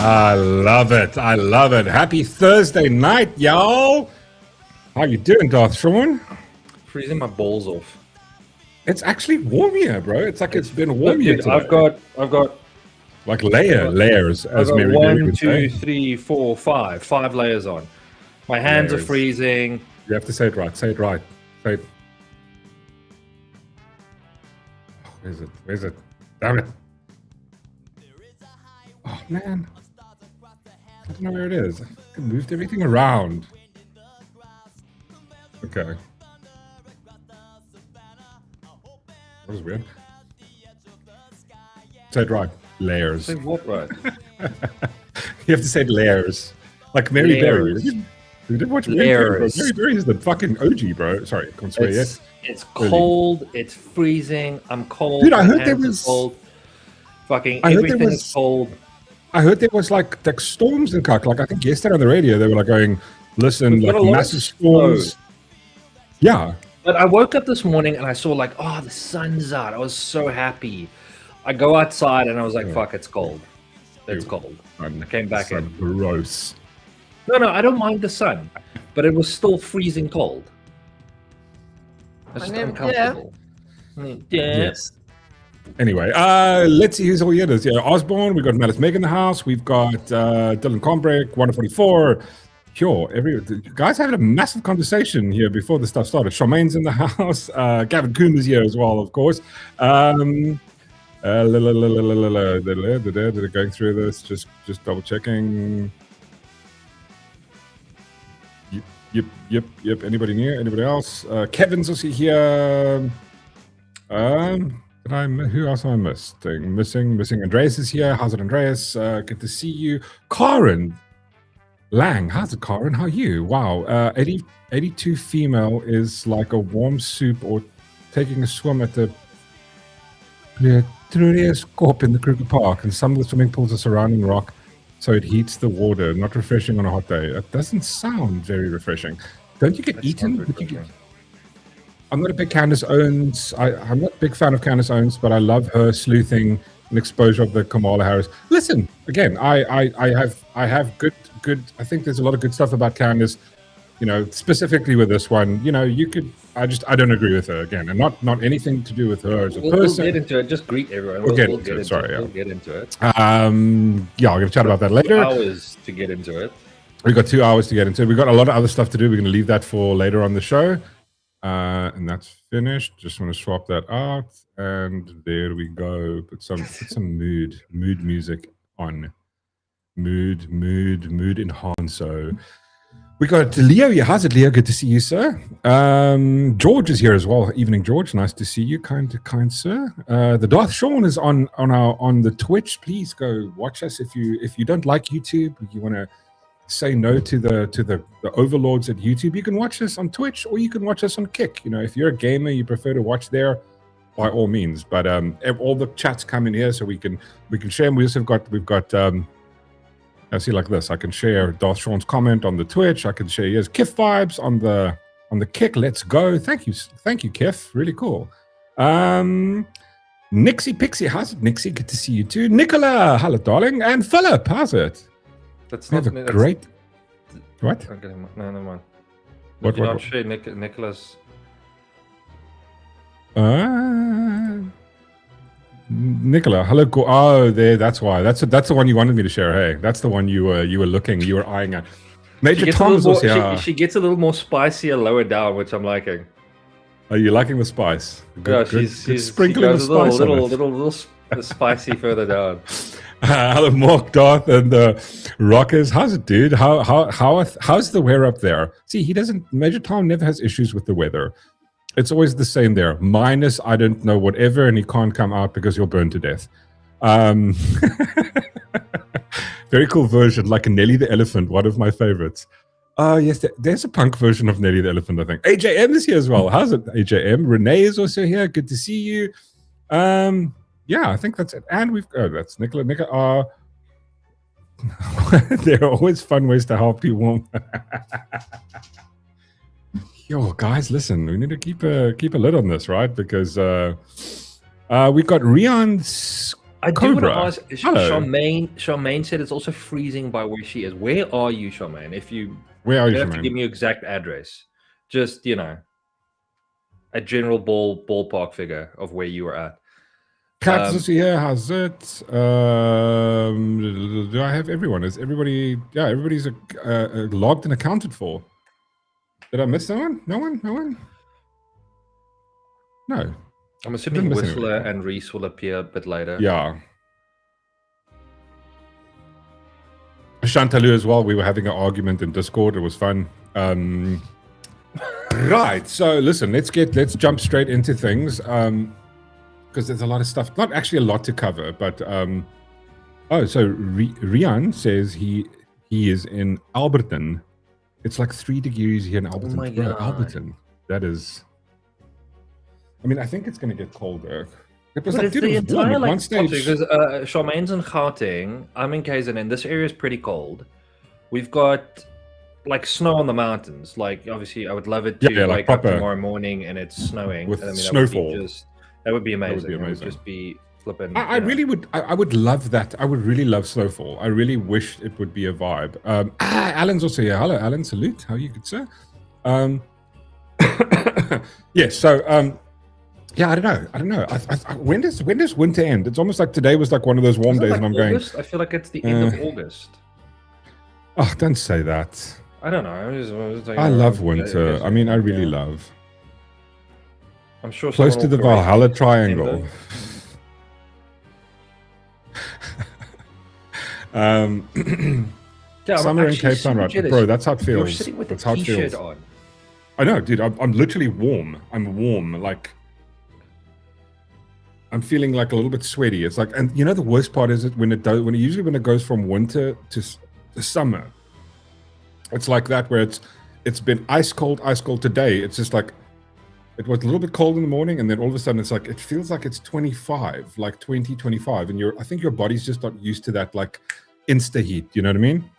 I love it. I love it. Happy Thursday night, y'all. How you doing, Darth Shaun? Freezing my balls off. It's actually warm here, bro. It's like it's been warm here today. I've got like layers, as Mary one, would say. 2, 3, 4, 5. 5 layers on. My hands are freezing. You have to say it right. Say it right. Say it. Where's it? Where's it? Damn it. Oh, man. I don't know where it is. I moved everything around. Okay. That was weird. Say it right. Layers. Say what right? You have to say layers. Like Mary Berry. We did watch Mary Berry. Mary Berry is the fucking OG, bro. Sorry, I can't swear yet. It's cold. It's freezing. I'm cold. Dude, I heard there was cold. Fucking everything is cold. I heard there was like storms and cock. Like I think yesterday on the radio they were like going, listen, like massive storms. Yeah. But I woke up this morning and I saw like, oh, the sun's out. I was so happy. I go outside and I was like, fuck, it's cold. It's cold. I came back in. Gross. No, I don't mind the sun, but it was still freezing cold. It's just uncomfortable. Yeah. Yes. Anyway, let's see who's all here. There's Osborne. We've got Malice Meg in the house. We've got Dylan Combrick, 144. Sure, you guys having a massive conversation here before the stuff started. Charmaine's in the house. Gavin Coon is here as well, of course. Going through this, just double checking. Yep. Anybody new? Anybody else? Kevin's also here. Who else am I missing? Andreas is here. How's it, Andreas? Good to see you. Karen Lang, how's it, Karen? How are you? Wow, 82 female is like a warm soup or taking a swim at the Scorp in the Kruger Park, and some of the swimming pools are surrounding rock, so it heats the water. Not refreshing on a hot day. It doesn't sound very refreshing. Don't you get eaten? I'm not a big Candace Owens. I'm not a big fan of Candace Owens, but I love her sleuthing and exposure of the Kamala Harris. Listen, again, I have good. I think there's a lot of good stuff about Candace. Specifically with this one, you could. I don't agree with her again, and not anything to do with her as a person. We'll get into it. Just greet everyone. We'll get into it. We'll get into it. I'm gonna chat about that later. 2 hours to get into it. We've got 2 hours to get into it. We've got a lot of other stuff to do. We're gonna leave that for later on the show. And that's finished. Just want to swap that out, and there we go. Put some mood music on. Mood enhancer. We got Leo here. How's it, Leo? Good to see you, sir. George is here as well. Evening, George. Nice to see you, kind sir. The Darth Shaun is on the Twitch. Please go watch us if you don't like YouTube. You want to say no to the overlords at YouTube, you can watch us on Twitch or you can watch us on Kick. If you're a gamer, you prefer to watch there, by all means. But all the chats come in here, so we can share. And we also we've got I see like this. I can share Darth Shaun's comment on the Twitch. I can share his Kif vibes on the Kick. Let's go. Thank you, Kif. Really cool. Nixie Pixie, how's it, Nixie? Good to see you too. Nicola, hello, darling, and Philip, how's it? That's not a great. What? Okay, no, never mind. What? Not sure, Nicholas. Nicola, hello. Oh, there. That's why. That's the one you wanted me to share. Hey, that's the one you were eyeing at. Major Tom's also here. She gets a little more spicier lower down, which I'm liking. Are you liking the spice? Good, yeah, she's sprinkling the spice. Little spicy further down. Hello, Mork, Darth, and the Rockers. How's it, dude? How's the weather up there? See, Major Tom never has issues with the weather. It's always the same there. Minus, I don't know, whatever, and he can't come out because you'll burn to death. Very cool version, like a Nelly the Elephant, one of my favorites. Yes, there's a punk version of Nelly the Elephant, I think. AJM is here as well. How's it, AJM? Renee is also here. Good to see you. Yeah, I think that's it. And that's Nicola. There are always fun ways to help people. Yo, guys, listen, we need to keep a lid on this, right? Because we got Rian I do want to Cobra. ask. Hello. Charmaine said it's also freezing by where she is. Where are you, Charmaine? Where are you, don't have to give Charmaine? me your exact address. Just a general ballpark figure of where you were at. Cats is here. How's it? Do I have everyone? Is everybody? Yeah, everybody's logged and accounted for. Did I miss someone? No one? No one? No. I'm assuming Whistler and Reese will appear a bit later. Yeah. Shantalu as well. We were having an argument in Discord. It was fun. Right. So listen, let's jump straight into things. Because there's a lot of stuff. Not actually a lot to cover, but so Rian says he is in Alberton. It's like 3 degrees here in Alberton. Oh my God. Alberton. That is. I mean, I think it's going to get colder. It was but like, it's the entire one stage. Because Charmaine's in Gauteng. I'm in KZN. This area is pretty cold. We've got like snow on the mountains. Like obviously, I would love it to wake up tomorrow morning and it's snowing with snowfall. That would be amazing. That would be amazing. It would just be flipping. I really would. I would love that. I would really love snowfall. I really wish it would be a vibe. Alan's also here. Hello, Alan. Salute. How are you, good sir? Yes. So, yeah. I don't know. When does winter end? It's almost like today was like one of those warm days, and I'm August? I feel like it's the end of August. Oh, don't say that. I don't know. I love winter. I mean, I really love. I'm sure close to the Valhalla Triangle. Summer in Cape Town, right? Bro, that's how it feels. You're sitting with a t-shirt on. I know, dude. I'm literally warm. I'm warm. Like, I'm feeling like a little bit sweaty. It's like, and you know, the worst part is when it goes from winter to summer. It's like that where it's been ice cold today. It's just like. It was a little bit cold in the morning, and then all of a sudden it's like it feels like it's 25, like 20, 25, and I think your body's just not used to that like insta heat. You know what I mean?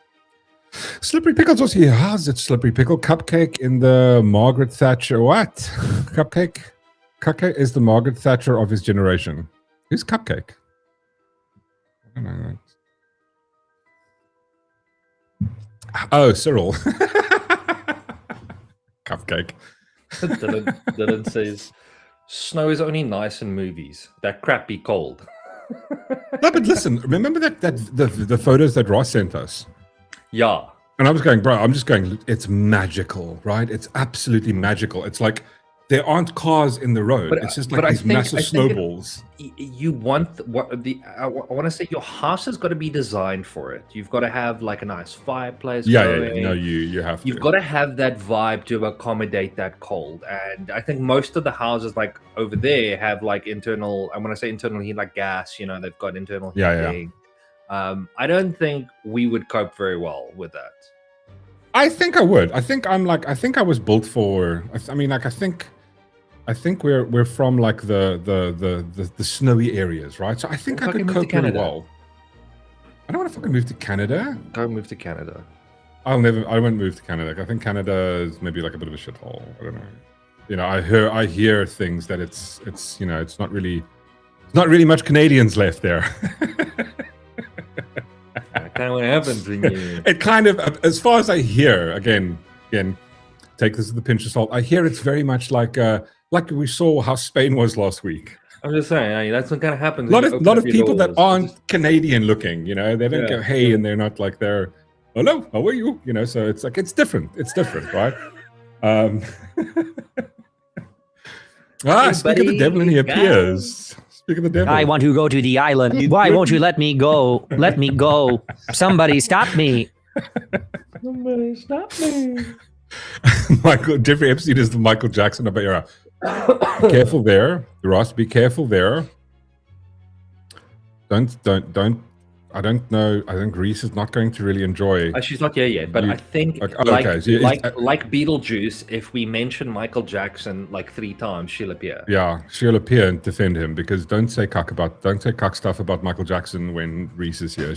Slippery Pickle's also here. How's it, Slippery Pickle? Cupcake in the Margaret Thatcher. What? Cupcake is the Margaret Thatcher of his generation. Who's Cupcake? I don't know. Oh, Cyril. Cupcake. Dylan says, snow is only nice in movies. That crap be cold. No, but listen, remember the photos that Ross sent us? Yeah. And I was going, bro, it's magical, right? It's absolutely magical. It's like there aren't cars in the road. It's just like these massive snowballs. You want I want to say your house has got to be designed for it. You've got to have like a nice fireplace. Yeah. No, you have to. You've got to have that vibe to accommodate that cold. And I think most of the houses like over there have like internal. I want to say internal heat, like gas. You know, they've got internal heating. Yeah. I don't think we would cope very well with that. I think I would. I think I was built for. I mean, like I think we're from like the snowy areas, right? So I think I could cope really well. I don't want to fucking move to Canada. Go move to Canada. I won't move to Canada. I think Canada is maybe like a bit of a shithole. I don't know. You know, I hear things that it's you know, it's not really much Canadians left there. That kind of what happens when you. It kind of, as far as I hear, again, take this with a pinch of salt. I hear it's very much like we saw how Spain was last week. I'm just saying, that's what kind of happens. A lot of people that aren't Canadian looking, you know, they don't go, hey, and they're not like they're, hello, how are you? You know, so it's like, it's different, right? Speak of the devil and he appears. Speak of the devil. I want to go to the island. Why won't you let me go? Let me go. Somebody stop me. Somebody stop me. Jeffrey Epstein is the Michael Jackson of our era. Be careful there, Ross. Be careful there. Don't. I don't know. I think Reese is not going to really enjoy. She's not here yet, but I think like Beetlejuice, if we mention Michael Jackson like 3 times, she'll appear. Yeah, she'll appear and defend him because don't say cuck stuff about Michael Jackson when Reese is here.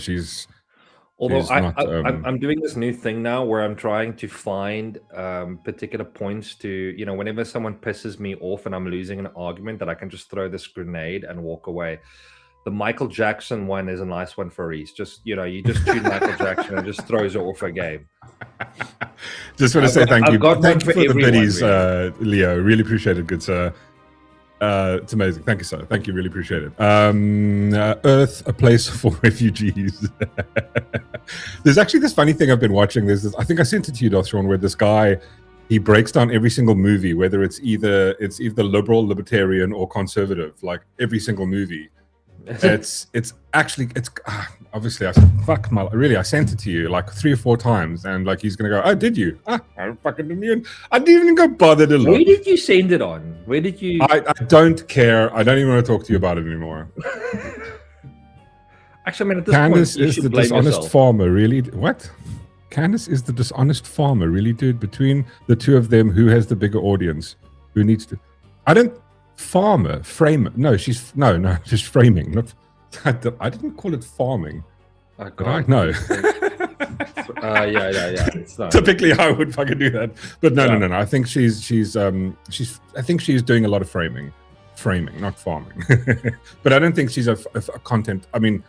Although I'm doing this new thing now where I'm trying to find particular points to, you know, whenever someone pisses me off and I'm losing an argument, that I can just throw this grenade and walk away. The Michael Jackson one is a nice one for Reese. Just, you just tune Michael Jackson and just throws her off a game. Just want to say thank you. Thank you for the biddies, really. Leo. Really appreciate it, good sir. It's amazing. Thank you, sir. Thank you. Really appreciate it. Earth, a place for refugees. There's actually this funny thing I've been watching. There's this, I think I sent it to you, Darth Shaun, where this guy, he breaks down every single movie, whether it's either liberal, libertarian, or conservative, like every single movie. It's obviously I sent it to you like 3 or 4 times, and like he's gonna go, oh, did you? I fucking didn't even go bother to look. Where did you send it on? Where did you? I don't care. I don't even want to talk to you about it anymore. Actually, I mean, at this Candace point, is the dishonest farmer, really? What? Candace is the dishonest farmer, really, dude? Between the two of them, who has the bigger audience? Who needs to? I don't. Farmer, framer. No, she's framing. Not. I didn't call it farming. Oh, God. No. Yeah. It's not. Typically, I would fucking do that, but no. I think she's doing a lot of framing, not farming. But I don't think she's a content. I mean,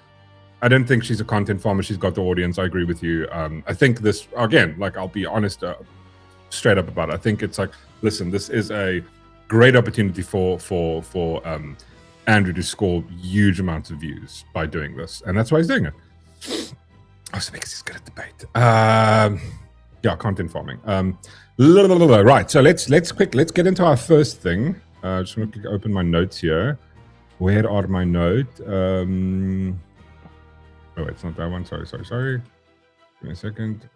I don't think she's a content farmer. She's got the audience. I agree with you. I think this again, like I'll be honest, straight up about it. I think it's like, listen, this is a great opportunity for Andrew to score huge amounts of views by doing this, and that's why he's doing it. Also because he's good at debate. Content farming. Right, so let's get into our first thing. Just want to open my notes here. Where are my notes? Oh wait, it's not that one. Sorry. Give me a second.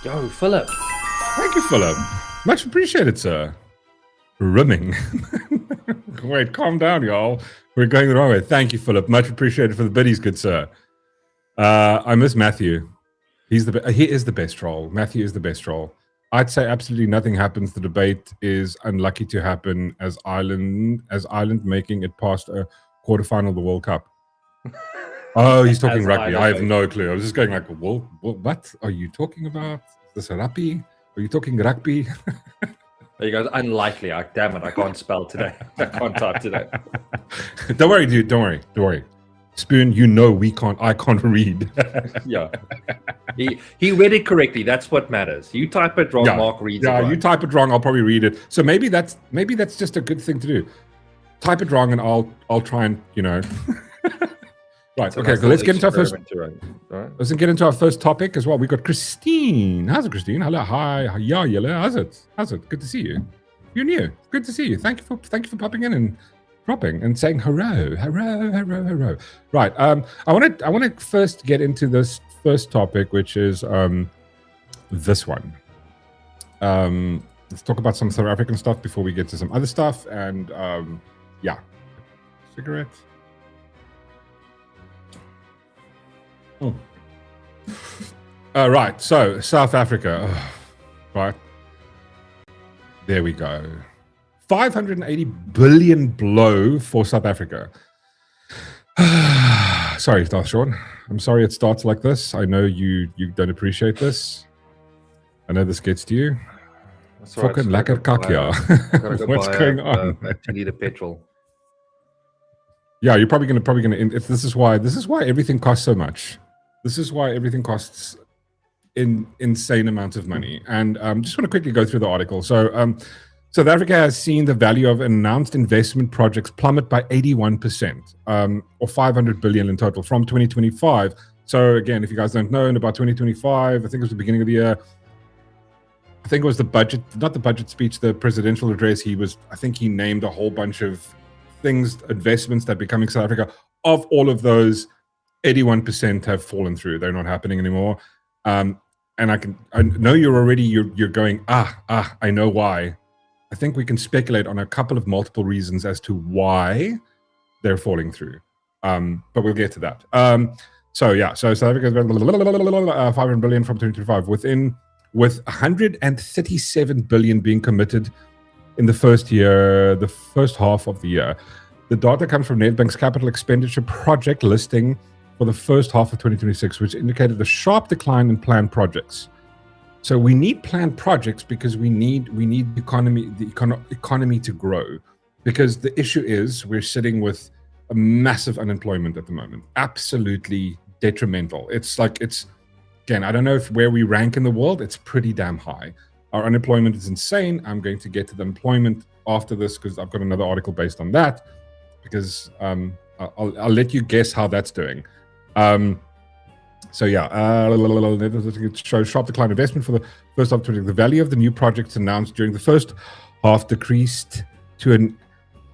Yo, Philip. Thank you, Philip. Much appreciated, sir. Rimming. Wait, calm down, y'all. We're going the wrong way. Thank you, Philip. Much appreciated for the biddies, good sir. I miss Matthew. He is the best troll. Matthew is the best troll. I'd say absolutely nothing happens. The debate is unlucky to happen as Ireland making it past a quarterfinal of the World Cup. Oh, he's talking rugby. I have no clue. I was just going like, well, what are you talking about? Is this a rugby? Are you talking rugby? There you go. Unlikely. Damn it. I can't spell today. I can't type today. Don't worry, dude. Don't worry. Spoon, I can't read. Yeah. He read it correctly. That's what matters. You type it wrong, Mark reads it right. You type it wrong, I'll probably read it. So maybe that's just a good thing to do. Type it wrong and I'll try and, Right. So okay. So let's get into our first. Right. Let's get into our first topic as well. We got Christine. How's it, Christine? Hello. Hi. Yeah. How's it? Good to see you. You're new. Good to see you. Thank you for popping in and dropping and saying hello. Right. I want to first get into this first topic, which is this one. Let's talk about some South African stuff before we get to some other stuff. And cigarette. Oh. Right, so South Africa. Right. There we go. 580 billion blow for South Africa. Sorry, Darth Shaun. I'm sorry it starts like this. I know you don't appreciate this. I know this gets to you. Fucking lekker kakja. What's going on? 2 liter petrol. Yeah, you're probably gonna. This is why everything costs so much. This is why everything costs insane amounts of money. And just want to quickly go through the article. So South Africa has seen the value of announced investment projects plummet by 81%, or 500 billion in total from 2025. So again, if you guys don't know, in about 2025, I think it was the beginning of the year. I think it was the budget, not the budget speech, the presidential address. I think he named a whole bunch of things, investments that becoming South Africa. Of all of those, 81% have fallen through. They're not happening anymore. And I know you're going, I know why. I think we can speculate on a couple of multiple reasons as to why they're falling through. But we'll get to that. So South Africa's 500 billion from 2025 with 137 billion being committed in the first half of the year. The data comes from Nedbank's capital expenditure project listing for the first half of 2026, which indicated a sharp decline in planned projects. So we need planned projects because we need the economy to grow. because the issue is we're sitting with a massive unemployment at the moment, absolutely detrimental. It's again, I don't know if where we rank in the world, it's pretty damn high. Our unemployment is insane. I'm going to get to the employment after this because I've got another article based on that, because I'll let you guess how that's doing. So yeah, shows sharp decline investment for the first half of 2020. The value of the new projects announced during the first half decreased to an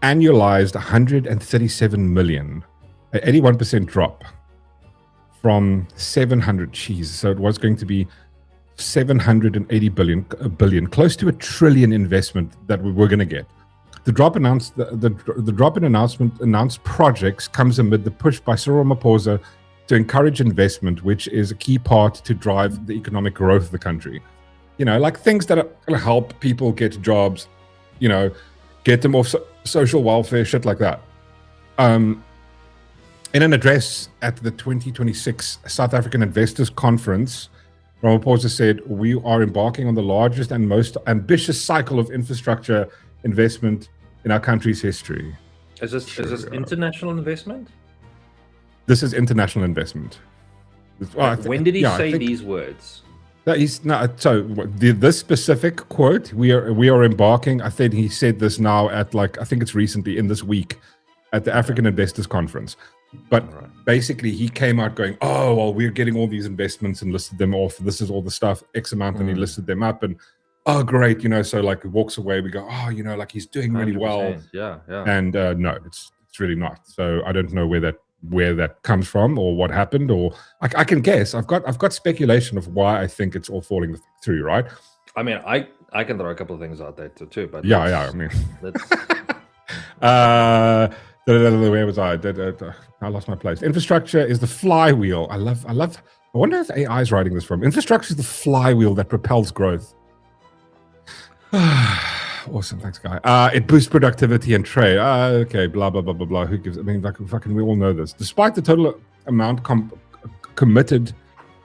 annualized 137 million, an 81% drop from 700. Geez, so it was going to be 780 billion, close to $1 trillion investment that we were going to get. The drop announced the drop in announced projects comes amid the push by Cyril Ramaphosa to encourage investment, which is a key part to drive the economic growth of the country. You know, like things that are going to help people get jobs, you know, get them off social welfare, shit like that. In an address at the 2026 South African Investors Conference, Ramaphosa said, "We are embarking on the largest and most ambitious cycle of infrastructure investment in our country's history." Is this international investment? This is international investment. When did he say these words? He's not. So this specific quote, we are embarking. I think he said this now at I think it's recently in this week at the African Investors Conference. But basically, he came out going, "Oh well, we're getting all these investments and listed them off. This is all the stuff, X amount," and he listed them up. And oh, great, you know. So he walks away. We go, "Oh, you know, he's doing really well." Yeah. And no, it's really not. So I don't know where that comes from or what happened, or I can guess. I've got speculation of why I think it's all falling through, right? I mean, I can throw a couple of things out there too, but I mean, where was I? I lost my place. Infrastructure is the flywheel. I wonder if AI is writing this from. Infrastructure is the flywheel that propels growth. Awesome, thanks, guy. It boosts productivity and trade. Okay, blah blah blah blah blah. Who gives? I mean, fucking, we all know this. Despite the total amount committed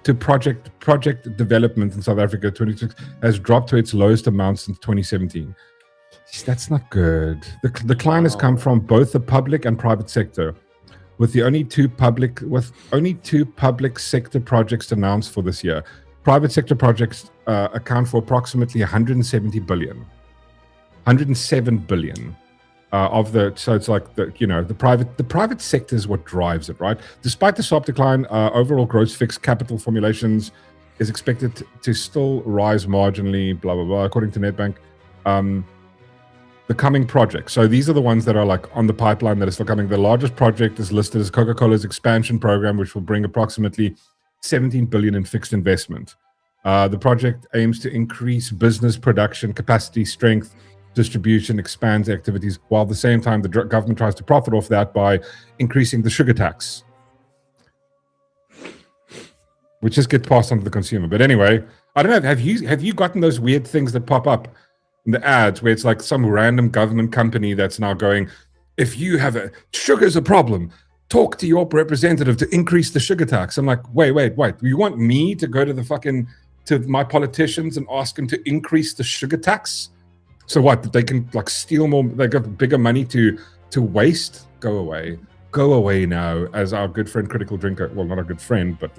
to project development in South Africa, 26 has dropped to its lowest amount since 2017. That's not good. The decline has come from both the public and private sector, with only two public sector projects announced for this year. Private sector projects account for approximately 170 billion. 107 billion of the, so it's the private sector is what drives it, right? Despite the sharp decline, overall gross fixed capital formulations is expected to still rise marginally, blah blah blah, according to Nedbank. The coming projects, so these are the ones that are on the pipeline that are still coming. The largest project is listed as Coca-Cola's expansion program, which will bring approximately 17 billion in fixed investment. The project aims to increase business production capacity, strength, distribution, expands activities, while at the same time the government tries to profit off that by increasing the sugar tax, which just gets passed on to the consumer. But anyway, I don't know, have you gotten those weird things that pop up in the ads where it's some random government company that's now going, if you have sugar's a problem, talk to your representative to increase the sugar tax. I'm like, wait, you want me to go to my politicians and ask them to increase the sugar tax? So what? They can steal more? They got bigger money to waste? Go away now, as our good friend Critical Drinker. Well, not a good friend, but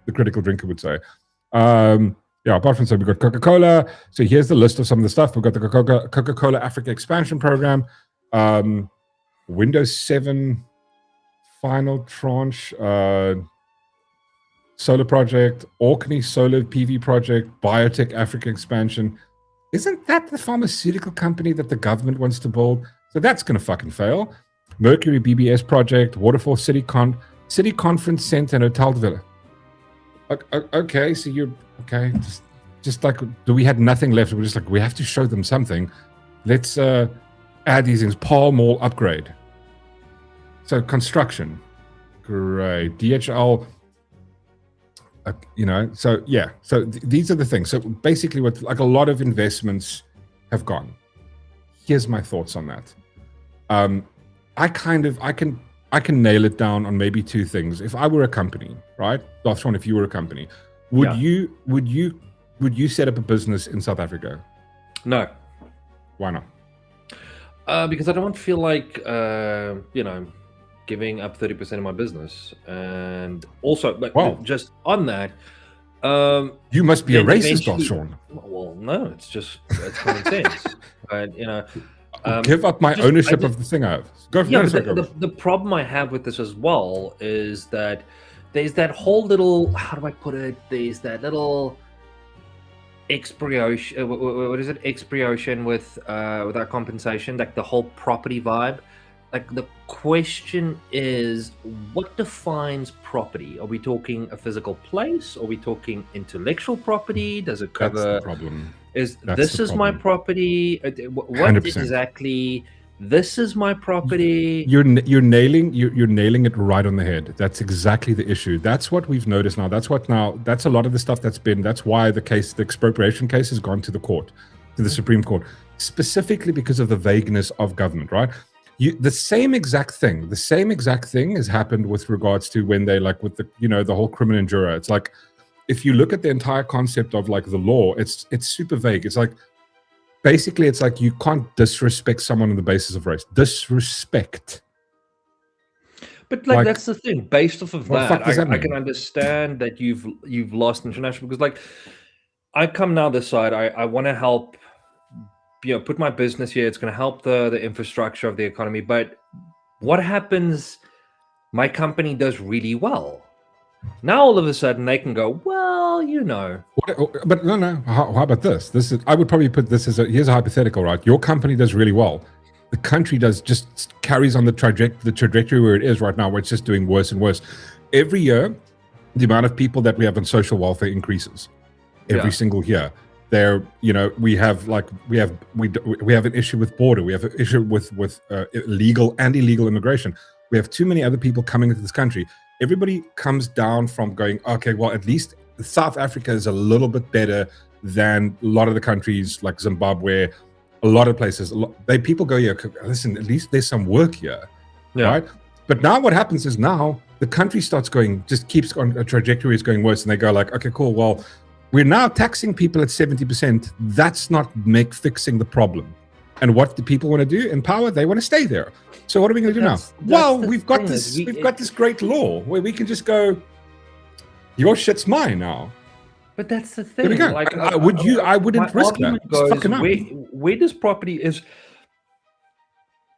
the Critical Drinker would say. Apart from we've got Coca-Cola. So here's the list of some of the stuff. We've got the Coca-Cola Africa Expansion Program, Windows 7 final tranche, solar project, Orkney solar PV project, Biotech Africa Expansion. Isn't that the pharmaceutical company that the government wants to build? So that's going to fucking fail. Mercury BBS project, Waterfall City Conference Center and Hotel Villa. Okay, so you're okay. Just we had nothing left. We're just we have to show them something. Let's add these things. Paul Mall upgrade. So construction, great. DHL. So yeah. So these are the things. So basically, what a lot of investments have gone. Here's my thoughts on that. I can nail it down on maybe two things. If I were a company, right? Darth Shaun, if you were a company, would you set up a business in South Africa? No. Why not? Because I don't feel like giving up 30% of my business, and also, but just on that, you must be a racist, Darth Shaun. Well, no, it's common sense. But give up my ownership of the thing I have. Go for the problem I have with this as well is that there's that whole little, how do I put it? There's that little expiation. What is it? Expiation without compensation, like the whole property vibe. Like the question is, what defines property? Are we talking a physical place? Are we talking intellectual property? Does it cover? That's the problem. This is my property? What 100%. Exactly? This is my property. You're nailing it right on the head. That's exactly the issue. That's what we've noticed now. That's a lot of the stuff that's why the expropriation case has gone to the court, to the Supreme Court, specifically because of the vagueness of government, right? The same exact thing has happened with regards to when they with the whole crimen and jura. It's like, if you look at the entire concept of the law, it's super vague. It's like, basically, it's like you can't disrespect someone on the basis of race. Disrespect. But that's the thing. Based off of that, I can understand that you've lost international, because I come now this side. I want to help. Put my business here. It's going to help the infrastructure of the economy. But what happens? My company does really well. Now all of a sudden they can go, well, But no. How about this? I would probably put this as here's a hypothetical, right? Your company does really well. The country just carries on the trajectory where it is right now, where it's just doing worse and worse. Every year, the amount of people that we have on social welfare increases. Every single year. We have an issue with border. We have an issue with legal and illegal immigration. We have too many other people coming into this country. Everybody comes down from going, okay, well, at least South Africa is a little bit better than a lot of the countries like Zimbabwe, a lot of places. People go, yeah, listen, at least there's some work here, right? But now what happens is now the country just keeps on a trajectory is going worse, and they go okay, cool, well, we're now taxing people at 70%. That's not fixing the problem. And what do people want to do in power? They want to stay there. So what are we going to do now? Well, we've got this great law where we can just go, your shit's mine now. But that's the thing. There we go. I wouldn't risk that. Where does property is?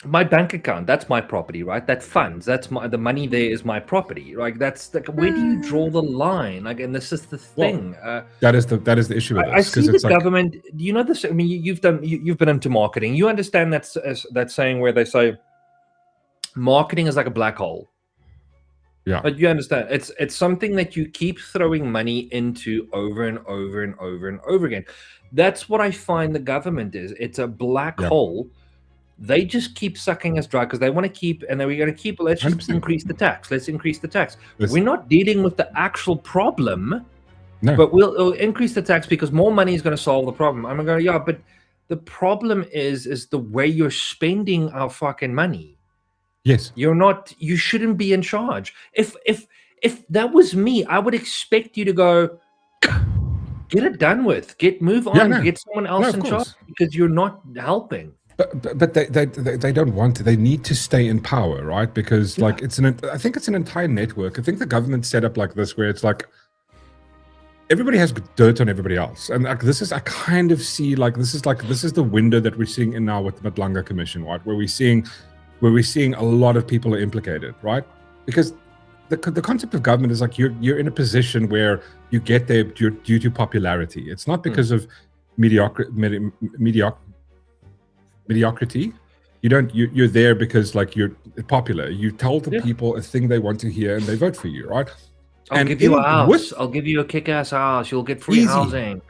My bank account, that's my property, right? That funds, the money there is my property, right? That's where do you draw the line? And this is the thing. That is the issue with this. I see the government. Do you know this? I mean, you've been into marketing. You understand that saying where they say marketing is like a black hole. Yeah. But you understand, it's something that you keep throwing money into over and over and over and over again. That's what I find the government is. It's a black hole. They just keep sucking us dry because they want to keep, and then we're going to keep, let's just 100%. Increase the tax. Let's increase the tax. We're not dealing with the actual problem, but we'll increase the tax because more money is going to solve the problem. I'm going, but the problem is the way you're spending our fucking money. Yes. You shouldn't be in charge. If that was me, I would expect you to go, get it done with, move on, get someone else in charge because you're not helping. But they don't want to. They need to stay in power, right? Because I think it's an entire network. I think the government set up like this, where it's like everybody has dirt on everybody else, and I kind of see this is the window that we're seeing in now with the Matlanga Commission, right? Where we're seeing a lot of people are implicated, right? Because the concept of government is you're in a position where you get there due to popularity. It's not because of mediocrity. You're there because you're popular. You tell the people a thing they want to hear and they vote for you, right? I'll give you a house. I'll give you a kick-ass house. You'll get free housing.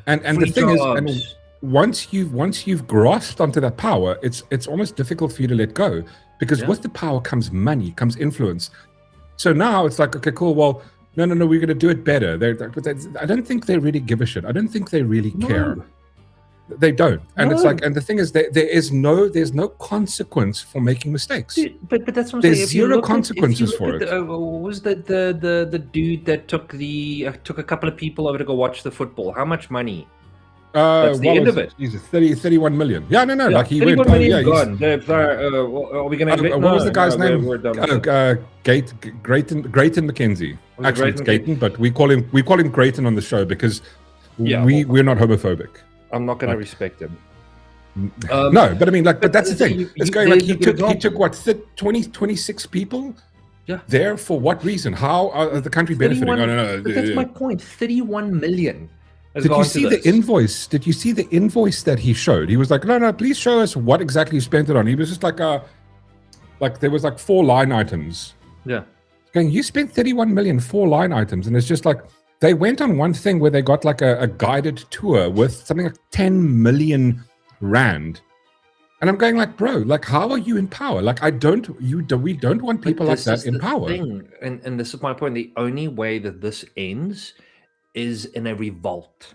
And the thing is, once you've grasped onto that power, it's almost difficult for you to let go, because with the power comes money, comes influence. So now it's okay, cool. Well, no, we're going to do it better. I don't think they really give a shit. I don't think they really care. They don't, and it's and the thing is, there's no consequence for making mistakes. Dude, but that's what I'm there's saying. Zero consequences for it. What was the dude that took a couple of people over to go watch the football? How much money? That's the end of it. Jesus, 31 million. Yeah, no, Yeah, like he 31 went. million gone. Are we going to? What was the guy's name? Grayton McKenzie. Actually, it's Gayton, but we call him Grayton on the show because we're not homophobic. I'm not going to respect him. No, but I mean, like, but that's the thing. It's going like he took what 26 people. Yeah. There for what reason? How are the country benefiting? No. But that's my point. 31 million. Did you see the invoice? Did you see the invoice that he showed? He was like, no, please show us what exactly you spent it on. He was just like there was like 4 line items. Yeah. Going, you spent 31 million, 4 line items. And it's just like, they went on one thing where they got like a guided tour with something like 10 million rand. And I'm going like, bro, like, how are you in power? Like, we don't want people like that in power. And this is my point. The only way that this ends is in a revolt.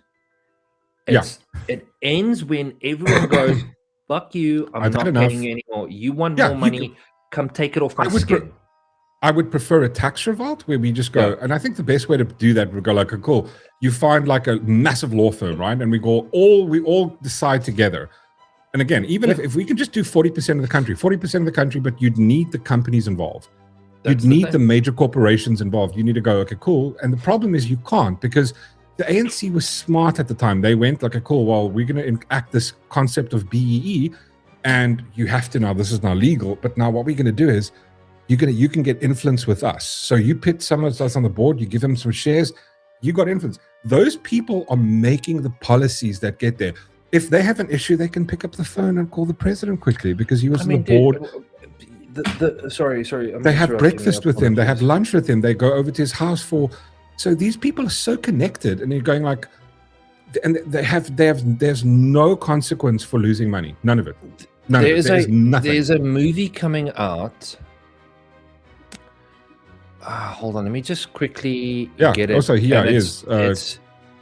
It ends when everyone goes, fuck you, I'm not paying you anymore. You want more money, come take it off my skin. I would prefer a tax revolt where we just go, and I think the best way to do that would go like, cool, you find like a massive law firm, right? And we all decide together. And again, even if we can just do 40% of the country, but you'd need the companies involved. You'd need the major corporations involved. You need to go, okay, cool. And the problem is you can't, because the ANC was smart at the time. They went like, okay, cool, well, we're going to enact this concept of BEE, and you have to now, this is now legal, but now what we're going to do is you can get influence with us. So you put some of us on the board, you give them some shares, you got influence. Those people are making the policies that get there. If they have an issue, they can pick up the phone and call the president quickly because he was on the board. Sorry. They have breakfast with him. They have lunch with him. They go over to his house for. So these people are so connected, and you're going like, and there's no consequence for losing money. None of it. There's nothing. There's a movie coming out. Hold on, let me just quickly get it. Also, is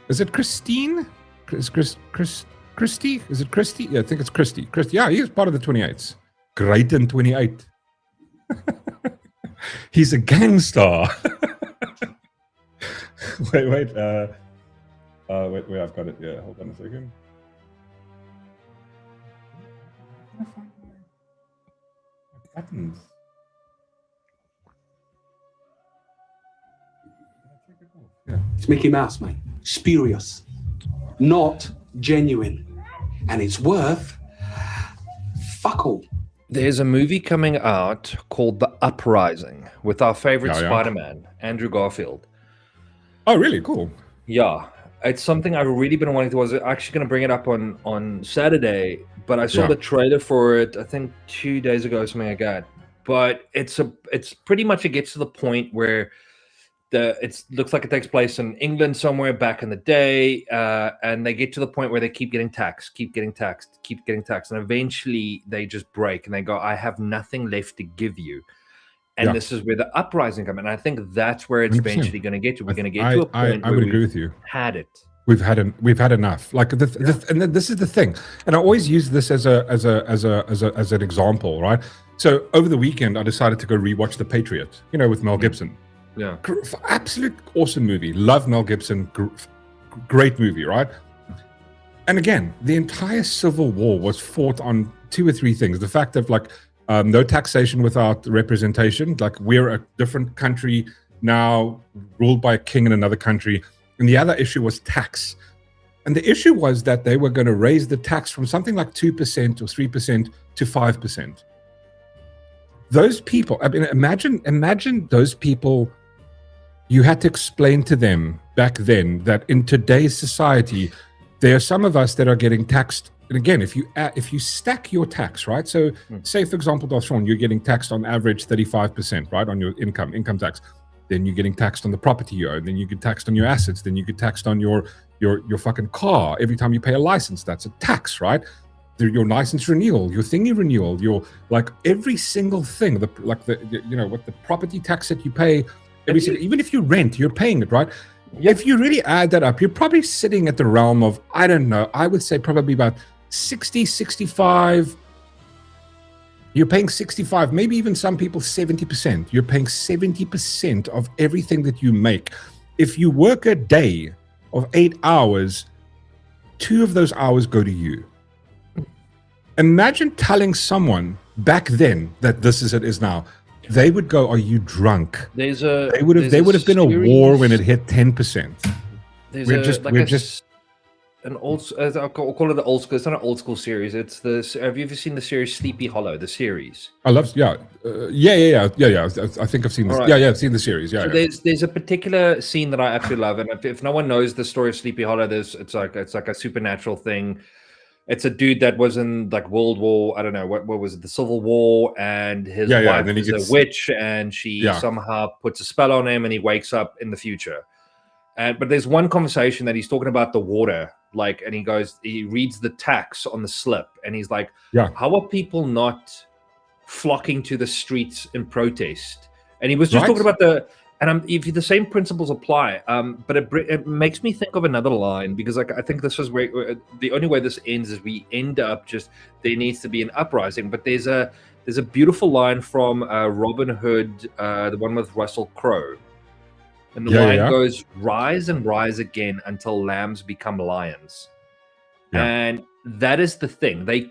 it Christine? Christy? Is it Christy? Yeah, I think it's Christy. Yeah, he's part of the 28s. Great in 28. He's a gangster. wait, I've got it. Yeah, hold on a second. Buttons. Yeah. It's Mickey Mouse, mate. Spurious. Not genuine. And it's worth fuck all. There's a movie coming out called The Uprising with our favorite Spider-Man, Andrew Garfield. Oh, really? Cool. Yeah. It's something I've really been wanting to. I was actually going to bring it up on Saturday, but I saw the trailer for it, I think 2 days ago, something like that. But it's pretty much, it gets to the point where it looks like it takes place in England somewhere back in the day, and they get to the point where they keep getting taxed, and eventually they just break and they go, I have nothing left to give you. And this is where the uprising comes in. And I think that's where it's 100%. Eventually going to get to. We're going to get to a point I would agree with you. Had it. We've had enough. Like and this is the thing. And I always use this as an example, right? So over the weekend, I decided to go rewatch The Patriot, with Mel Gibson. Yeah. Absolute awesome movie. Love Mel Gibson. Great movie, right? And again, the entire Civil War was fought on 2 or 3 things. The fact of no taxation without representation. Like, we're a different country now, ruled by a king in another country. And the other issue was tax. And the issue was that they were going to raise the tax from something like 2% or 3% to 5%. Those people, I mean, imagine those people. You had to explain to them back then that in today's society, there are some of us that are getting taxed. And again, if you stack your tax, right? So say, for example, Darth Shaun, you're getting taxed on average 35%, right, on your income tax. Then you're getting taxed on the property you own. Then you get taxed on your assets. Then you get taxed on your fucking car. Every time you pay a license, that's a tax, right? Your license renewal, your thingy renewal, your every single thing, what the property tax that you pay. Even if you rent, you're paying it, right? Yep. If you really add that up, you're probably sitting at the realm of, I don't know, I would say probably about 60, 65. You're paying 65, maybe even some people 70%. You're paying 70% of everything that you make. If you work a day of 8 hours, 2 of those hours go to you. Imagine telling someone back then that this is it is now. They would go, "Are you drunk?" They would have been a war when it hit 10%. An old, I'll call it the old school. It's not an old school series. It's this. Have you ever seen the series Sleepy Hollow? The series. I love. Yeah. I think I've seen this. Right. Yeah, I've seen the series. Yeah. So there's a particular scene that I actually love, and if no one knows the story of Sleepy Hollow, it's like a supernatural thing. It's a dude that was in like World War, I don't know, what was it, the Civil War, and his wife is a witch, and she somehow puts a spell on him, and he wakes up in the future. But there's one conversation that he's talking about the water, like, and he reads the tax on the slip, and he's like, how are people not flocking to the streets in protest? And he was just talking about if the same principles apply, but it makes me think of another line, because like I think this is where the only way this ends is we end up just there needs to be an uprising. But there's a beautiful line from Robin Hood, the one with Russell Crowe, and the line goes, "Rise and rise again until lambs become lions." And that is the thing. They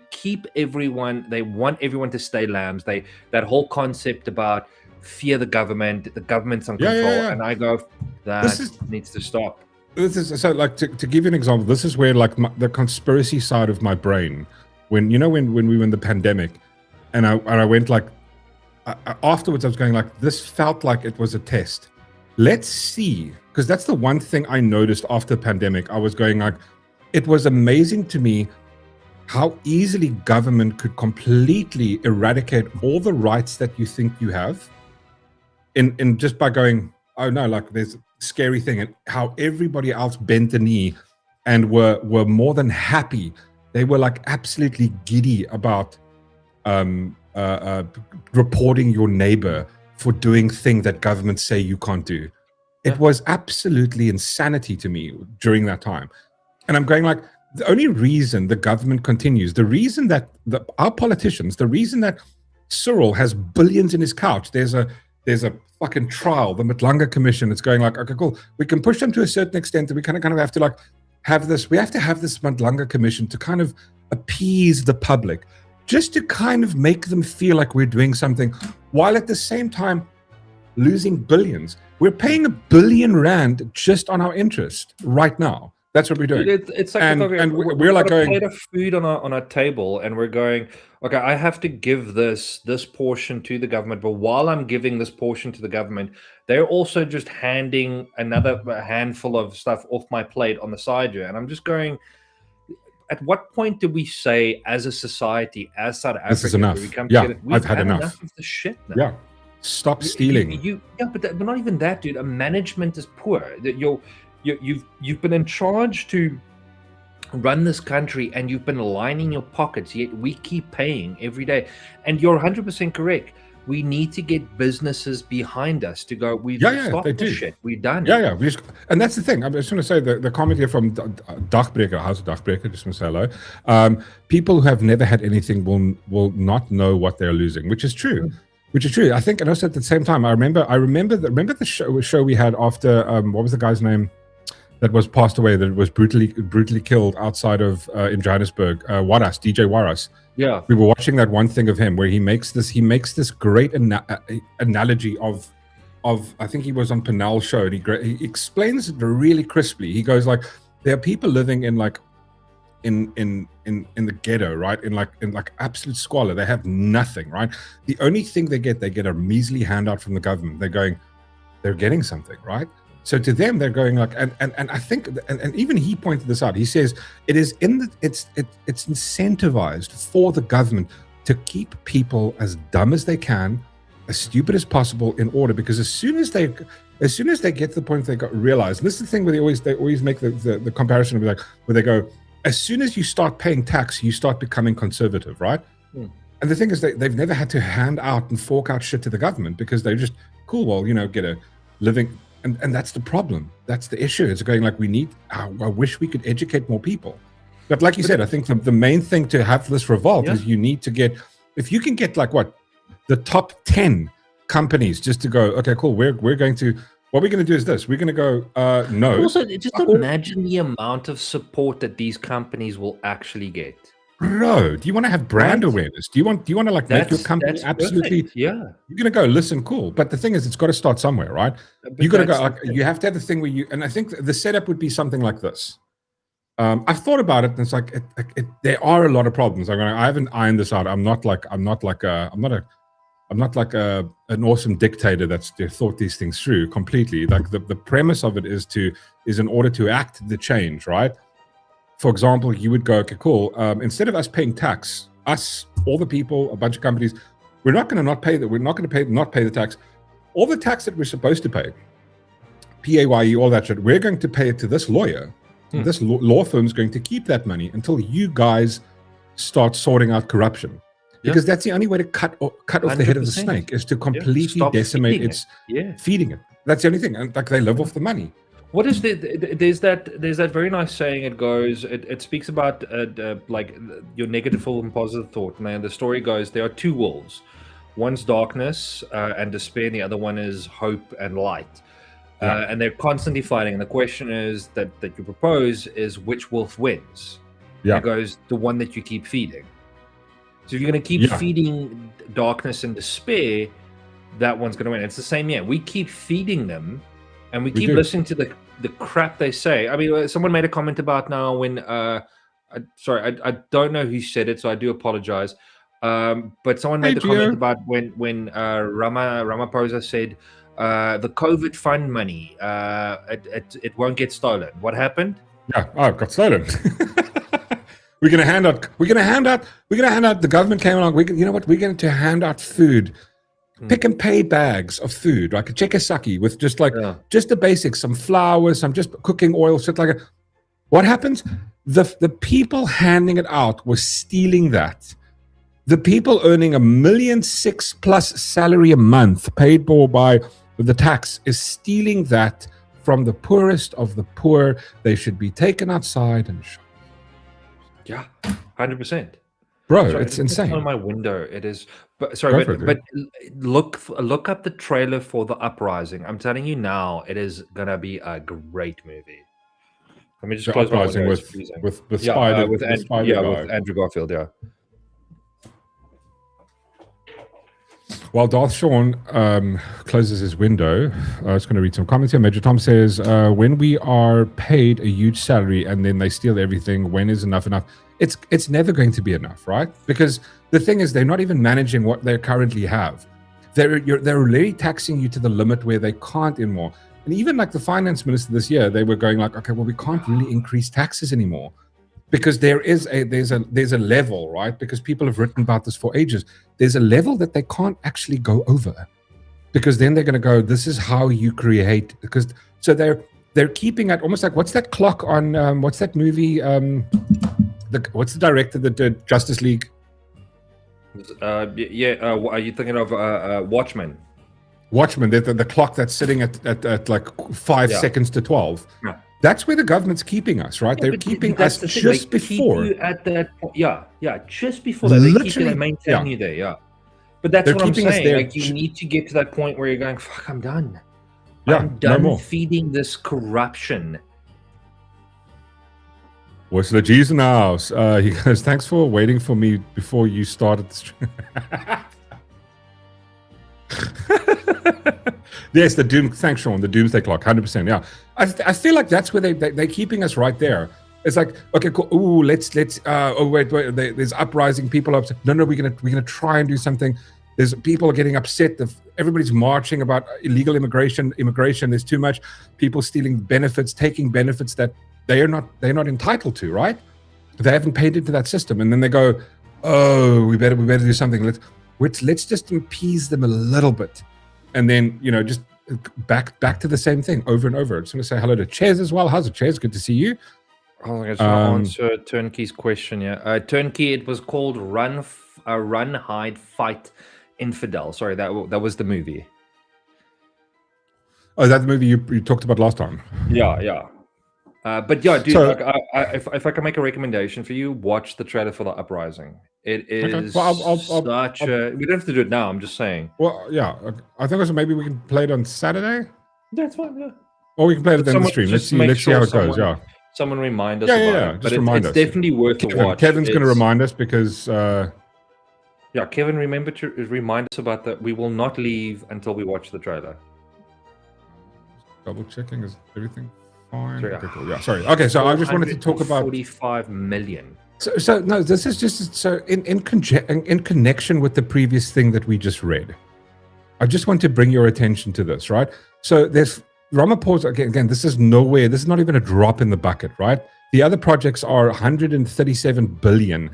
want everyone to stay lambs. That whole concept about fear the government's on control, and I go, that needs to stop. This is so, like, to give you an example, this is where like the conspiracy side of my brain, when we were in the pandemic, and I went like, afterwards I was going like, this felt like it was a test. Let's see, because that's the one thing I noticed after the pandemic. I was going like, it was amazing to me how easily government could completely eradicate all the rights that you think you have. In just by going, oh no, like there's a scary thing, and how everybody else bent the knee and were more than happy. They were like absolutely giddy about reporting your neighbor for doing things that governments say you can't do. It was absolutely insanity to me during that time. And I'm going like, the only reason the government continues, the reason that our politicians, the reason that Cyril has billions in his couch, there's a fucking trial, the Matlanga Commission. It's going like, okay, cool. We can push them to a certain extent, and we kind of have to like have this. We have to have this Matlanga Commission to kind of appease the public, just to kind of make them feel like we're doing something, while at the same time losing billions. We're paying R1 billion just on our interest right now. That's what we're doing. It's like we're like going, plate of food on a table, and we're going, okay, I have to give this portion to the government, but while I'm giving this portion to the government, they're also just handing another handful of stuff off my plate on the side here, and I'm just going, at what point do we say, as a society, as South Africa, this is enough? I've had enough of the shit now. Yeah, stop stealing. But not even that, dude. Management is poor. You've been in charge to run this country, and you've been lining your pockets, yet we keep paying every day. And you're 100% correct. We need to get businesses behind us to go, we've stopped this shit. We're done. And that's the thing. I just want to say the comment here from Dagbreker, House of Dagbreker, just want to say hello. People who have never had anything will not know what they're losing, which is true. Which is true. I think, and also at the same time, I remember the show we had after, what was the guy's name that was passed away, that was brutally killed outside of in Johannesburg, Waras, DJ Waras. Yeah, we were watching that one thing of him where he makes this great analogy of I think he was on Penal's show, and he explains it really crisply. He goes like, there are people living in like in the ghetto, right? In like absolute squalor. They have nothing, right? The only thing they get a measly handout from the government. They're getting something, right? So to them, they're going like, and I think, and even he pointed this out. He says it's incentivized for the government to keep people as dumb as they can, as stupid as possible, in order, because as soon as they get to the point they realize, and this is the thing where they always make the comparison where they go, as soon as you start paying tax, you start becoming conservative, right? And the thing is, they've never had to hand out and fork out shit to the government, because they're just cool. Well, get a living. And that's the problem. That's the issue. It's going like, I wish we could educate more people. But like you said, I think the main thing to have this revolt is you need to get, if you can get like the top 10 companies just to go, okay, cool, we're going to What we're going to do is this. We're going to go, no. Also, just imagine the amount of support that these companies will actually get. Bro, do you want to have brand awareness? Do you want to like make your company absolutely? Perfect. Yeah. You're going to go, listen, cool. But the thing is, it's got to start somewhere, right? You got to go, you have to have the thing where and I think the setup would be something like this. I've thought about it, and it's like there are a lot of problems. I haven't ironed this out. I'm not like an awesome dictator that's thought these things through completely. Like the premise of it is in order to act the change, right? For example, you would go, okay, cool. Instead of us paying tax, all the people, a bunch of companies, we're not going to not pay that. We're not going to not pay the tax. All the tax that we're supposed to pay, PAYE, all that shit, we're going to pay it to this lawyer. This law firm is going to keep that money until you guys start sorting out corruption. Because that's the only way to cut off the head of the snake, is to completely decimate its feeding it. That's the only thing. And like they live off the money. What is there's that very nice saying. It goes, it speaks about like your negative and positive thought. And the story goes, there are two wolves. One's darkness and despair, and the other one is hope and light. And they're constantly fighting. And the question is that you propose is, which wolf wins? Yeah. And it goes, the one that you keep feeding. So if you're going to keep feeding darkness and despair, that one's going to win. It's the same. Yeah, we keep feeding them. And we keep listening to the crap they say. I mean, someone made a comment about now when I don't know who said it, so I do apologize. But someone made the comment about when Ramaphosa said the COVID fund money it won't get stolen. What happened? Yeah, it got stolen. We're gonna hand out. The government came along. You know what? We're going to hand out food. Pick and pay bags of food, like a chekasaki with just the basics, some flour, some just cooking oil, shit like that. What happens? The people handing it out were stealing that. The people earning $1.6 million plus salary a month, paid for by the tax, is stealing that from the poorest of the poor. They should be taken outside and shot. Yeah, 100%. Bro, it's insane. On my window, it is. But look up the trailer for The Uprising. I'm telling you now, it is gonna be a great movie. Let me just close my window. With Spider, with Andrew Garfield. Yeah. While Darth Shaun closes his window, I was going to read some comments here. Major Tom says, when we are paid a huge salary and then they steal everything, when is enough? It's never going to be enough, right? Because the thing is, they're not even managing what they currently have. They're already taxing you to the limit where they can't anymore. And even like the finance minister this year, they were going like, okay, well, we can't really increase taxes anymore. Because there's a level, right? Because people have written about this for ages. There's a level that they can't actually go over, because then they're going to go, this is how you create. Because so they're keeping it almost like, what's that clock on what's that movie? What's the director that did Justice League? Are you thinking of Watchmen? Watchmen, the clock that's sitting at like 5 seconds to 12. Yeah. That's where the government's keeping us, right? They're keeping us just before. Keep you at that point. Yeah, just before that. They keep you, they maintain you there, yeah. But that's what I'm saying. Like, you need to get to that point where you're going, fuck, I'm done. Yeah, I'm done feeding this corruption. What's the G's in the house? He goes, thanks for waiting for me before you started the stream. Yes, thanks, Sean, the doomsday clock, 100%. Yeah, I feel like that's where they're keeping us right there. It's like, okay, cool. Ooh, let's. Wait. There's uprising. People are upset. No, we're gonna try and do something. There's people are getting upset. Everybody's marching about illegal immigration. There's too much people stealing benefits, taking benefits that they're not entitled to. Right? They haven't paid into that system, and then they go, oh, we better do something. Let's just appease them a little bit. And then, just back to the same thing over and over. I just want to say hello to Chez as well. How's it, Chez? Good to see you. Oh, I just want to answer Turnkey's question. Yeah, Turnkey. It was called Run, Hide, Fight, Infidel. Sorry, that was the movie. Oh, that's the movie you talked about last time. Yeah. But yeah, dude. So, if I can make a recommendation for you, watch the trailer for The Uprising. It is we don't have to do it now. I'm just saying. Well, yeah, I think also maybe we can play it on Saturday. That's fine. Yeah. Or we can play it in the stream. Let's see how it goes. Yeah. Someone remind us about it. But it's definitely worth a watch. Kevin's going to remind us because... yeah, Kevin, remember to remind us about that. We will not leave until we watch the trailer. Double checking. Is everything fine? Sorry, okay, cool. Yeah, sorry. Okay, so I just wanted to talk about... 45 million. So no, this is just... So in connection with the previous thing that we just read, I just want to bring your attention to this, right? So there's... Ramaphosa, again, this is nowhere, this is not even a drop in the bucket, right? The other projects are 137 billion,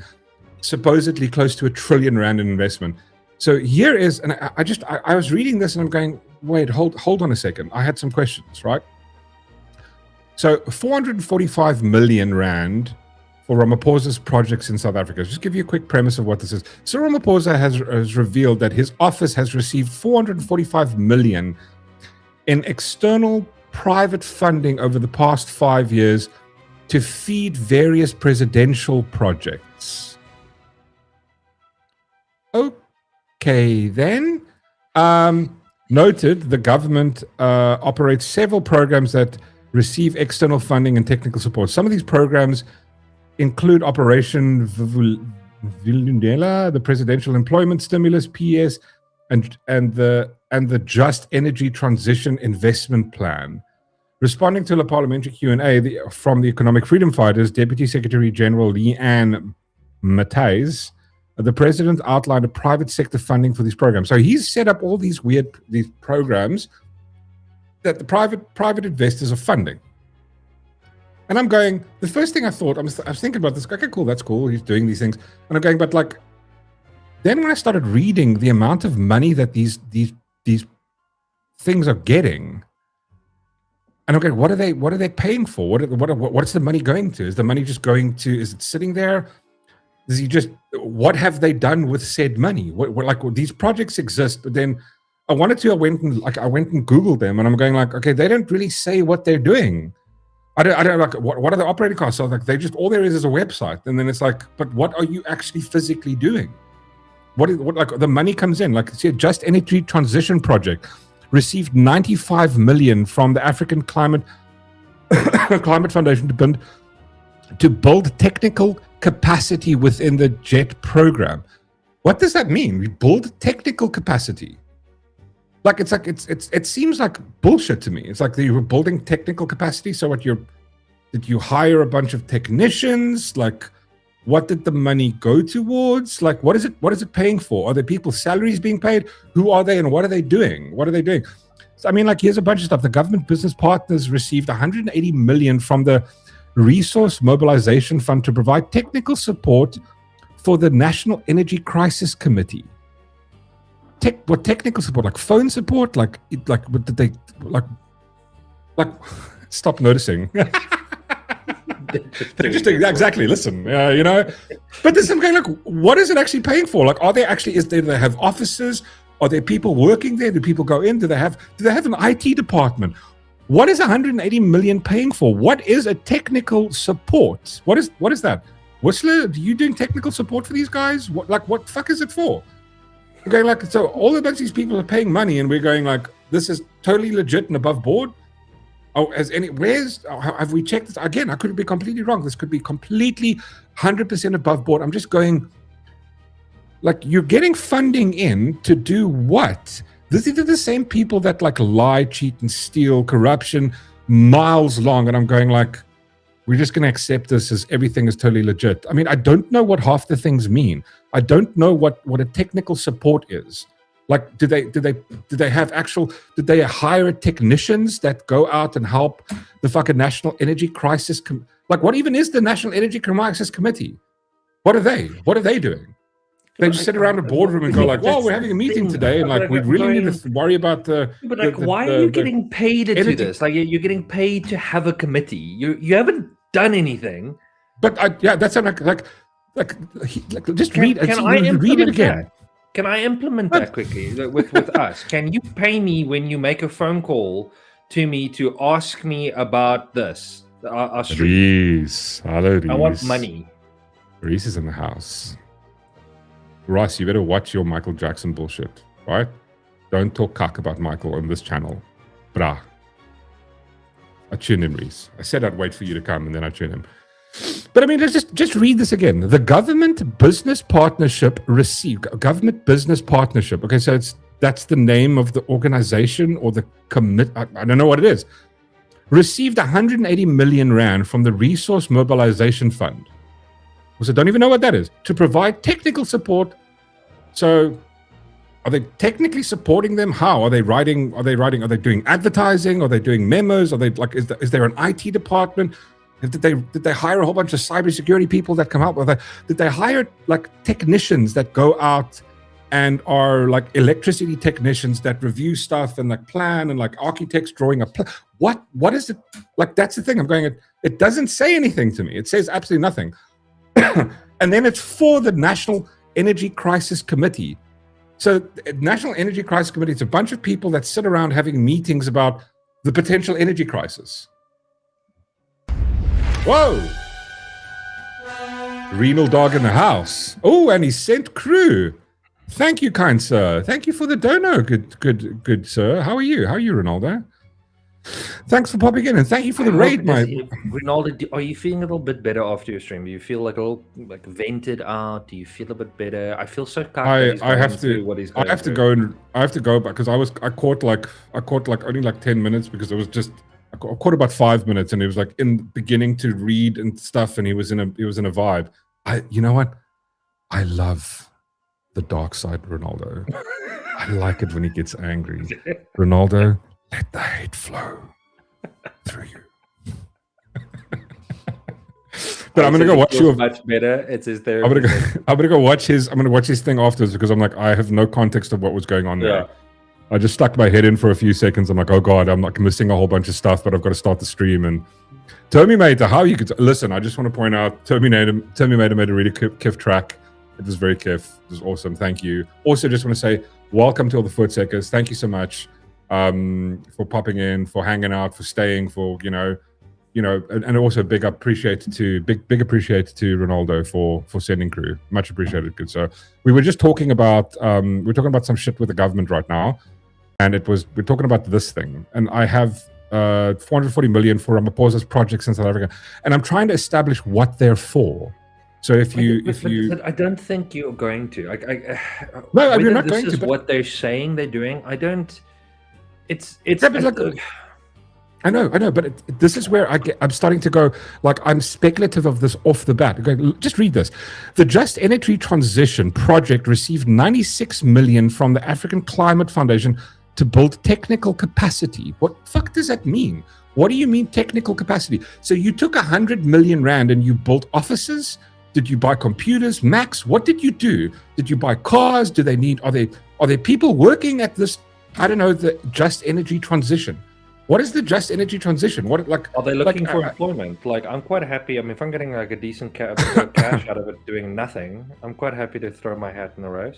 supposedly close to R1 trillion in investment. So here is, and I was reading this and I'm going, wait, hold on a second. I had some questions, right? So 445 million rand for Ramaphosa's projects in South Africa. Just give you a quick premise of what this is. Cyril Ramaphosa has revealed that his office has received 445 million in external private funding over the past 5 years to feed various presidential projects. Okay, then. Noted, the government operates several programs that receive external funding and technical support. Some of these programs include Operation Vulindlela, the Presidential Employment Stimulus, PS, and the Just Energy Transition Investment Plan. Responding to the parliamentary Q&A from the Economic Freedom Fighters, Deputy Secretary General Leanne Matthys, the president outlined a private sector funding for these programs. So he's set up all these these programs that the private investors are funding. And I'm going, the first thing I thought, I was thinking about this, okay, cool, that's cool, he's doing these things. And I'm going, but like, then when I started reading the amount of money that these things are getting, and okay, what are they paying for? What's the money going to? Is the money just going to? Is it sitting there? Is he just? What have they done with said money? Like these projects exist, but then I went and Googled them, and I'm going like, okay, they don't really say what they're doing. I don't like what are the operating costs? So like they just all there is a website, and then it's like, but what are you actually physically doing? What like the money comes in, like see, Just Energy Transition Project received 95 million from the African Climate Foundation to build technical capacity within the JET program. What does that mean? We build technical capacity. Like it seems like bullshit to me. It's like you were building technical capacity. So did you hire a bunch of technicians? Like, what did the money go towards? Like, what is it paying for? Are there people's salaries being paid? Who are they and what are they doing? What are they doing? So, I mean, like, here's a bunch of stuff. The government business partners received 180 million from the Resource Mobilization Fund to provide technical support for the National Energy Crisis Committee. What technical support? Like phone support? Like what did they like? Stop noticing. Exactly. Listen, you know. But this I'm going like, what is it actually paying for? Like, do they have offices? Are there people working there? Do people go in? Do they have an IT department? What is 180 million paying for? What is a technical support? What is that? Whistler, are you doing technical support for these guys? What fuck is it for? We're going like, so all of these people are paying money, and we're going like, this is totally legit and above board. Oh, have we checked this? Again, I could be completely wrong. This could be completely 100% above board. I'm just going, like, you're getting funding in to do what? These are the same people that like lie, cheat, and steal, corruption miles long. And I'm going like, we're just going to accept this as everything is totally legit. I mean, I don't know what half the things mean. I don't know what a technical support is. Like, did they hire technicians that go out and help the fucking National Energy Crisis? Like, what even is the National Energy Crisis Committee? What are they? What are they doing? They just sit around a boardroom and go like, "Well, we're having a meeting today, and like we really need to worry about the." But like, why are you getting paid to do this? Like, you're getting paid to have a committee. You haven't done anything. But that's like just read. Read it again. That? Can I implement that quickly with us? Can you pay me when you make a phone call to me to ask me about this? Reese. Hello, Reese. I want money. Reese is in the house. Ross, you better watch your Michael Jackson bullshit, right? Don't talk cuck about Michael on this channel. Brah. I tune in, Reese. I said I'd wait for you to come, and then I tune in. But I mean, let's just read this again. The government business partnership received government business partnership. Okay, so that's the name of the organization or the commit. I don't know what it is. Received 180 million rand from the Resource Mobilization Fund. So don't even know what that is. To provide technical support. So are they technically supporting them? How are they writing? Are they doing advertising? Are they doing memos? Are they like? Is there an IT department? Did they hire a whole bunch of cybersecurity people that come out with that? Did they hire like technicians that go out and are like electricity technicians that review stuff and like plan and like architects drawing a plan? What is it? Like, that's the thing. I'm going, it doesn't say anything to me. It says absolutely nothing. And then it's for the National Energy Crisis Committee. So National Energy Crisis Committee, it's a bunch of people that sit around having meetings about the potential energy crisis. Whoa! Renal dog in the house. Oh, and he sent crew. Thank you, kind sir. Thank you for the dono, good sir. How are you? How are you, Ronaldo? Thanks for popping in, and thank you for the raid, my Ronaldo. Are you feeling a little bit better after your stream? Do you feel like a little like vented out? Do you feel a bit better? I feel so calm. I have to go back because I caught like only like 10 minutes because it was just I caught about 5 minutes, and he was like in beginning to read and stuff, and he was in a vibe. You know what? I love the dark side, Ronaldo. I like it when he gets angry. Ronaldo, let the hate flow through you. But I'm gonna go watch you. Much better. It's his therapy. I'm gonna go watch his. I'm gonna watch his thing afterwards because I'm like, I have no context of what was going on there. I just stuck my head in for a few seconds. I'm like, oh god, I'm like missing a whole bunch of stuff, but I've got to start the stream. And Terminator, how you could listen? I just want to point out, Terminator made a really kiff track. It was very kiff. It was awesome. Thank you. Also, just want to say welcome to all the footseekers. Thank you so much for popping in, for hanging out, for staying, for and also big appreciate to Ronaldo for sending crew. Much appreciated, good sir. We were just talking about we're talking about some shit with the government right now, and we're talking about this thing, and I have 440 million for Ramaphosa's projects in South Africa, and I'm trying to establish what they're for. So but I don't think you're going to. No, you're not going to. This is what they're saying they're doing. I don't. It's. I know, but this is where I'm starting to go, like, I'm speculative of this off the bat. Just read this. The Just Energy Transition Project received 96 million from the African Climate Foundation to build technical capacity. What the fuck does that mean? What do you mean technical capacity? So you took 100 million rand and you built offices? Did you buy computers, Macs? What did you do? Did you buy cars? Do they need, are there people working at this, I don't know, the Just Energy Transition? What is the Just Energy Transition? What, like, are they looking for employment? Like, I'm quite happy. I mean, if I'm getting like a decent cash out of it doing nothing, I'm quite happy to throw my hat in the race.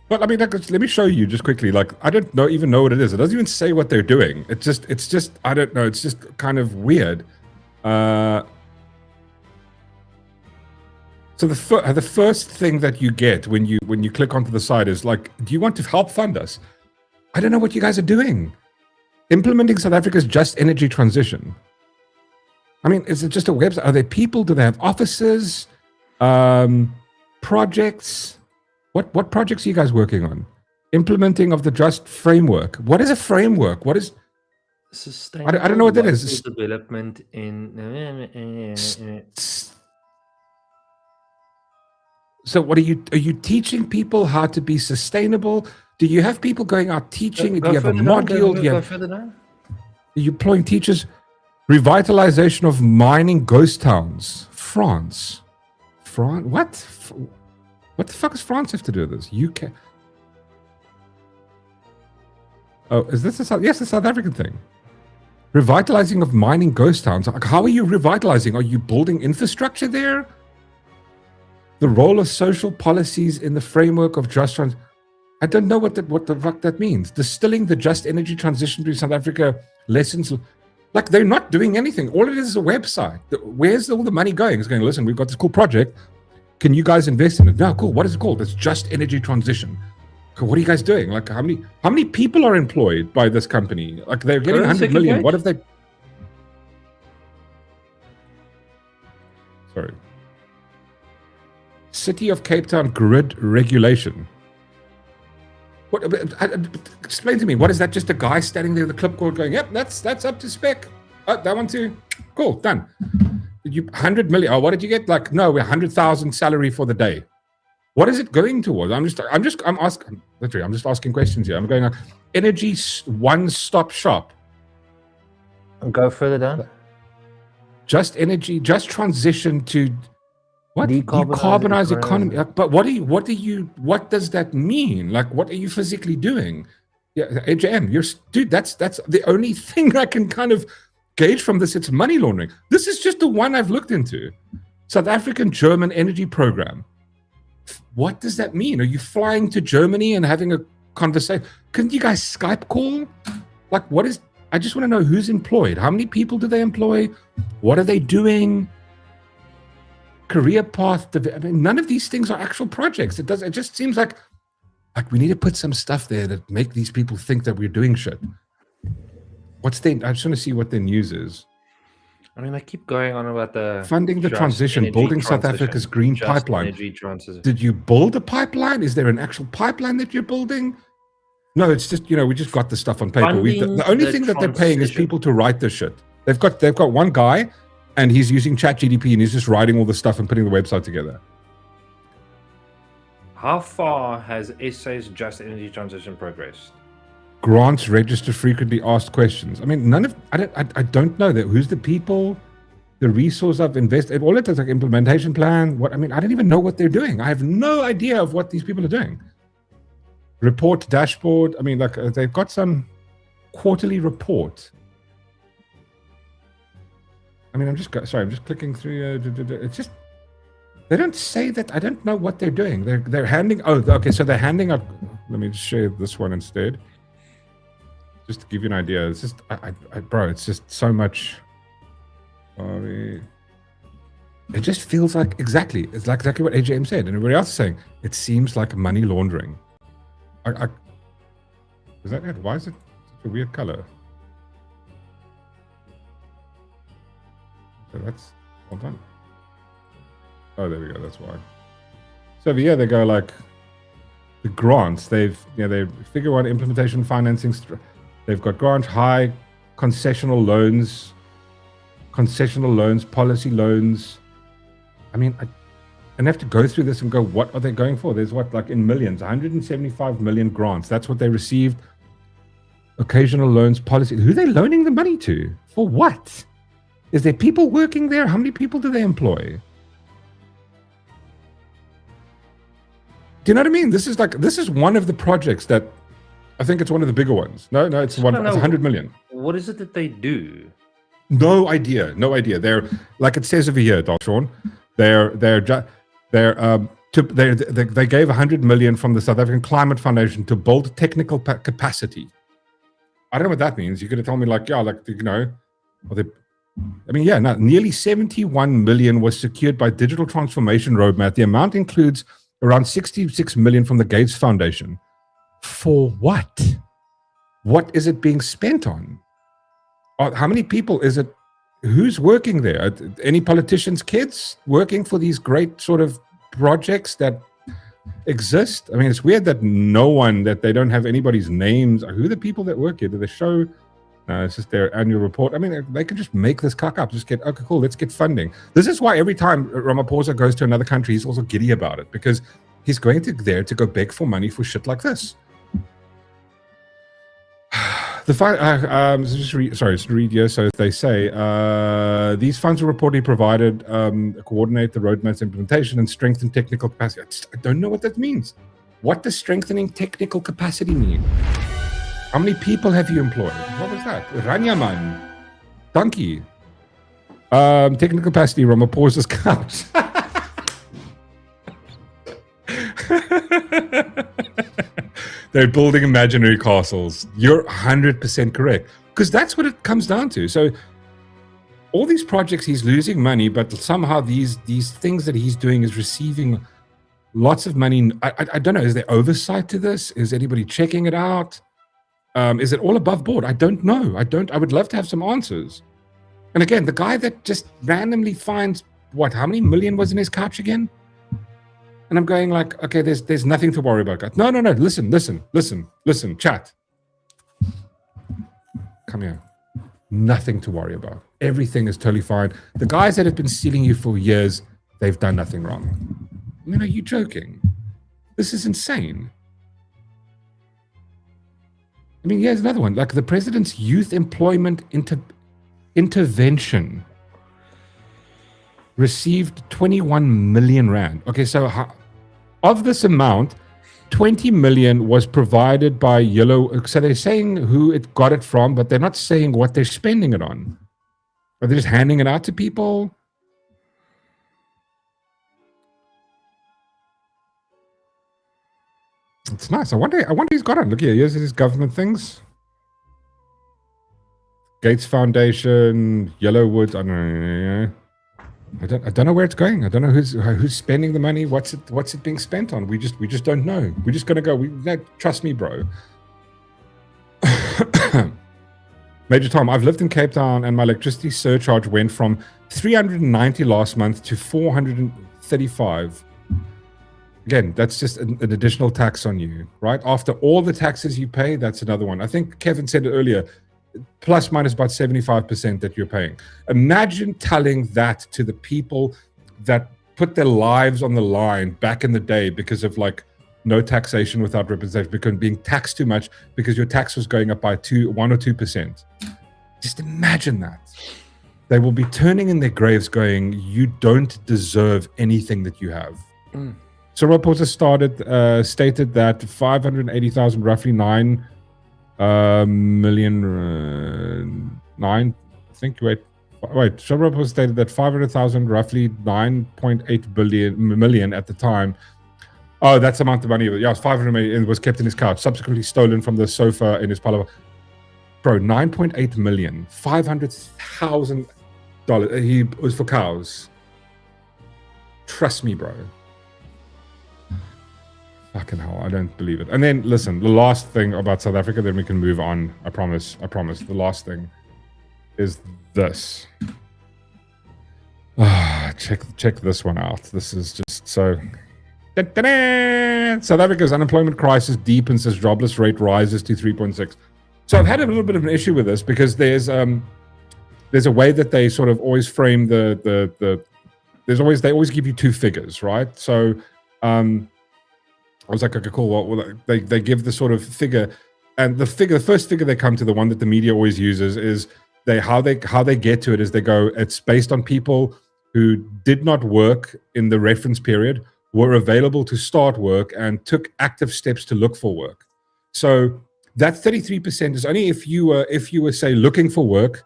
Well, I mean, let me show you just quickly. Like, I don't even know what it is. It doesn't even say what they're doing. It's just I don't know. It's just kind of weird. So the first thing that you get when you click onto the site is like, do you want to help fund us? I don't know what you guys are doing. Implementing South Africa's Just Energy Transition. I mean, is it just a website? Are there people? Do they have offices? Projects? What projects are you guys working on? Implementing of the Just framework. What is a framework? What is sustainable? I don't know what that is. Development in. So what are you teaching people how to be sustainable? Do you have people going out teaching? Do you have a module? Are you employing teachers? Revitalization of mining ghost towns. France. What? What the fuck does France have to do with this? UK. Oh, is this the South African thing? Revitalizing of mining ghost towns. How are you revitalizing? Are you building infrastructure there? The role of social policies in the framework of just transition. I don't know what the fuck that means. Distilling the Just Energy Transition to South Africa lessons. Like, they're not doing anything. All it is a website. Where's all the money going? It's going, listen, we've got this cool project. Can you guys invest in it? No, cool. What is it called? It's Just Energy Transition. Cool. What are you guys doing? Like, how many people are employed by this company? Like, they're getting 100 million. What if they... Sorry. City of Cape Town grid regulation. What? Explain to me. What is that? Just a guy standing there with a clipboard going, "Yep, that's up to spec. Oh, that one too. Cool, done." Did you 100 million? Oh, what did you get? Like, no, we're 100,000 salary for the day. What is it going towards? I'm just asking. Literally, I'm just asking questions here. I'm going like energy one-stop shop. Go further down. Just energy. Just transition to what? Decarbonize economy. Like, but what does that mean? Like, what are you physically doing? Yeah, AJM, dude. That's the only thing I can kind of gauge from this. It's money laundering. This is just the one I've looked into. South African German energy program. What does that mean? Are you flying to Germany and having a conversation? Couldn't you guys Skype call? Like, what is? I just want to know who's employed. How many people do they employ? What are they doing? Career path. I mean, none of these things are actual projects. It just seems like we need to put some stuff there that make these people think that we're doing shit. I just want to see what their news is. I mean, I keep going on about the funding the transition, building South Africa's green pipeline. Did you build a pipeline? Is there an actual pipeline that you're building? No, it's just, we just got the stuff on paper. The only thing that they're paying is people to write this shit. They've got one guy, and he's using ChatGPT, and he's just writing all the stuff and putting the website together. How far has SA's just energy transition progressed? Grants, register frequently asked questions. I mean, I don't know that. Who's the people, the resource I've invested? All it is like implementation plan. I don't even know what they're doing. I have no idea of what these people are doing. Report dashboard. I mean, like they've got some quarterly report. I mean, I'm just clicking through. It's just, they don't say that. I don't know what they're doing. They're handing. Oh, okay. So they're handing out. Let me just share this one instead. Just to give you an idea, it's just, bro, it's just so much. It just feels like it's like exactly what AJM said, and everybody else is saying. It seems like money laundering. Is that it? Why is it such a weird color? So that's well done. Oh, there we go. That's why. So over here they go like the grants. They figure out implementation financing. They've got grant, high concessional loans, policy loans. I mean, I have to go through this and go, what are they going for? There's like in millions, 175 million grants. That's what they received. Occasional loans, policy. Who are they loaning the money to? For what? Is there people working there? How many people do they employ? Do you know what I mean? This is one of the projects that I think it's one of the bigger ones. No, it's one. It's 100 million. What is it that they do? No idea. They're like it says over here, Darth Shaun. They gave 100 million from the South African Climate Foundation to build technical capacity. I don't know what that means. You're going to tell me nearly 71 million was secured by digital transformation roadmap. The amount includes around 66 million from the Gates Foundation. For what? What is it being spent on? How many people is it? Who's working there? Any politicians' kids working for these great sort of projects that exist? I mean, it's weird that they don't have anybody's names. Who are the people that work here? Do they show? No, it's just their annual report. I mean, they could just make this cock up. Just get, okay, cool, let's get funding. This is why every time Ramaphosa goes to another country, he's also giddy about it, because he's going there to go beg for money for shit like this. Just read here. So they say these funds are reportedly provided coordinate the roadmap's implementation and strengthen technical capacity. I don't know what that means. What does strengthening technical capacity mean? How many people have you employed? What was that? Ranyaman. Donkey. Technical capacity, Ramaphosa's couch. They're building imaginary castles. You're 100% correct. Because that's what it comes down to. So all these projects, he's losing money, but somehow these things that he's doing is receiving lots of money. I don't know. Is there oversight to this? Is anybody checking it out? Is it all above board? I don't know. I would love to have some answers. And again, the guy that just randomly finds how many million was in his couch again? And I'm going like, okay, there's nothing to worry about. No, listen, chat. Come here. Nothing to worry about. Everything is totally fine. The guys that have been stealing you for years, they've done nothing wrong. I mean, are you joking? This is insane. I mean, here's another one. Like the president's youth employment intervention received 21 million rand. Okay, so of this amount, 20 million was provided by Yellow. So they're saying who it got it from, but they're not saying what they're spending it on. Are they just handing it out to people? It's nice. I wonder he's got it. Look here. Here's his government things. Gates Foundation, Yellowwood. I don't know. I don't know where it's going. I don't know who's spending the money. What's it being spent on? We just don't know. We're just gonna go. Trust me, bro. Major Tom, I've lived in Cape Town and my electricity surcharge went from 390 last month to 435. Again, that's just an additional tax on you, right? After all the taxes you pay, that's another one. I think Kevin said it earlier, plus minus about 75% that you're paying. Imagine telling that to the people that put their lives on the line back in the day because of like no taxation without representation, because being taxed too much because your tax was going up by 1 or 2%. Just imagine that. They will be turning in their graves going, you don't deserve anything that you have. Cyril Ramaphosa stated that 580,000, roughly 9 million, I think, wait, Cyril Ramaphosa stated that 500,000, roughly 9.8 million at the time. Oh, that's the amount of money. Yeah, it was 500 million. It was kept in his couch, subsequently stolen from the sofa in his palaver. Bro, 9.8 million, $500,000. He was for cows. Trust me, bro. Fucking hell, I don't believe it. And then, listen, the last thing about South Africa, then we can move on. I promise. The last thing is this. Check this one out. This is just so... South Africa's unemployment crisis deepens as jobless rate rises to 3.6. So I've had a little bit of an issue with this because there's a way that they sort of always frame they always give you two figures, right? So I was like, okay, cool. Well, they give the sort of figure, and the first figure they come to, the one that the media always uses, is how they get to it is they go, it's based on people who did not work in the reference period, were available to start work, and took active steps to look for work. So that 33% is only if you were say looking for work,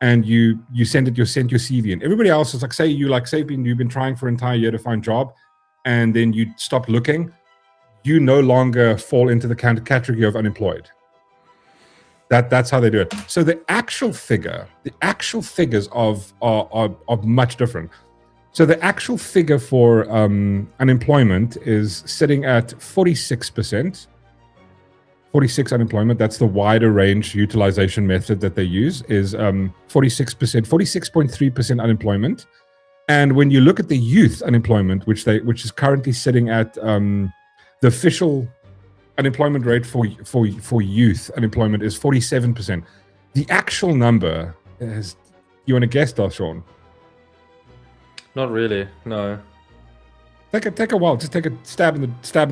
and you sent your CV in. Everybody else is like, say you've been trying for an entire year to find a job, and then you stop looking. You no longer fall into the category of unemployed. That's how they do it. So the actual figures are much different. So the actual figure for unemployment is sitting at 46%. 46 unemployment. That's the wider range utilization method that they use, is 46%, 46.3% unemployment. And when you look at the youth unemployment, which is currently sitting at the official unemployment rate for youth unemployment is 47%. The actual number is, you want to guess, Darth Shaun? Not really, no. Take a while. Just take a stab in the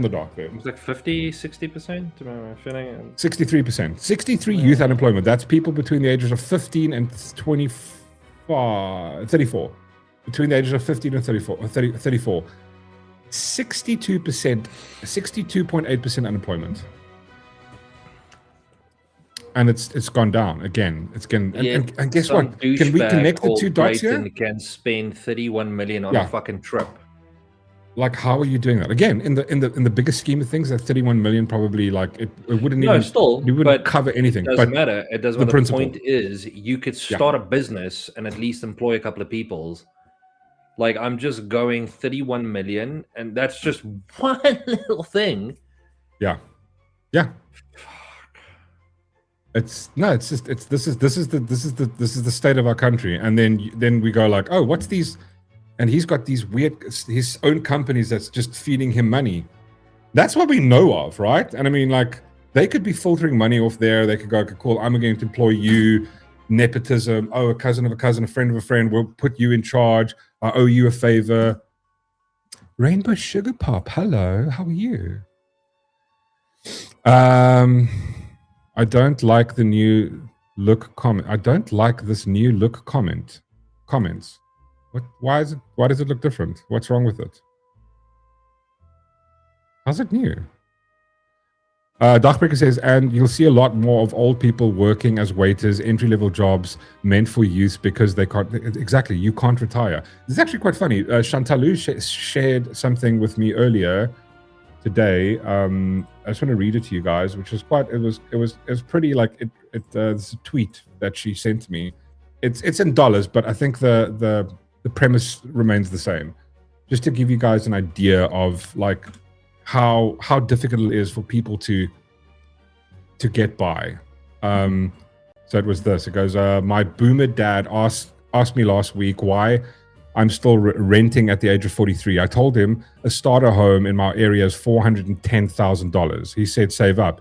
dark there. It's like 50, 60%. Am I feeling? 63%. 63 youth unemployment. That's people between the ages of 15 and 34. Between the ages of 15 and 34. 62.8% unemployment. And it's gone down again. It's getting and guess what? Can we connect the two dots here? Can spend 31 million on a fucking trip. Like, how are you doing that? Again, in the bigger scheme of things, that 31 million probably, like, it wouldn't even, you wouldn't cover anything. It doesn't matter. It doesn't matter. The point is, you could start a business and at least employ a couple of people. Like, I'm just going 31 million, and that's just one little thing. Yeah. This is the state of our country, and then we go like, oh, what's these? and he's got these weird, his own companies that's just feeding him money. That's what we know of, right? And I mean, like, they could be filtering money off there. They could go, okay, cool, I'm going to employ you. Nepotism. Oh, a cousin of a cousin, a friend of a friend. We'll put you in charge. I owe you a favor. Rainbow Sugar Pop, hello. How are you? I don't like the new look comment. I don't like this new look comments. What? Why does it look different? What's wrong with it? How's it new? Darkbreaker says, and you'll see a lot more of old people working as waiters, entry-level jobs meant for youth because they can't, exactly, you can't retire. This is actually quite funny. Shantalu shared something with me earlier today. I just want to read it to you guys, which was quite, it was pretty, like, it's a tweet that she sent me. It's in dollars, but I think the premise remains the same. Just to give you guys an idea of, like, how difficult it is for people to get by. So it was this. It goes, my boomer dad asked me last week why I'm still renting at the age of 43. I told him a starter home in my area is $410,000. He said, save up.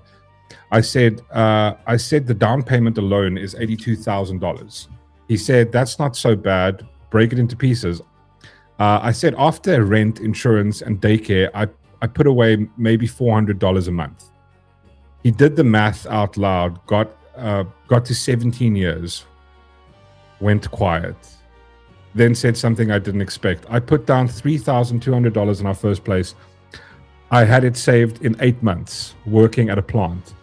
I said the down payment alone is $82,000. He said, that's not so bad. Break it into pieces. I said, after rent, insurance, and daycare, I put away maybe $400 a month. He did the math out loud, got to 17 years, went quiet, then said something I didn't expect. I put down $3,200 in our first place. I had it saved in 8 months working at a plant.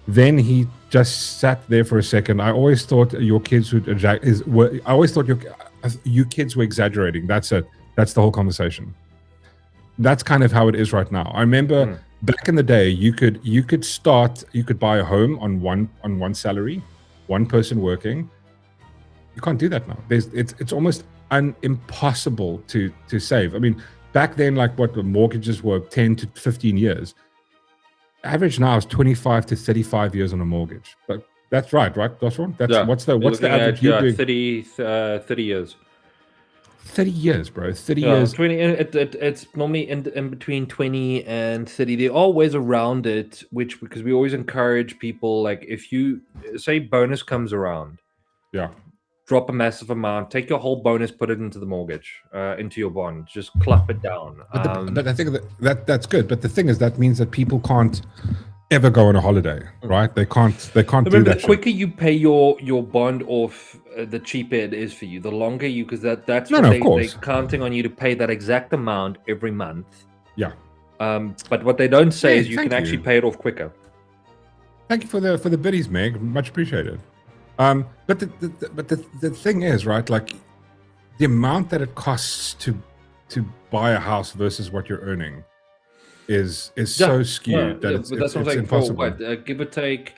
Then he just sat there for a second. I always thought your kids would I always thought you kids were exaggerating. That's it. That's the whole conversation. That's kind of how it is right now. I remember back in the day, you could buy a home on one salary, one person working. You can't do that now. It's almost impossible to save. I mean, back then, like, what the mortgages were 10 to 15 years. Average now is 25 to 35 years on a mortgage. But that's right, Darth Shaun? What's the average? Yeah, 30 years. 30 years, bro. 30 years. 20. It's normally in between 20 and 30. There are ways around it, because we always encourage people, like, if you say bonus comes around, drop a massive amount, take your whole bonus, put it into the mortgage, into your bond, just clap it down. But I think that's good. But the thing is, that means that people can't ever go on a holiday, right? They can't do that. The quicker you pay your bond off, the cheaper it is for you. The longer you, because that's what they're counting on you to pay that exact amount every month. Yeah. But what they don't say is you can actually pay it off quicker. Thank you for the biddies, Meg. Much appreciated. But the thing is, right? Like, the amount that it costs to buy a house versus what you're earning is so skewed that it's impossible. Give or take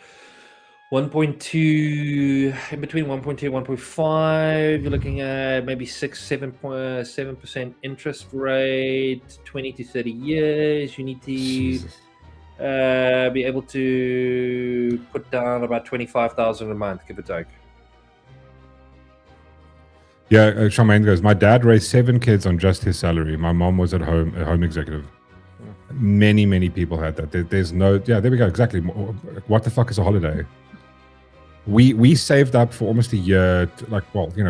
1.2, in between 1.2 and 1.5, you're looking at maybe 7% interest rate, 20 to 30 years. You need to be able to put down about 25,000 a month, give or take. Yeah, Charmaine goes, my dad raised 7 kids on just his salary. My mom was a home executive. Many people had that. There's no, there we go, exactly. What the fuck is a holiday? We saved up for almost a year,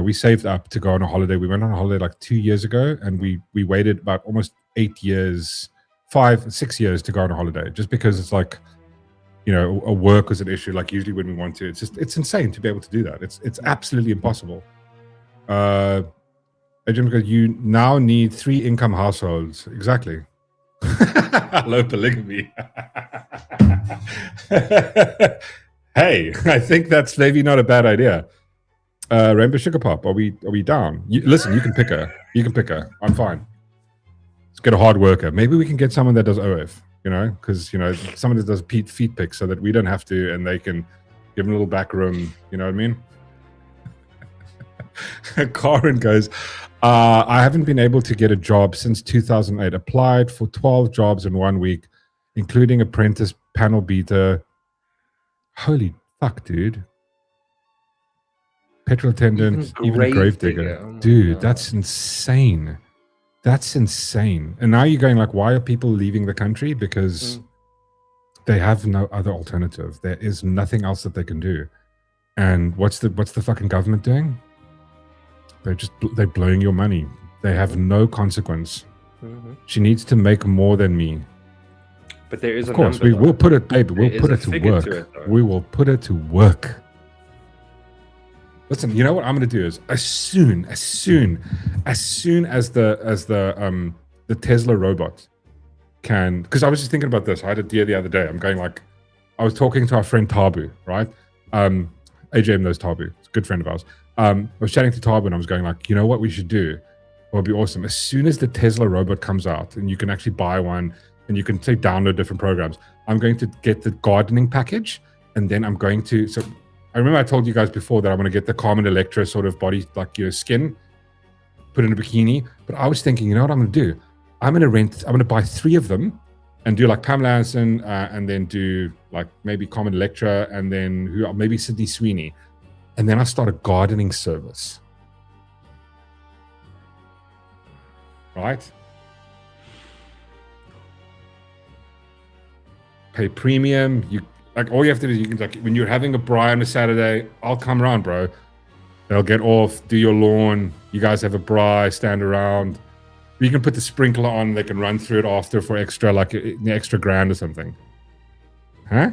we saved up to go on a holiday. We went on a holiday like 2 years ago, and we waited about almost 8 years, 5-6 years to go on a holiday, just because it's like, a work was an issue. Like, usually when we want to, it's insane to be able to do that. It's absolutely impossible. Jim goes, you now need 3 income households. Exactly. Low polygamy. Hey, I think that's maybe not a bad idea. Rainbow Sugar Pop, are we down? Listen, you can pick her. I'm fine. Let's get a hard worker. Maybe we can get someone that does OF, because, someone that does feet picks so that we don't have to, and they can give them a little back room. You know what I mean? Karen goes, I haven't been able to get a job since 2008. Applied for 12 jobs in 1 week, including apprentice, panel beater. Holy fuck, dude. petrol attendant, even a grave digger. Oh Dude, that's insane. That's insane. And now you're going like, why are people leaving the country? Because they have no other alternative. There is nothing else that they can do. And what's the fucking government doing? They're blowing your money. They have no consequence. She needs to make more than me. But there is of course, we will put it, baby. We'll put it to work. We will put it to work. Listen, you know what I'm going to do is as soon as the Tesla robot can, because I was just thinking about this. I had a deer the other day. I'm going like, I was talking to our friend Tabu, right? AJM knows Tabu. It's a good friend of ours. I was chatting to Tabu and I was going like, you know what we should do? It would be awesome. As soon as the Tesla robot comes out and you can actually buy one and you can say download different programs, I'm going to get the gardening package, and then I'm going to, so I remember I told you guys before that I want to get the Carmen Electra sort of body, like your skin, put in a bikini. But I was thinking, you know what I'm going to do? I'm going to buy 3 of them and do like Pamela Anderson, and then do like maybe Carmen Electra, and then maybe Sydney Sweeney. And then I start a gardening service. Right? Pay premium. You like all you have to do is you can like when you're having a braai on a Saturday, I'll come around, bro. They'll get off, do your lawn. You guys have a braai, stand around. You can put the sprinkler on. They can run through it after for extra, like an extra grand or something. Huh?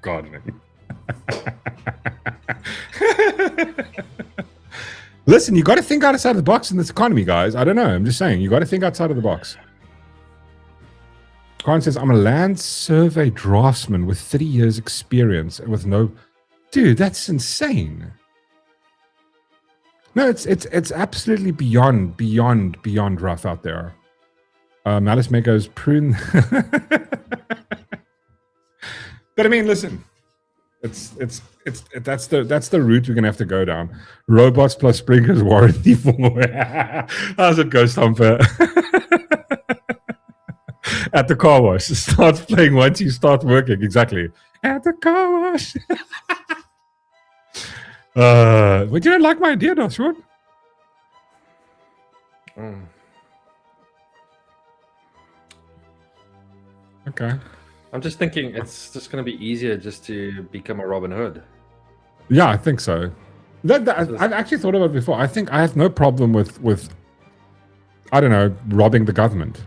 Gardening. Listen, you got to think outside of the box in this economy, guys. I don't know. I'm just saying, you got to think outside of the box. Karen says, I'm a land survey draftsman with 30 years experience with no... Dude, that's insane. No, it's absolutely beyond rough out there. Malice May goes, prune... But I mean, listen, that's the route we're gonna have to go down. Robots plus sprinklers warranty for how's it go, Stomper? At the car wash. It starts playing once you start working. Exactly. At the car wash. But you don't like my idea, Darth Shaun? Okay. I'm just thinking it's just going to be easier just to become a Robin Hood. Yeah, I think so. I've actually thought about it before. I think I have no problem with I don't know, robbing the government.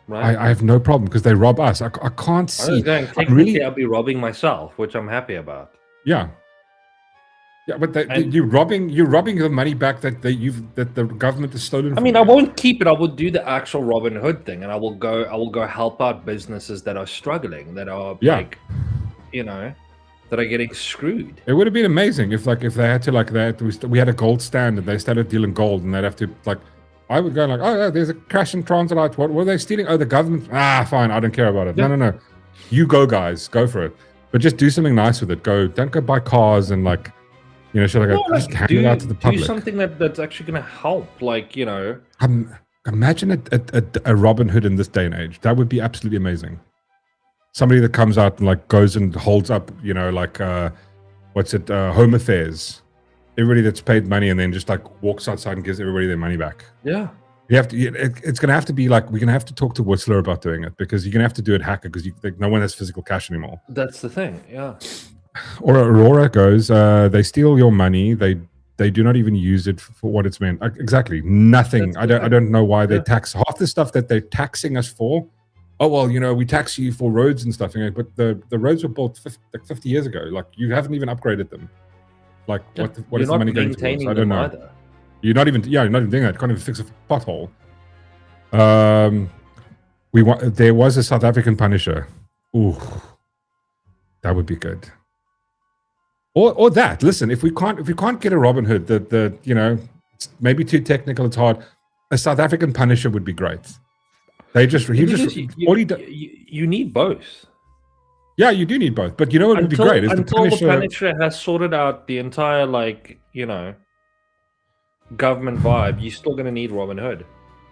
Right. I have no problem because they rob us. I can't see. Technically, I'll be robbing myself, which I'm happy about. Yeah. Yeah, but you're robbing the money back that the government has stolen. I mean, I won't keep it. I will do the actual Robin Hood thing, and I will go help out businesses that are struggling, that are like, you know, that are getting screwed. It would have been amazing if they had to we had a gold stand and they started dealing gold, and they'd have to like, I would go like, oh yeah, there's a crash in Transilite. What were they stealing? Oh, the government. Fine, I don't care about it. Yeah. No. You go, guys, go for it. But just do something nice with it. Don't go buy cars and like. You know, should I go just hand it out to the public? Do something that's actually going to help, like, you know. Imagine a Robin Hood in this day and age. That would be absolutely amazing. Somebody that comes out and like goes and holds up, you know, like Home Affairs. Everybody that's paid money and then just like walks outside and gives everybody their money back. Yeah. You have to. It's going to have to be like we're going to have to talk to Whistler about doing it because you're going to have to do it hacker because no one has physical cash anymore. That's the thing. Yeah. Or Aurora goes, they steal your money. They do not even use it for what it's meant. Like, nothing. I don't know why they tax half the stuff that they're taxing us for. Oh well, you know, we tax you for roads and stuff. But the roads were built 50 years ago. Like you haven't even upgraded them. Like what is the money going towards? I don't know. Either. You're not even doing that. You can't even fix a pothole. There was a South African Punisher. Ooh, that would be good. Or that. Listen, if we can't get a Robin Hood, the you know, it's maybe too technical, it's hard. A South African Punisher would be great. You need both. Yeah, you do need both. But you know what would be great is until the Punisher has sorted out the entire, like, you know, government vibe, you're still gonna need Robin Hood.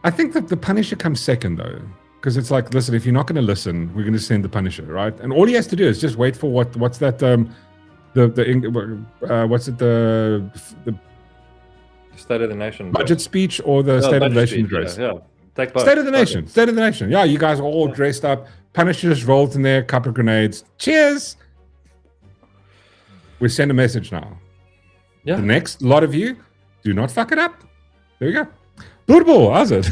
I think that the Punisher comes second though. Because it's like, listen, if you're not gonna listen, we're gonna send the Punisher, right? And all he has to do is just wait for what's that what's it, the State of the Nation budget speech or the State of the Nation address? Yeah. Take both. State of the Nation. State of the Nation. Yeah, you guys are all dressed up. Punishers rolled in there, couple of grenades. Cheers. We send a message now. Yeah. The next lot of you, do not fuck it up. There you go. Beautiful, how's it?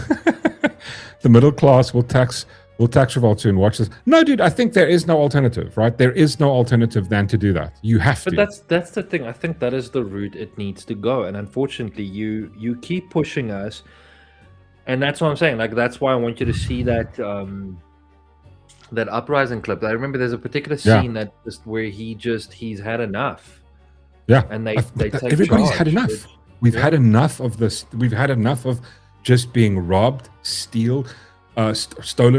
The middle class will tax revolt soon. Watch this. No, dude, I think there is no alternative, right? There is no alternative than to do that. You have to. But that's the thing. I think that is the route it needs to go. And unfortunately, you keep pushing us. And that's what I'm saying. Like, that's why I want you to see that that uprising clip. I remember there's a particular scene that just where he's had enough. Yeah. And they take everybody's charge. had enough. We've had enough of this. We've had enough of just being robbed, stolen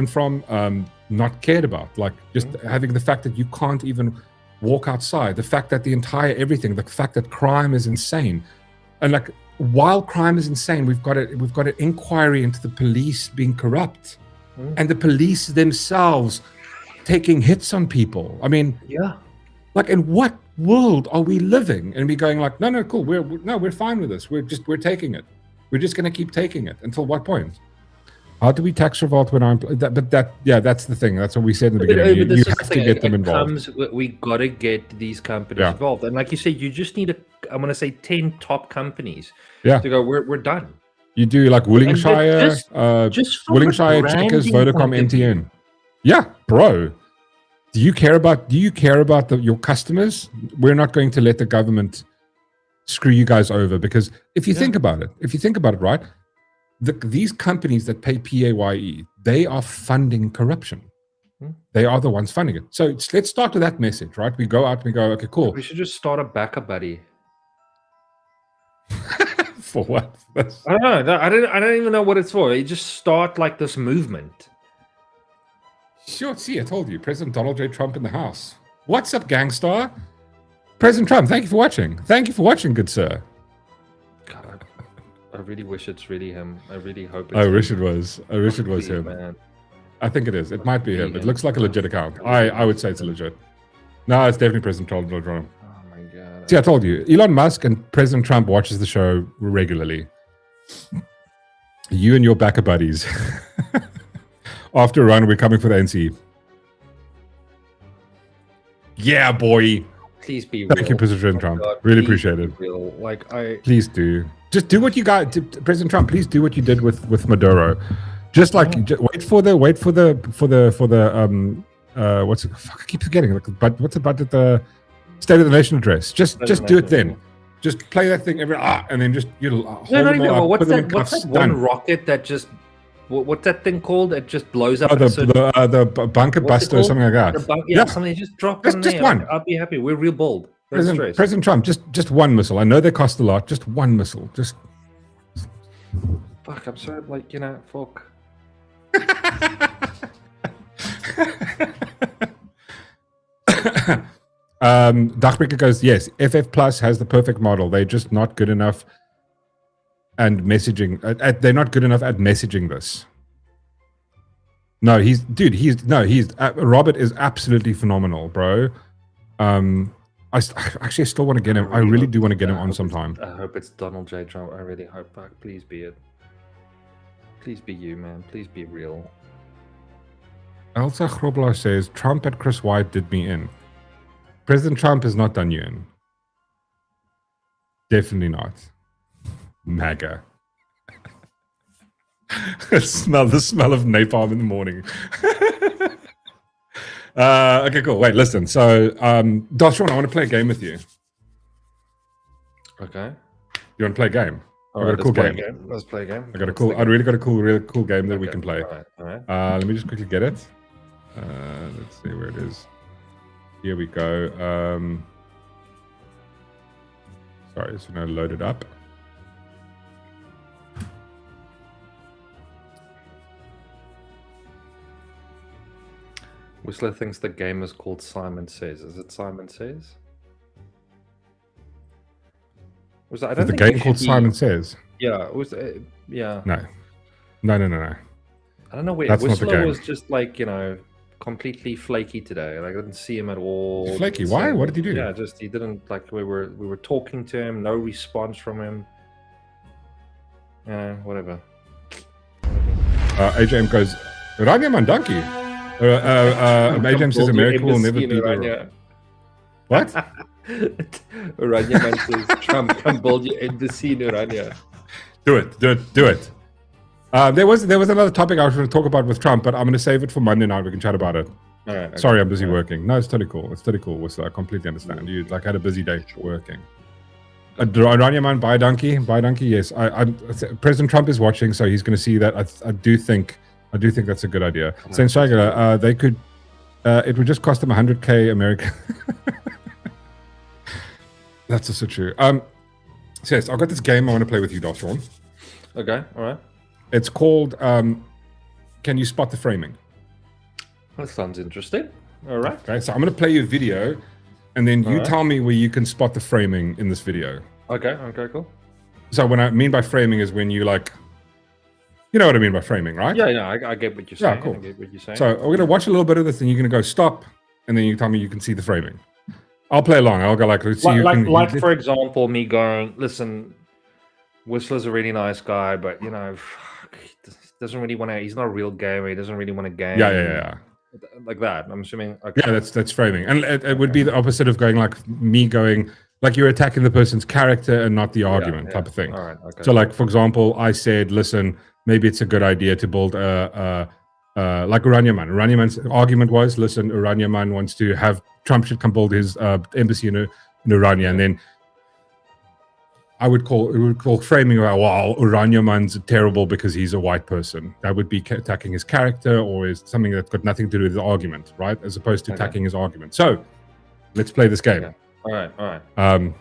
from, not cared about. Like just having the fact that you can't even walk outside, the fact that the fact that crime is insane. And like, while crime is insane, we've got an inquiry into the police being corrupt and the police themselves taking hits on people. I mean, like, in what world are we living? And we going like, no, cool, we're fine with this. We're taking it. We're just going to keep taking it until what point? How do we tax revolt when I'm? That's the thing. That's what we said in the beginning. You have to get them involved. We got to get these companies involved, and like you said, you just need I'm going to say 10 top companies. To go. We're done. You do like Wollingshire, Wollingshire, Checkers, Vodacom, MTN. Yeah, bro. Do you care about your customers? We're not going to let the government screw you guys over, because if you think about it, right? These companies that pay PAYE, they are funding corruption. They are the ones funding it. So let's start with that message, right? We go out and we go, okay, cool. We should just start a backer buddy. For what? I don't know. I don't even know what it's for. You just start like this movement. Sure. See, I told you. President Donald J. Trump in the house. What's up, gangstar? President Trump, thank you for watching. Thank you for watching, good sir. God, I really wish it's really him. I really hope it's I wish it was him. Man. I think it is. It might be him. It looks like a legit account. I would say it's legit. No, it's definitely President Donald Trump. Oh my God. See, I told you. Elon Musk and President Trump watches the show regularly. You and your backer buddies. After a run, we're coming for the NC. Yeah, boy. Please be real. Thank you, President Trump. God, really appreciate it. Real. Like Please do. Just do what you got, President Trump. Please do what you did with Maduro. Just like wait for the what's it? Fuck, I keep forgetting. But what's about the State of the Nation address? Just do it then. Just play that thing and then just hold them all up, what's put them in that cuffs, one done. rocket that just what's that thing called? It just blows up. The bunker buster or something like that. Something just drop just one. I'll be happy. We're real bold. President Trump, just one missile. I know they cost a lot. Just one missile. Just fuck. I'm so fuck. Dachbreaker goes, yes, FF Plus has the perfect model. They're just not good enough and messaging. They're not good enough at messaging this. No, Robert is absolutely phenomenal, bro. I still want to get him. I really do want to get him on sometime. I hope it's Donald J. Trump. I really hope. Please be it. Please be you, man. Please be real. Elsa Grobler says, Trump at Chris White did me in. President Trump has not done you in. Definitely not. MAGA. The smell of napalm in the morning. Okay, cool. Wait, listen. So, Darth Shaun, I want to play a game with you. Okay. You want to play a game? I got a cool game. Let's play a game. I really got a really cool game that we can play. All right. Let me just quickly get it. Let's see where it is. Here we go. Sorry, it's going to load it up. Whistler thinks the game is called Simon Says. Is it Simon Says? I don't think the game called Simon Says. Yeah, it was. Yeah. No. I don't know where That's Whistler not the game. was just like completely flaky today. Like I didn't see him at all. Flaky? Why? What did he do? Yeah, just he didn't like. We were talking to him. No response from him. Yeah, whatever. AJM goes, Rania Mandanki. AJM says America will never be the... What? Urania man says Trump can build your embassy in Urania. Do it. There was another topic I was going to talk about with Trump, but I'm going to save it for Monday night. We can chat about it. All right, okay. Sorry, I'm busy working. No, it's totally cool. Whistler, I completely understand. You like had a busy day working. Rania man, buy donkey. Yes, President Trump is watching, so he's going to see that. I do think that's a good idea. Saint Shagala, they could. It would just cost them 100K American. That's also true. So yes, I've got this game I want to play with you, Darth Shaun. Okay, all right. It's called Can You Spot the Framing? That sounds interesting. All right. Okay, so I'm going to play you a video, and then you tell me where you can spot the framing in this video. Okay, cool. So what I mean by framing is when you like, you know what I mean by framing, right? Yeah, I get what you're saying. Yeah, cool. I get what you're saying. So we're going to watch a little bit of this, and you're going to go stop, and then you tell me you can see the framing. I'll play along. I'll go like, let's see. For example, me going, listen, Whistler's a really nice guy, but you know, he doesn't really want to. He's not a real gamer. He doesn't really want to game. Yeah. Like that. I'm assuming. Okay. Yeah, that's framing, and it would be the opposite of going like me going like you're attacking the person's character and not the argument type of thing. All right. Okay. So like for example, I said, listen, maybe it's a good idea to build like Urania Man. Urania Man's argument was, listen, Urania Man wants to have Trump should come build his embassy in Urania, and then it would call framing about, well, Urania Man's terrible because he's a white person. That would be attacking his character or is something that's got nothing to do with the argument, right? As opposed to attacking his argument. So let's play this game. Okay. All right.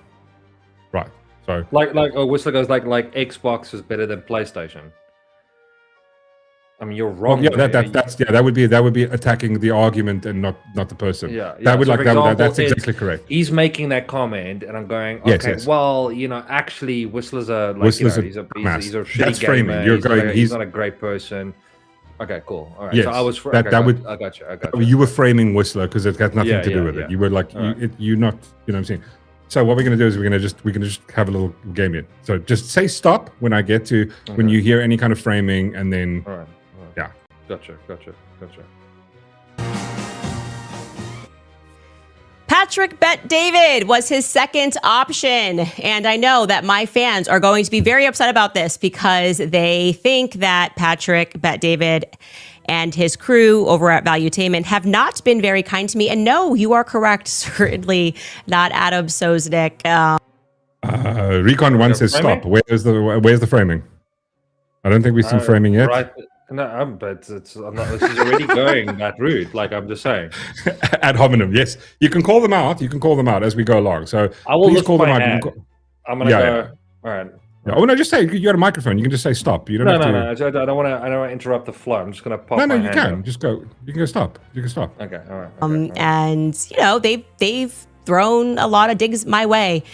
Right. So like Whistler goes like Xbox is better than PlayStation. I mean, you're wrong. Well, yeah, that would be attacking the argument and not the person. Yeah. That would so that's exactly correct. He's making that comment, and I'm going, okay, yes. Well, you know, actually, Whistler's a he's a shitty that's gamer. framing. You're he's not a great person. Okay, cool. All right. Yes, so I was I got you. You were framing Whistler because it got nothing to do with it. You were like you're not. You know what I'm saying? So what we're gonna do is we're gonna just have a little game here. So just say stop when I get to when you hear any kind of framing, and then all right. Yeah. Gotcha. Patrick Bet David was his second option. And I know that my fans are going to be very upset about this because they think that Patrick Bet David and his crew over at Valuetainment have not been very kind to me. And no, you are correct. Certainly not Adam Sosnick. Recon 1 says stop. Where's the framing? I don't think we've seen framing yet. Right. No, but she's already going that route. Like I'm just saying. Ad hominem, yes. You can call them out. as we go along. So I will please call them out. I'm gonna go. All right. Yeah. Oh no, just say you got a microphone. You can just say stop. You don't have to. No. I don't want to interrupt the flow. I'm just gonna pop. No, you can. Up. Just go. You can go stop. You can stop. Okay. All right. And you know they've thrown a lot of digs my way.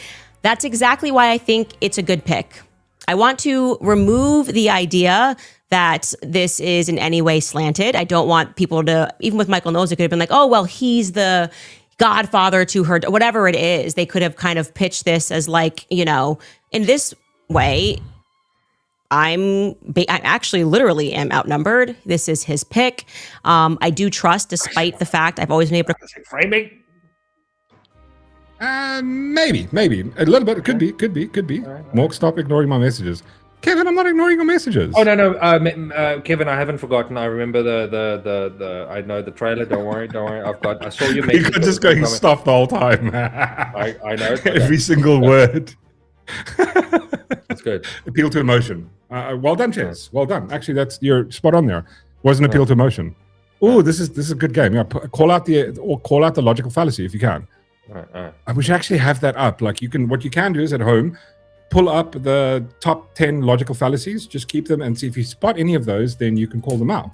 That's exactly why I think it's a good pick. I want to remove the idea that this is in any way slanted. I don't want people to, even with Michael Knowles, it could have been like, oh, well, he's the godfather to her, whatever it is. They could have kind of pitched this as like, you know, in this way, I actually literally am outnumbered. This is his pick. I do trust, despite the fact I've always been able to... Framing? Maybe. A little bit. It could be. Right. Mork, stop ignoring my messages. Kevin, I'm not ignoring your messages. Oh no, Kevin, I haven't forgotten. I remember the I know the trailer. Don't worry. I saw your message. You're just going stop the whole time. I know every single word. That's good. Appeal to emotion. Well done, Chase. Well done. Actually, you're spot on there. Was an appeal to emotion. Oh, this is a good game. Yeah, call out the logical fallacy if you can. Right. We should actually have that up. Like what you can do is at home, pull up the top 10 logical fallacies, just keep them and see if you spot any of those, then you can call them out.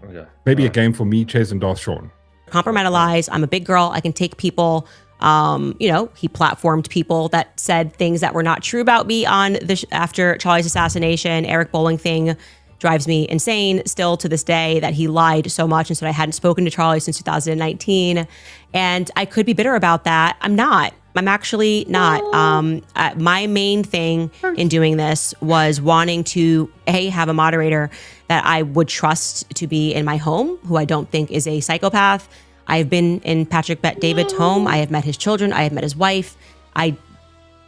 Okay. Maybe a game for me, Chase, and Darth Shaun. Compartmentalize. I'm a big girl. I can take people. He platformed people that said things that were not true about me after Charlie's assassination, Eric Bolling thing. drives me insane still to this day that he lied so much and said I hadn't spoken to Charlie since 2019. And I could be bitter about that. I'm not. I'm actually not. My main thing in doing this was wanting to, have a moderator that I would trust to be in my home, who I don't think is a psychopath. I've been in Patrick Bet-David's home. I have met his children. I have met his wife.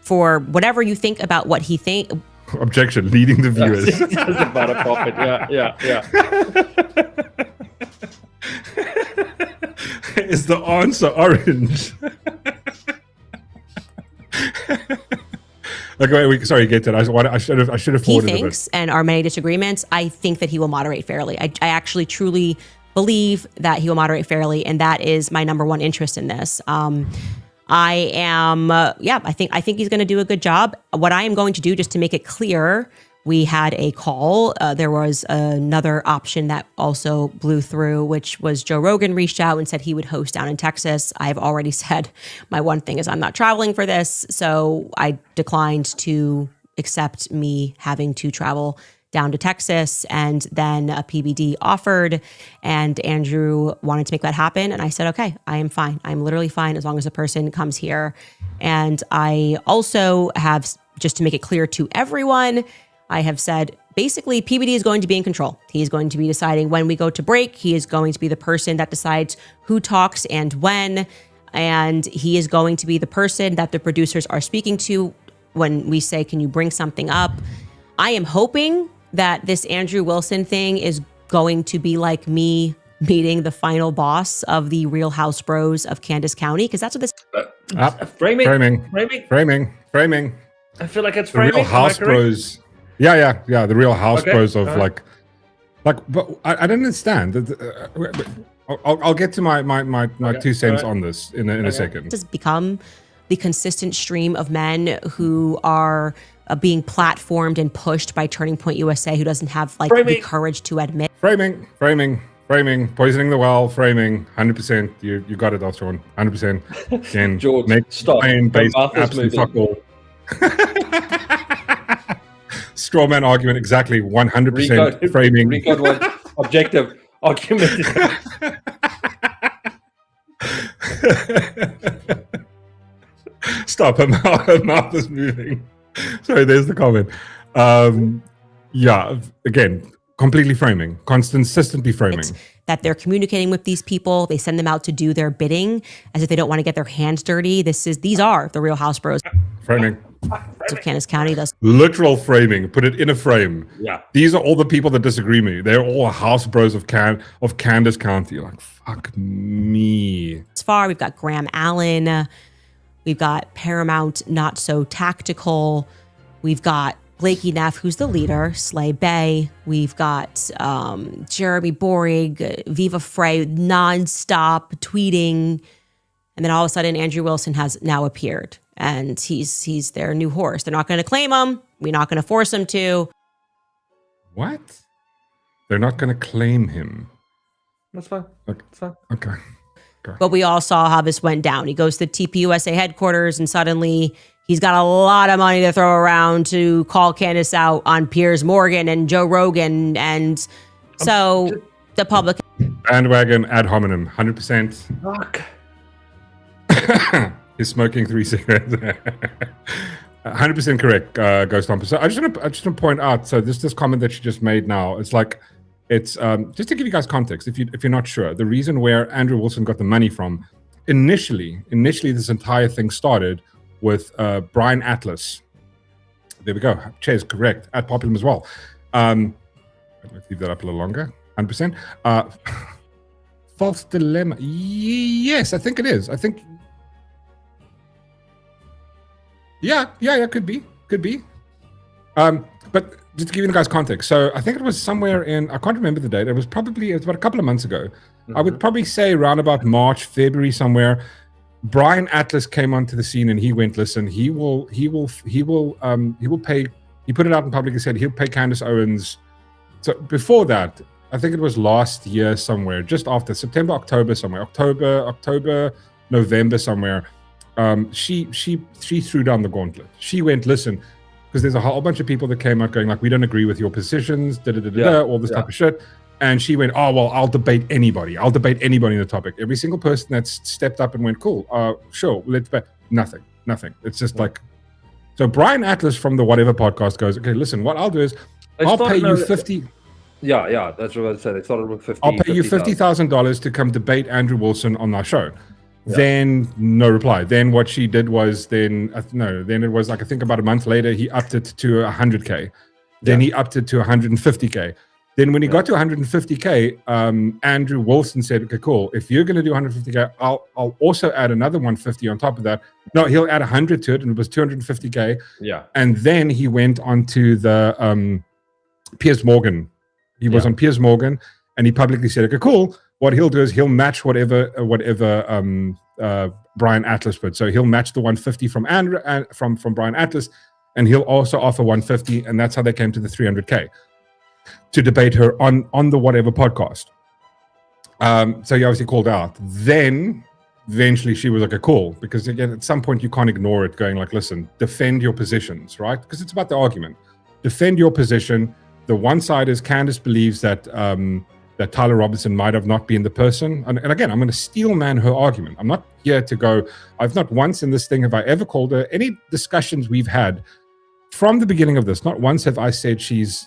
For whatever you think about what he think. Objection, leading the viewers. About a puppet. Yeah. Is the answer orange? Okay, wait, sorry, get that. I should have He thinks, and our many disagreements, I think that he will moderate fairly. I actually truly believe that he will moderate fairly, and that is my number one interest in this. I think he's going to do a good job. What I am going to do, just to make it clear, we had a call. There was another option that also blew through, which was Joe Rogan reached out and said he would host down in Texas. I've already said my one thing is I'm not traveling for this. So I declined to accept me having to travel down to Texas, and then a PBD offered, and Andrew wanted to make that happen. And I said, okay, I am fine. I'm literally fine as long as the person comes here. And I also have, just to make it clear to everyone, I have said, basically, PBD is going to be in control. He is going to be deciding when we go to break. He is going to be the person that decides who talks and when. And he is going to be the person that the producers are speaking to when we say, can you bring something up? I am hoping that this Andrew Wilson thing is going to be like me meeting the final boss of the Real House Bros of Candace County, because that's what this... Framing. I feel like it's framing. The Real House Bros. Yeah. The Real House Bros of but I don't understand. I'll get to my 2 cents on this in a second. Has become the consistent stream of men who are being platformed and pushed by Turning Point USA, who doesn't have the courage to admit. Framing, poisoning the well, framing, 100%. You got it, Darth Shaun, 100%. And George, stop. Based absolute fuck all. Straw man argument, exactly, 100% framing. Recode one, objective argument. Stop, her mouth is moving. Sorry, there's the comment. Again, completely framing, consistently framing. That they're communicating with these people. They send them out to do their bidding as if they don't want to get their hands dirty. These are the Real House Bros. Framing. Of Candace County does. Literal framing. Put it in a frame. Yeah. These are all the people that disagree with me. They're all House Bros of Candace County. Like, fuck me. As far, we've got Graham Allen. We've got Paramount Not So Tactical. We've got Blakey Neff, who's the leader, Slay Bay. We've got Jeremy Borig, Viva Frey, nonstop tweeting. And then all of a sudden, Andrew Wilson has now appeared. And he's their new horse. They're not going to claim him. We're not going to force him to. What? They're not going to claim him. That's fine. Okay. That's fine. Okay. But we all saw how this went down. He goes to TPUSA headquarters, and suddenly he's got a lot of money to throw around to call Candace out on Piers Morgan and Joe Rogan. And so the public... Bandwagon ad hominem, 100%. Fuck. He's smoking 3 cigarettes. 100% correct, Ghost Stomper. So I just want to point out, so this comment that you just made now, it's just to give you guys context, if you're not sure, the reason where Andrew Wilson got the money from, initially this entire thing started with Brian Atlas. There we go. Cheers, correct. At Populum as well. Let's leave that up a little longer. 100%. False dilemma. Yes, I think it is. I think. Yeah, could be. But just to give you guys context, so I think it was somewhere in, I can't remember the date. It was about a couple of months ago. Mm-hmm. I would probably say around about March, February, somewhere. Brian Atlas came onto the scene and he went, listen, he will pay. He put it out in public and said he'll pay Candace Owens. So before that, I think it was last year somewhere, just after September, October somewhere, October, November somewhere. She threw down the gauntlet. She went, listen, because there's a whole bunch of people that came out going like, we don't agree with your positions, all this type of shit. And she went, oh, well, I'll debate anybody. I'll debate anybody in the topic. Every single person that's stepped up and went, cool, sure, let's bet. Nothing. It's just like, so Brian Atlas from the Whatever podcast goes, okay, listen, what I'll do is I'll pay you 50. Yeah, that's what I said. They started with 50. I'll pay you $50,000 to come debate Andrew Wilson on our show. Yeah. Then no reply. Then what she did was then it was like, I think about a month later, he upped it to 100K. Then he upped it to 150K. Then when he got to 150K, Andrew Wilson said, okay, cool. If you're going to do 150K, I'll also add another 150 on top of that. No, he'll add 100 to it, and it was 250K. Yeah. And then he went on to the Piers Morgan. He was on Piers Morgan, and he publicly said, okay, cool. What he'll do is he'll match whatever Brian Atlas put. So he'll match the 150 from Andrew from Brian Atlas, and he'll also offer 150, and that's how they came to the 300K. To debate her on the Whatever podcast. So he obviously called out. Then eventually she was like, a cool, because again, at some point you can't ignore it, going like, listen, defend your positions, right? Because it's about the argument. Defend your position. The one side is Candace believes that that Tyler Robinson might have not been the person. And again, I'm going to steel man her argument. I'm not here to go, I've not once in this thing have I ever called her. Any discussions we've had from the beginning of this, not once have I said she's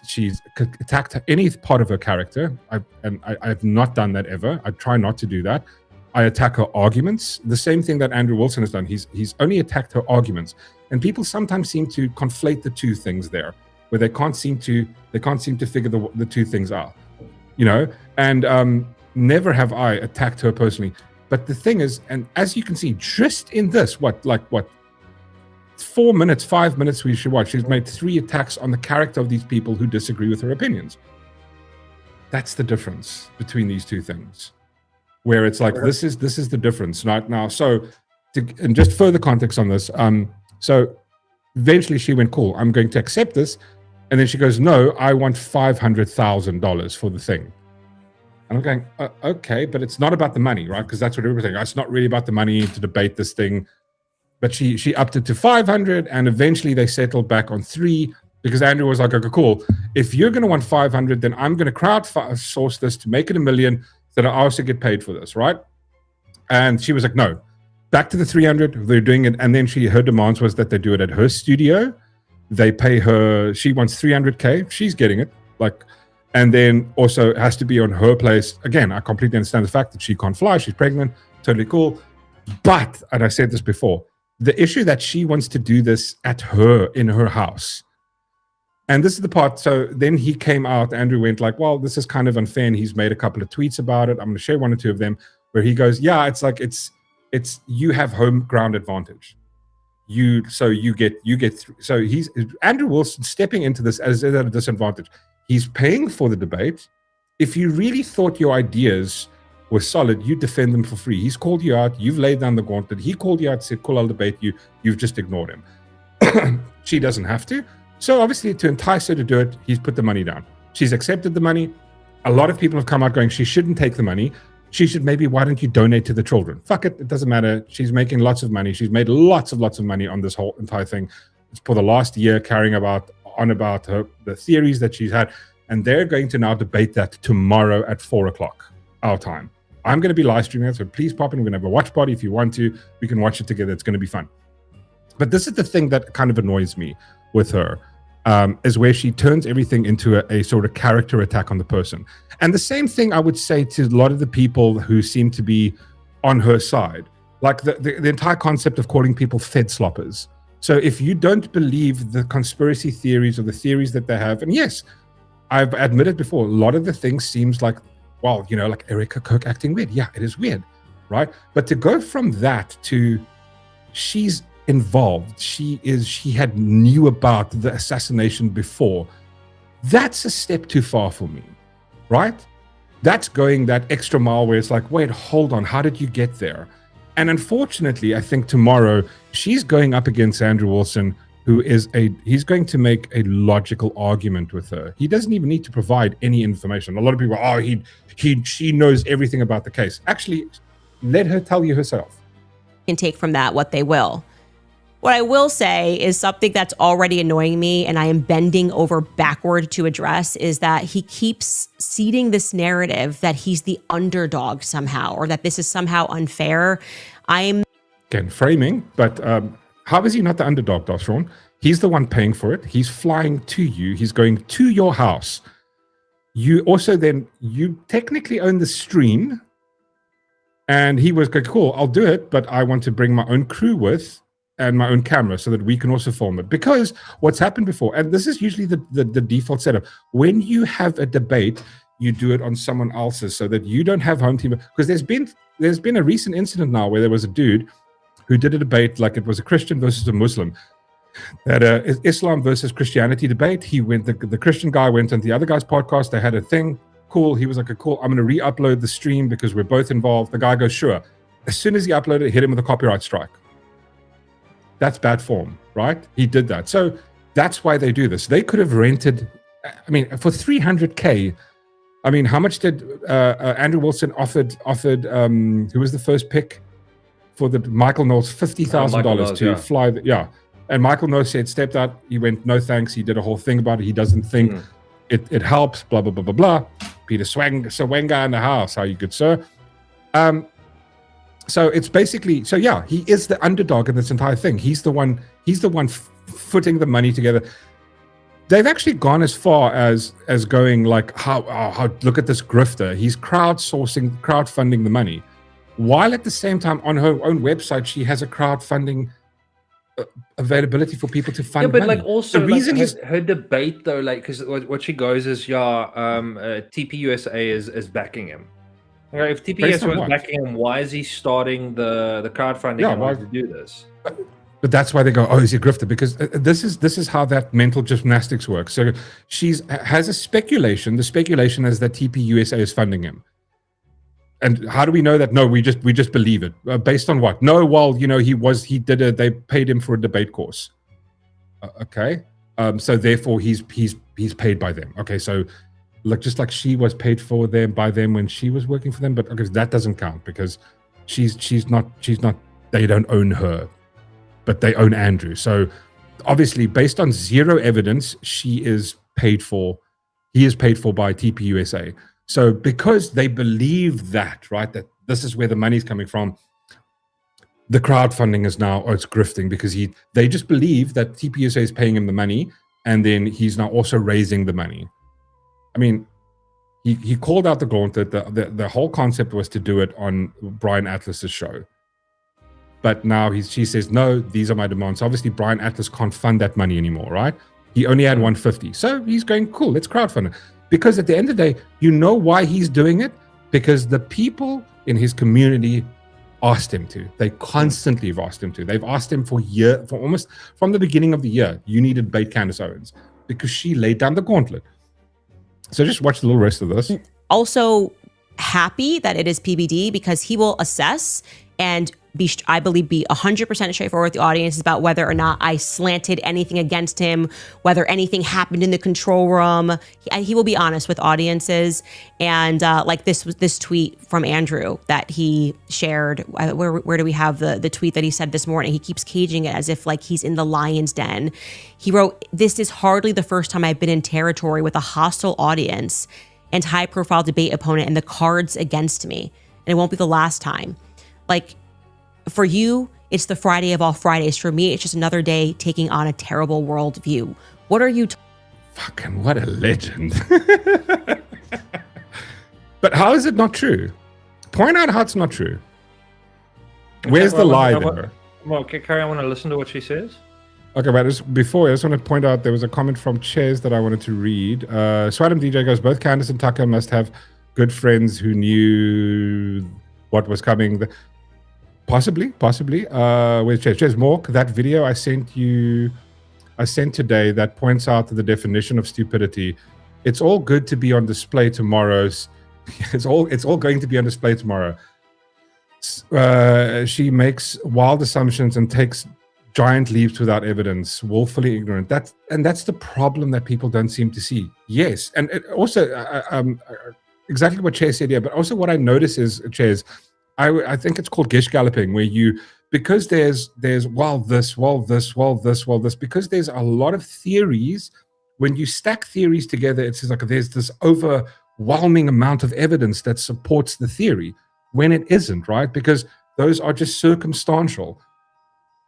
attacked any part of her character. I've not done that ever. I try not to do that. I attack her arguments. The same thing that Andrew Wilson has done. He's only attacked her arguments. And people sometimes seem to conflate the two things there, where they can't seem to figure the two things out. You know, and never have I attacked her personally. But the thing is, and as you can see, just in this, 4 minutes, 5 minutes we should watch, she's made 3 attacks on the character of these people who disagree with her opinions. That's the difference between these two things, where it's like, this is the difference right now. So, and just further context on this, so eventually she went, cool, I'm going to accept this. And then she goes, no, I want $500,000 for the thing. And I'm going, okay, but it's not about the money, right? Because that's what everybody's saying. It's not really about the money to debate this thing. But she upped it to 500, and eventually they settled back on 3, because Andrew was like, okay, cool. If you're going to want 500, then I'm going to crowdsource this to make it $1 million, so that I also get paid for this, right? And she was like, no, back to the 300. They're doing it, and then her demands was that they do it at her studio. They pay her. She wants 300K. She's getting it, and then also it has to be on her place. Again, I completely understand the fact that she can't fly. She's pregnant. Totally cool. But, and I said this before, the issue that she wants to do this in her house. And this is the part. So then he came out, Andrew went like, well, this is kind of unfair. And he's made a couple of tweets about it. I'm going to share 1 or 2 of them where he goes, yeah, it's like, it's you have home ground advantage. So Andrew Wilson stepping into this as at a disadvantage. He's paying for the debate. If you really thought your ideas were solid, you defend them for free. He's called you out. You've laid down the gauntlet. He called you out, said, cool, I'll debate you. You've just ignored him. She doesn't have to. So obviously to entice her to do it, he's put the money down. She's accepted the money. A lot of people have come out going, she shouldn't take the money. She should why don't you donate to the children? Fuck it. It doesn't matter. She's making lots of money. She's made lots of money on this whole entire thing. It's for the last year carrying about the theories that she's had. And they're going to now debate that tomorrow at 4:00 our time. I'm going to be live streaming it, so please pop in. We're going to have a watch party if you want to. We can watch it together. It's going to be fun. But this is the thing that kind of annoys me with her, is where she turns everything into a sort of character attack on the person. And the same thing I would say to a lot of the people who seem to be on her side. Like the entire concept of calling people Fed sloppers. So if you don't believe the conspiracy theories or the theories that they have, and yes, I've admitted before, a lot of the things seems like, well, like Erica Cook acting weird. Yeah, it is weird, right? But to go from that to she's involved, she had knew about the assassination before, that's a step too far for me, right? That's going that extra mile where it's like, wait, hold on, how did you get there? And unfortunately, I think tomorrow she's going up against Andrew Wilson, he's going to make a logical argument with her. He doesn't even need to provide any information. A lot of people, she knows everything about the case. Actually, let her tell you herself. Can take from that what they will. What I will say is something that's already annoying me and I am bending over backward to address is that he keeps seeding this narrative that he's the underdog somehow, or that this is somehow unfair. I'm again framing, but how is he not the underdog, Darth Shaun? He's the one paying for it. He's flying to you. He's going to your house. You also then, you technically own the stream. And he was like, cool, I'll do it, but I want to bring my own crew with and my own camera so that we can also film it. Because what's happened before, and this is usually the default setup, when you have a debate, you do it on someone else's so that you don't have home team. Because there's been a recent incident now where there was a dude who did a debate like it was a Christian versus a Muslim. That Islam versus Christianity debate. He went, the Christian guy went on the other guy's podcast. They had a thing. Cool. He was like, cool, I'm going to re-upload the stream because we're both involved. The guy goes, sure. As soon as he uploaded it, hit him with a copyright strike. That's bad form, right? He did that. So that's why they do this. They could have rented, I mean, for 300K. I mean, how much did Andrew Wilson offered who was the first pick for the Michael Knowles, $50,000 to fly. And Michael Knowles stepped out. He went, no thanks. He did a whole thing about it. He doesn't think it helps, blah, blah, blah, blah, blah. Peter Swenga in the house. How you good, sir? So it's basically, so yeah, he is the underdog in this entire thing. He's the one footing the money together. They've actually gone as far as going like, how look at this grifter. He's crowdfunding the money. While at the same time on her own website, she has a crowdfunding availability for people to fund. Yeah, but money. like also the reason her debate though, like because what she goes is, TPUSA is backing him. Okay, if TPUSA was backing him, why is he starting the crowdfunding and why to do this? But that's why they go, oh, is he a grifter? Because this is how that mental gymnastics works. So has a speculation. The speculation is that TPUSA is funding him. And how do we know that? No, we just believe it. Based on what? No, well, they paid him for a debate course. Okay. So therefore he's paid by them. Okay. So just like she was paid for by them when she was working for them, but okay, that doesn't count because she's not, they don't own her, but they own Andrew. So obviously based on zero evidence, he is paid for by TPUSA. So because they believe that, right, that this is where the money's coming from, the crowdfunding is now, it's grifting because they just believe that TPUSA is paying him the money and then he's now also raising the money. I mean, he called out the gauntlet. The whole concept was to do it on Brian Atlas's show. But now she says, no, these are my demands. Obviously, Brian Atlas can't fund that money anymore, right? He only had 150. So he's going, cool, let's crowdfund it. Because at the end of the day, you know why he's doing it? Because the people in his community asked him to. They constantly have asked him to. They've asked him for almost from the beginning of the year, you need to debate Candace Owens because she laid down the gauntlet. So just watch the little rest of this. Also happy that it is PBD because he will assess and I believe be 100% straightforward with the audience about whether or not I slanted anything against him, whether anything happened in the control room. He will be honest with audiences. And like this tweet from Andrew that he shared. Where do we have the tweet that he said this morning? He keeps caging it as if like he's in the lion's den. He wrote, "This is hardly the first time I've been in territory with a hostile audience and high-profile debate opponent and the cards against me. And it won't be the last time." Like, for you, it's the Friday of all Fridays. For me, it's just another day taking on a terrible worldview. What are you? Fucking what a legend. But how is it not true? Point out how it's not true. Where's the lie there? Well, okay, Carrie, I want to listen to what she says. Okay, but before, I just want to point out there was a comment from Ches that I wanted to read. Swadam DJ goes, both Candace and Tucker must have good friends who knew what was coming. Possibly. Where's Mork? That video I sent today that points out the definition of stupidity. It's all good to be on display tomorrow. It's all going to be on display tomorrow. She makes wild assumptions and takes giant leaps without evidence, woefully ignorant. That's the problem that people don't seem to see. Yes, and also exactly what Ches said here. But also what I notice is, Ches, I think it's called gish galloping, where you because there's this, because there's a lot of theories. When you stack theories together, it's like there's this overwhelming amount of evidence that supports the theory when it isn't, right? Because those are just circumstantial.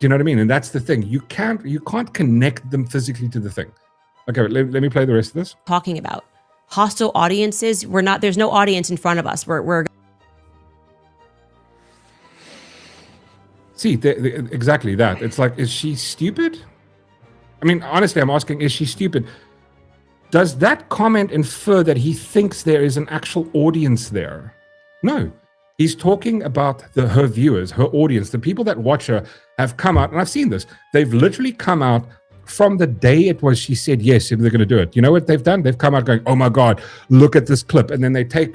Do you know what I mean? And that's the thing. You can't connect them physically to the thing. Okay, let me play the rest of this. Talking about hostile audiences. There's no audience in front of us. We're See, exactly that. It's like, is she stupid? I mean, honestly, I'm asking, is she stupid? Does that comment infer that he thinks there is an actual audience there? No. He's talking about her viewers, her audience, the people that watch her have come out, and I've seen this. They've literally come out from the day it was she said yes, if they're going to do it. You know what they've done? They've come out going, oh my God, look at this clip. And then they take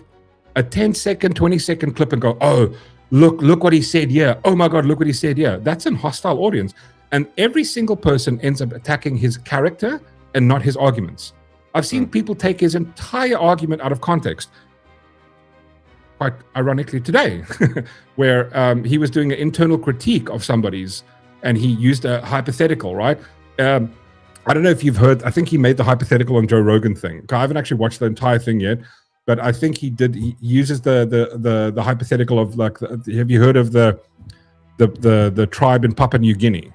a 10-second, 20-second clip and go, oh, look what he said here. Oh my God, look what he said here. That's a hostile audience. And every single person ends up attacking his character and not his arguments. I've seen people take his entire argument out of context. Quite ironically today, where he was doing an internal critique of somebody's, and he used a hypothetical, right? I don't know if you've heard, I think he made the hypothetical on Joe Rogan thing. I haven't actually watched the entire thing yet, but I think he uses the hypothetical of like, have you heard of the tribe in Papua New Guinea?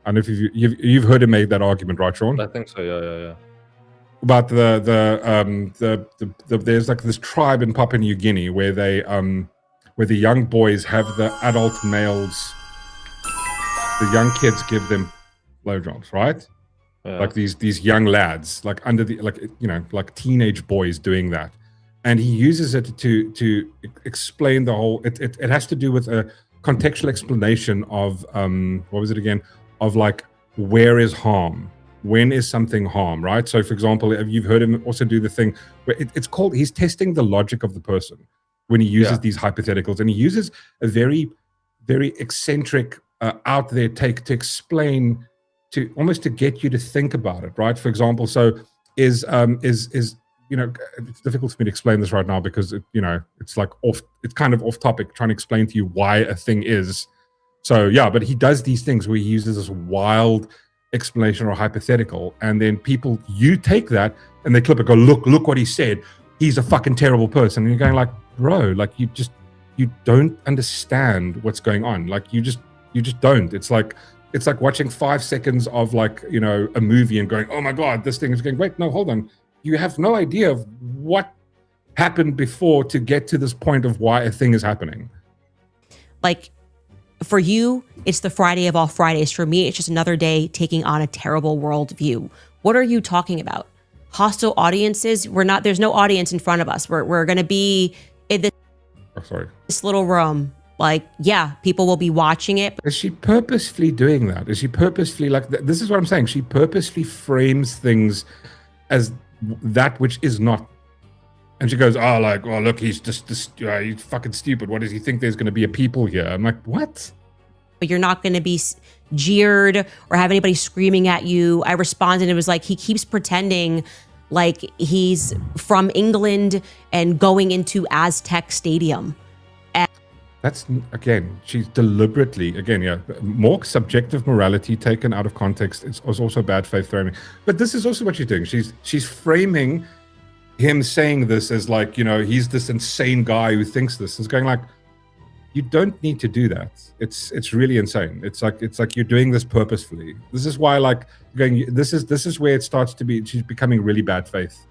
I don't know if you've heard him make that argument, right, Shaun? I think so, yeah. About there's like this tribe in Papua New Guinea where they where the young boys have the adult males, the young kids give them blowjobs, right? Yeah. Like these young lads, like like teenage boys doing that, and he uses it to explain the whole. It has to do with a contextual explanation of what was it again? Of like, where is harm? When is something harm, right? So, for example, you've heard him also do the thing where it's called, he's testing the logic of the person when he uses these hypotheticals, and he uses a very, very eccentric, out there take to explain, to almost to get you to think about it, right? For example, so is it's difficult for me to explain this right now because it's like it's kind of off topic, trying to explain to you why a thing is. So yeah, but he does these things where he uses this wild explanation or hypothetical, and then you take that and they clip it, go, look what he said, he's a fucking terrible person, and you're going like, bro, like you don't understand what's going on, like you just don't. It's like watching 5 seconds of like a movie and going, oh my God, this thing is going, wait, no, hold on, you have no idea of what happened before to get to this point of why a thing is happening. Like, for you, it's the Friday of all Fridays. For me, it's just another day taking on a terrible worldview. What are you talking about? Hostile audiences? There's no audience in front of us. We're going to be in this little room. Like, yeah, people will be watching it. Is she purposefully doing that? Is she purposefully this is what I'm saying. She purposely frames things as that which is not. And she goes, oh, like, oh, look, he's just he's fucking stupid. What does he think there's going to be a people here? I'm like, what? But you're not going to be jeered or have anybody screaming at you. I responded. It was like, he keeps pretending like he's from England and going into Aztec Stadium. That's, again, she's deliberately, Mork's subjective morality taken out of context. It's also bad faith framing. But this is also what she's doing. She's framing him saying this as like, he's this insane guy who thinks this. It's going like, you don't need to do that. It's really insane. It's like you're doing this purposefully. This is why, like, this is where it starts to be, she's becoming really bad faith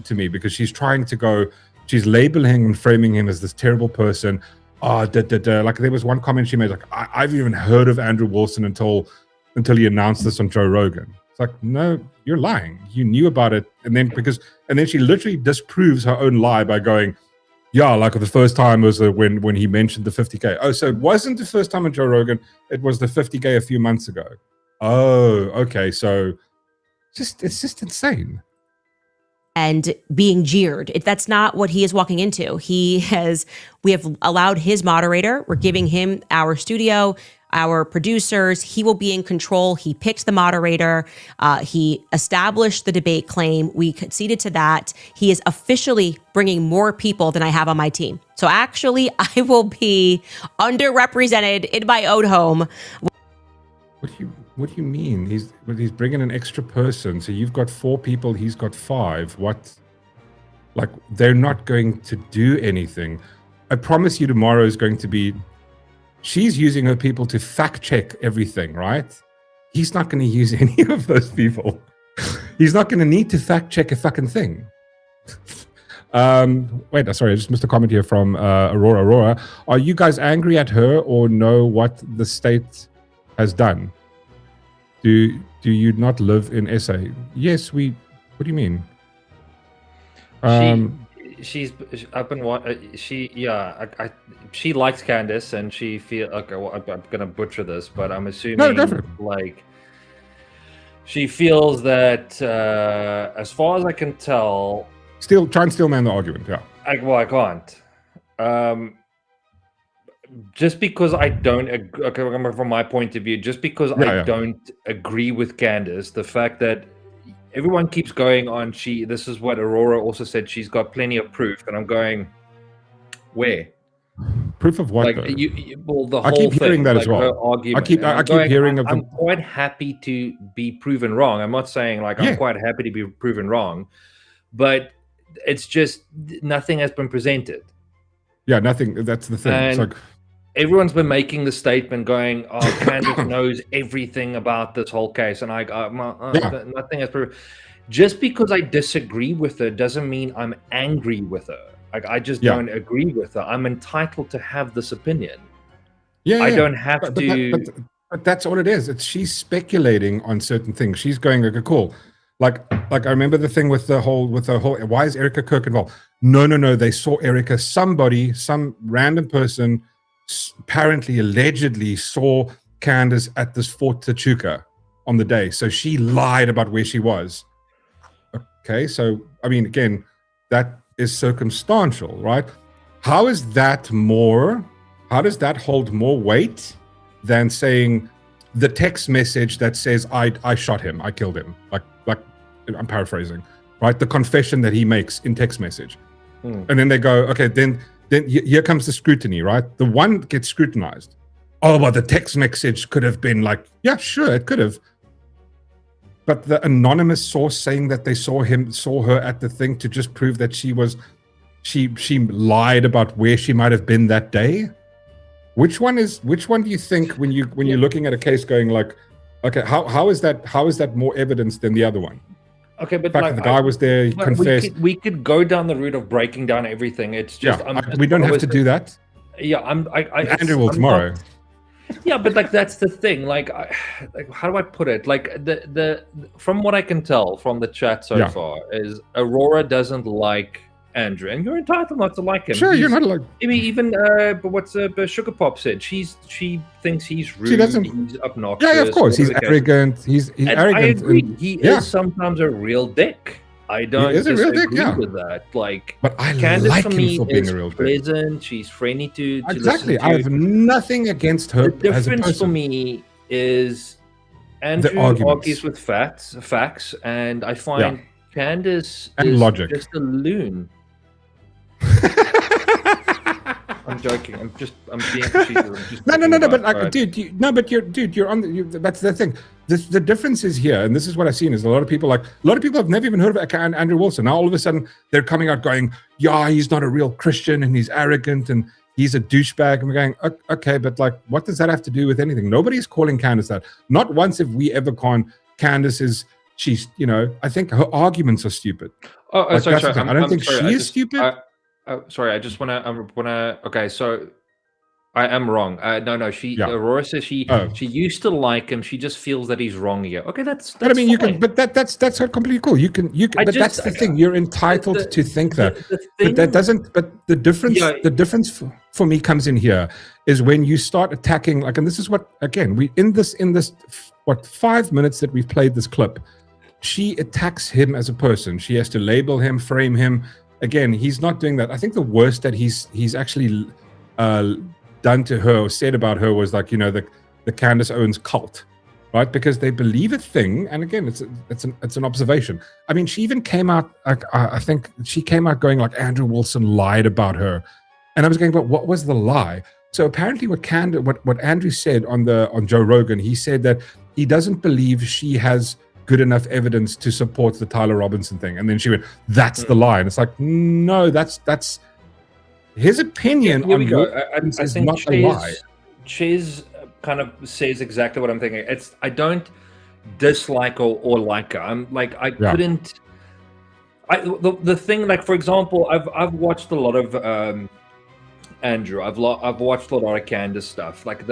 to me, because she's trying to go, she's labeling and framing him as this terrible person. Like there was one comment she made, like, I've even heard of Andrew Wilson until he announced this on Joe Rogan. It's like, no, you're lying. You knew about it. And then she literally disproves her own lie by going, yeah, like the first time was when he mentioned the 50K. Oh, so it wasn't the first time on Joe Rogan. It was the 50K a few months ago. Oh, okay. So it's just insane. And being jeered. That's not what he is walking into. We have allowed his moderator. We're giving him our studio. our producers. He will be in control. He picked the moderator. He established the debate claim. We conceded to that. He is officially bringing more people than I have on my team. So actually, I will be underrepresented in my own home. What do you mean? He's bringing an extra person. So you've got 4 people. He's got 5. What? Like, they're not going to do anything. I promise you tomorrow is going to be, she's using her people to fact check everything, right? He's not going to use any of those people. He's not going to need to fact check a fucking thing. Wait, sorry, I just missed a comment here from Aurora. Are you guys angry at her or know what the state has done? Do you not live in SA? Yes, what do you mean? She's up and what she likes Candace and she feel okay. Well, I'm gonna butcher this, but I'm assuming like she feels that as far as I can tell, try and still man the argument. Yeah. I can't. Just because I don't agree, from my point of view, just because I don't agree with Candace, the fact that everyone keeps going on, this is what Aurora also said, she's got plenty of proof, and I'm going, where? Proof of what? Like the I whole keep hearing thing, that like as well. her argument. I keep hearing of them. I'm quite happy to be proven wrong. I'm not saying like I'm quite happy to be proven wrong, but it's just nothing has been presented. Yeah, nothing. That's the thing. It's like, everyone's been making the statement going, oh, Candace knows everything about this whole case. And nothing has proven. Just because I disagree with her doesn't mean I'm angry with her. Like, I just don't agree with her. I'm entitled to have this opinion. I don't have to. But that's all it is. She's speculating on certain things. She's going, okay, cool. Like I remember the thing with the whole, why is Erica Kirk involved? No. They saw Erica, some random person, apparently allegedly saw Candace at this Fort Tachuca on the day, so she lied about where she was. Okay, so I mean, again, that is circumstantial, right? How does that hold more weight than saying the text message that says I shot him, I killed him, like I'm paraphrasing, right? The confession that he makes in text message. And then they go, okay, then here comes the scrutiny, right? The one gets scrutinized. Oh, well, the text message could have been like, yeah, sure, it could have. But the anonymous source saying that they saw her at the thing to just prove that she lied about where she might have been that day. Which one do you think when you're looking at a case going like, okay, how is that more evidence than the other one? Okay, but the fact that the guy was there, he confessed. We could go down the route of breaking down everything. It's just, we don't have to do that. Yeah, Andrew will tomorrow. Yeah, but like that's the thing. Like how do I put it? Like the from what I can tell from the chat so far is Aurora doesn't like Andrew, and you're entitled not to like him. Sure, you're not like. I mean, even but what's Sugar Pop said? She thinks he's rude. He's obnoxious. Yeah, of course, he's arrogant. He's arrogant. I agree. He is sometimes a real dick. I don't disagree with that. Like, but I Candace like for him me for being is a real dick. Pleasant. She's friendly to exactly. Listen to. I have nothing against her. The as a difference person. for me is Andrew argues with facts, and I find Candace is logic. Just a loon. I'm joking. I'm being facetious. No. But like, dude, you're on. That's the thing. The difference is here, and this is what I've seen is a lot of people have never even heard of Andrew Wilson. Now all of a sudden they're coming out going, yeah, he's not a real Christian and he's arrogant and he's a douchebag. And we're going, okay, but like, what does that have to do with anything? Nobody's calling Candace that. Not once have we ever called Candace she's, I think her arguments are stupid. Sorry. I don't think she is stupid. Sorry, I just wanna. Okay, so I am wrong. No. Aurora says she used to like him. She just feels that he's wrong here. Okay, that's. But I mean, fine. you can. But that's completely cool. You can. But that's the thing. You're entitled to think that. But that doesn't. But the difference. The difference for me comes in here is when you start attacking. Like, and this is what again we in this 5 minutes that we've played this clip. She attacks him as a person. She has to label him, frame him. Again, he's not doing that. I think the worst that he's actually done to her or said about her was like, the Candace Owens cult, right? Because they believe a thing, and again, it's an observation. I mean, she even came out. I think she came out going like Andrew Wilson lied about her, and I was going, but what was the lie? So apparently, what Andrew said on Joe Rogan, he said that he doesn't believe she has good enough evidence to support the Tyler Robinson thing, and then she went, "That's the lie," and it's like, no, that's his opinion. Here we go. I is think not a lie. Chase kind of says exactly what I'm thinking. I don't dislike or like her. I'm like couldn't. The thing, like, for example, I've watched a lot of Andrew. I've watched a lot of Candace stuff. Like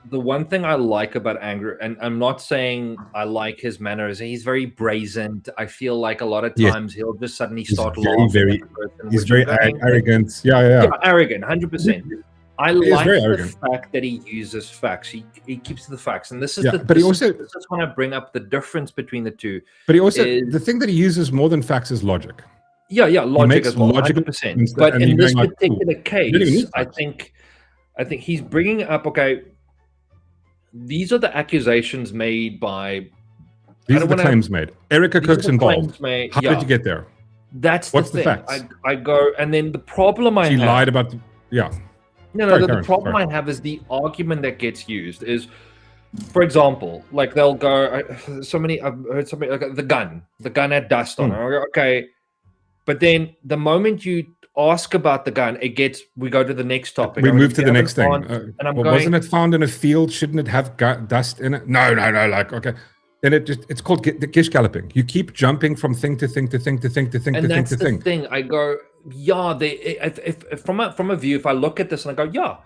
the one thing I like about Andrew, and I'm not saying I like his manners, he's very brazen. I feel like a lot of times he'll just suddenly start laughing. He's very arrogant. Yeah, arrogant, 100%. I like the fact that he uses facts. He keeps to the facts, and this is but he also just want to bring up the difference between the two. But he also the thing that he uses more than facts is logic. Yeah, logic as well, 100%. But in this particular case, I think he's bringing up, okay, these are the accusations made by. These are the claims made. Erica Cook's involved. How did you get there? That's what's the thing. Facts? I go, and then the problem she lied about. The problem I have is the argument that gets used is, for example, like they'll go, I've heard somebody like the gun had dust on it. Okay, but then the moment you ask about the gun, we go to the next topic. We move to the next thing. And I'm going, wasn't it found in a field? Shouldn't it have dust in it? No. Like, okay. Then it's called the gish galloping. You keep jumping from thing to thing to thing to thing to thing to thing to thing. And that's the thing. I go, if from a view, if I look at this and I go,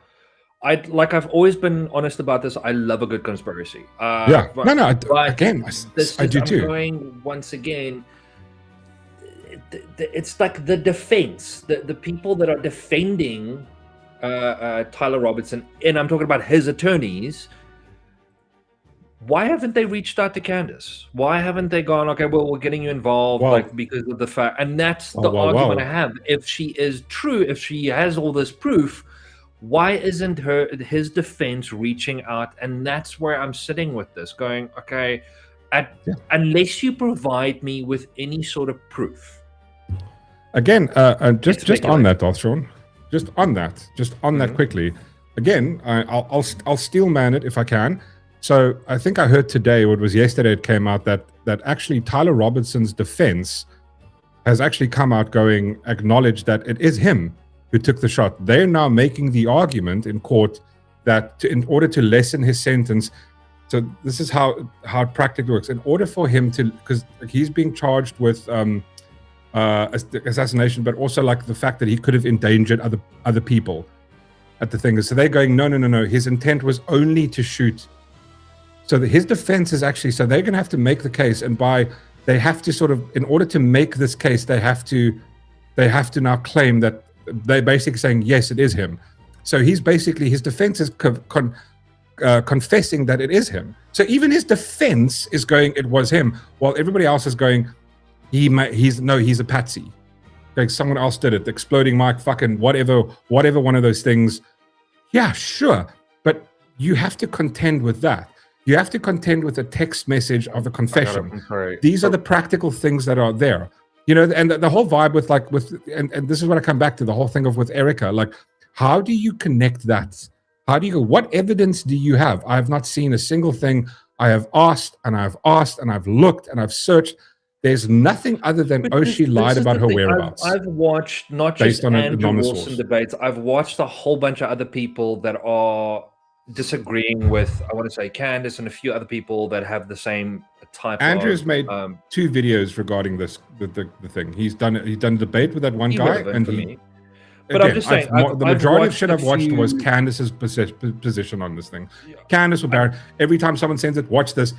I've always been honest about this. I love a good conspiracy. I do too. Going once again, it's like the defense, the people that are defending Tyler Robinson, and I'm talking about his attorneys. Why haven't they reached out to Candace? Why haven't they gone, okay, well, we're getting you involved, because of the fact, and that's the argument I have. If she is true, if she has all this proof, why isn't his defense reaching out? And that's where I'm sitting with this, going, okay, unless you provide me with any sort of proof. Again, just on that, Darth Shaun, just on that quickly. Again, I'll steel man it if I can. So I think I heard today, or it was yesterday, it came out that actually Tyler Robinson's defense has actually come out acknowledged that it is him who took the shot. They're now making the argument in court that in order to lessen his sentence, so this is how it practically works. In order for him to, because he's being charged with assassination, but also like the fact that he could have endangered other people at the thing. So they're going, no. His intent was only to shoot. So his defense is actually, so they're going to have to make the case, and they have to sort of, in order to make this case, they have to now claim that they're basically saying, yes, it is him. So his defense is confessing that it is him. So even his defense is going, it was him, while everybody else is going, he's a patsy. Like someone else did it, the exploding mic, fucking whatever one of those things. Yeah, sure. But you have to contend with that. You have to contend with a text message of a confession. These are the practical things that are there. You know, and the whole vibe and this is what I come back to, the whole thing with Erica. Like, how do you connect that? How do you go, what evidence do you have? I have not seen a single thing. I have asked and I've looked and I've searched. There's nothing other than, she lied about her whereabouts. I've watched not just Andrew Wilson debates. I've watched a whole bunch of other people that are disagreeing with, I want to say, Candace and a few other people that have the same type. Andrew's made 2 videos regarding this, the thing. He's done a debate with that one guy, and but I'm just saying, the majority of shit I've watched was Candace's position on this thing. Yeah. Candace or Barrett, every time someone sends it, watch this.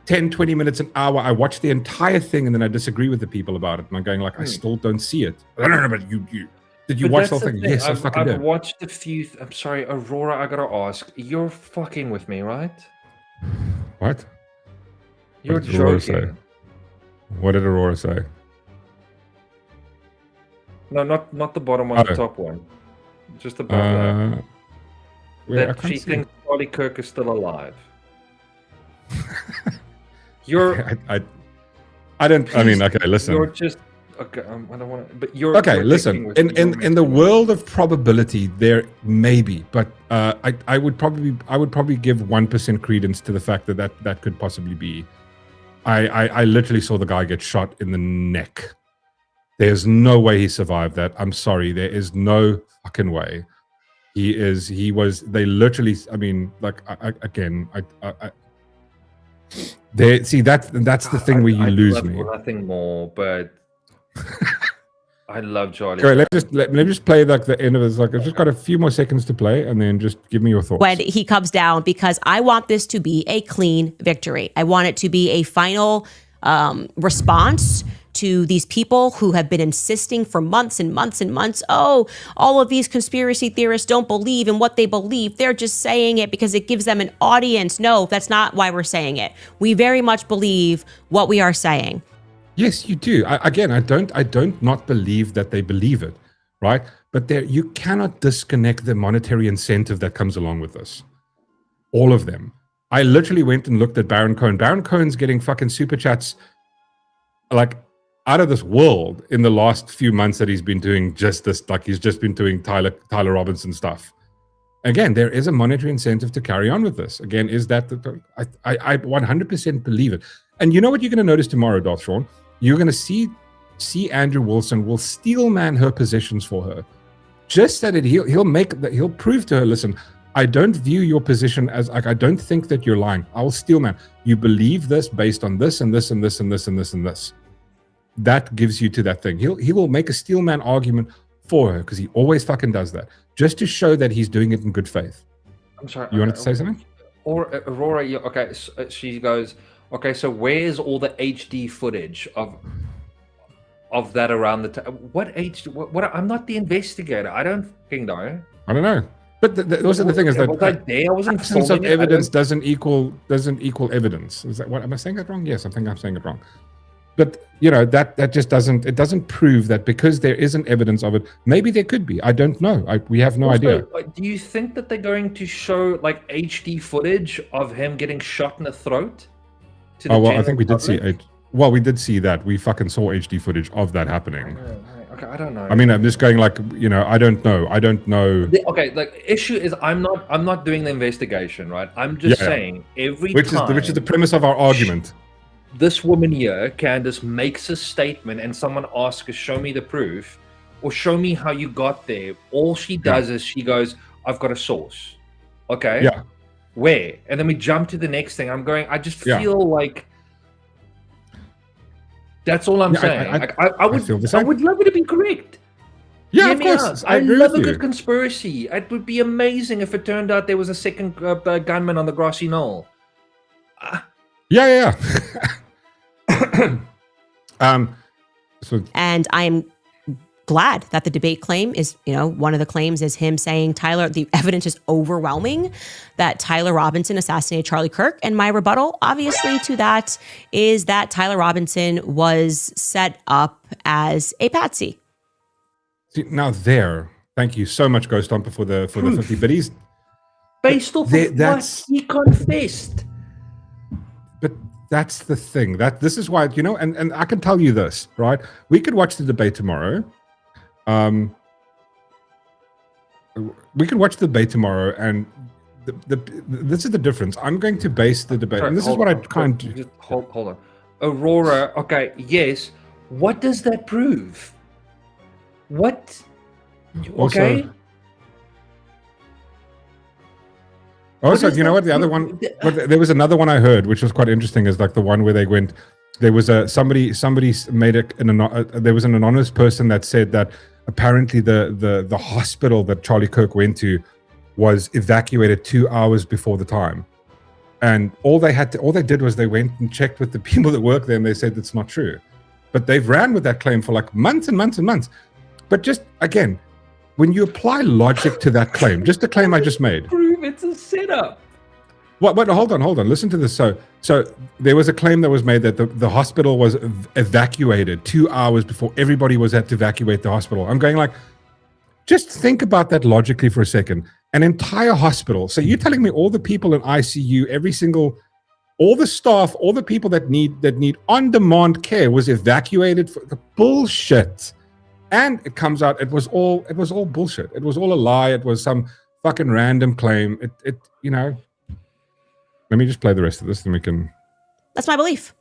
10, 20 minutes, an hour, I watch the entire thing and then I disagree with the people about it. And I'm going like, I still don't see it. I don't know, but did you watch the whole thing? Yes, I fucking did. I've watched a few. I'm sorry, Aurora, I gotta ask. You're fucking with me, right? What? You're joking. What did Aurora say? No, not the bottom one, the top one. Just above that. She thinks Charlie Kirk is still alive. You're. I don't. I mean, okay. Listen. You're just. Okay, I don't want to. But you're. Okay, you're listen. In the world of probability, there may be, but I would probably give 1% credence to the fact that could possibly be. I literally saw the guy get shot in the neck. There's no way he survived that. I'm sorry. There is no fucking way. He was. They literally. I mean, like see that's the thing where you lose me. Nothing more, but. I love Charlie. Okay, let me just play like the end of this. Like I've just got a few more seconds to play, and then just give me your thoughts. When he comes down, because I want this to be a clean victory. I want it to be a final response to these people who have been insisting for months and months and months. Oh, all of these conspiracy theorists don't believe in what they believe. They're just saying it because it gives them an audience. No, that's not why we're saying it. We very much believe what we are saying. Yes, you do. I don't not believe that they believe it, right? But you cannot disconnect the monetary incentive that comes along with this. All of them. I literally went and looked at Baron Cohen. Baron Cohen's getting fucking super chats like out of this world in the last few months that he's been doing just this. Like he's just been doing Tyler Robinson stuff. Again, there is a monetary incentive to carry on with this. Again, is that I 100% believe it. And you know what you're going to notice tomorrow, Darth Shaun? You're going to see Andrew Wilson will steel man her positions for her, just so that he'll prove to her, listen, I don't view your position as like I don't think that you're lying. I will steel man. You believe this based on this and this and this and this and this and this. That gives you to that thing. He will make a steel man argument for her because he always fucking does that, just to show that he's doing it in good faith. I'm sorry. You wanted to say something? Or Aurora, okay. So she goes. Okay, so where's all the HD footage of that around the time? What HD? What? I'm not the investigator. I don't fucking know. I don't know. But those are the thing is that was I there? I wasn't. Absence of evidence doesn't equal evidence. Is that what? Am I saying it wrong? Yes, I think I'm saying it wrong. But you know that just doesn't prove that because there isn't evidence of it. Maybe there could be. I don't know. We have no idea. Do you think that they're going to show like HD footage of him getting shot in the throat? Oh well, I think we did see it. Well, we did see that. We fucking saw HD footage of that happening. Okay, I don't know. I mean, I'm just going like, you know, I don't know. Okay, like issue is I'm not doing the investigation, right? I'm just saying which is the premise of our argument. This woman here, Candace, makes a statement and someone asks her, show me the proof or show me how you got there. All she does is she goes, I've got a source. Okay. Yeah. Where? And then we jump to the next thing. I just feel like that's all I'm saying. I would love it to be correct. Yeah, of course. I love a good conspiracy. It would be amazing if it turned out there was a second gunman on the grassy knoll. Yeah. And I'm glad that the debate claim is, one of the claims is him saying the evidence is overwhelming that Tyler Robinson assassinated Charlie Kirk. And my rebuttal, obviously, to that is that Tyler Robinson was set up as a patsy. See, now thank you so much, Ghost Stomper, for the 50. But he's based off of what he confessed. But that's the thing. This is why, and I can tell you this, right? We could watch the debate tomorrow. We can watch the debate tomorrow, and this is the difference. I'm going to base the debate, and this is what I can't do. Just hold on, Aurora. Okay, yes. What does that prove? What? Okay. Also, you know what? The other one, there was another one I heard, which was quite interesting. Is like the one where they went. There was somebody made it. There was an anonymous person that said that apparently the hospital that Charlie Kirk went to was evacuated 2 hours before the time, and all they did was they went and checked with the people that work there, and they said that's not true. But they've ran with that claim for like months and months and months. But just again, when you apply logic to that claim, just the claim I just made. Prove it's a setup. What? Hold on. Listen to this. So there was a claim that was made that the hospital was evacuated 2 hours before everybody was had to evacuate the hospital. I'm going like, just think about that logically for a second. an entire hospital. So you're telling me all the people in ICU, all the staff, all the people that need on-demand care was evacuated for the bullshit. And it comes out, it was all bullshit. It was all a lie. It was some fucking random claim. It let me just play the rest of this, then we can. That's my belief.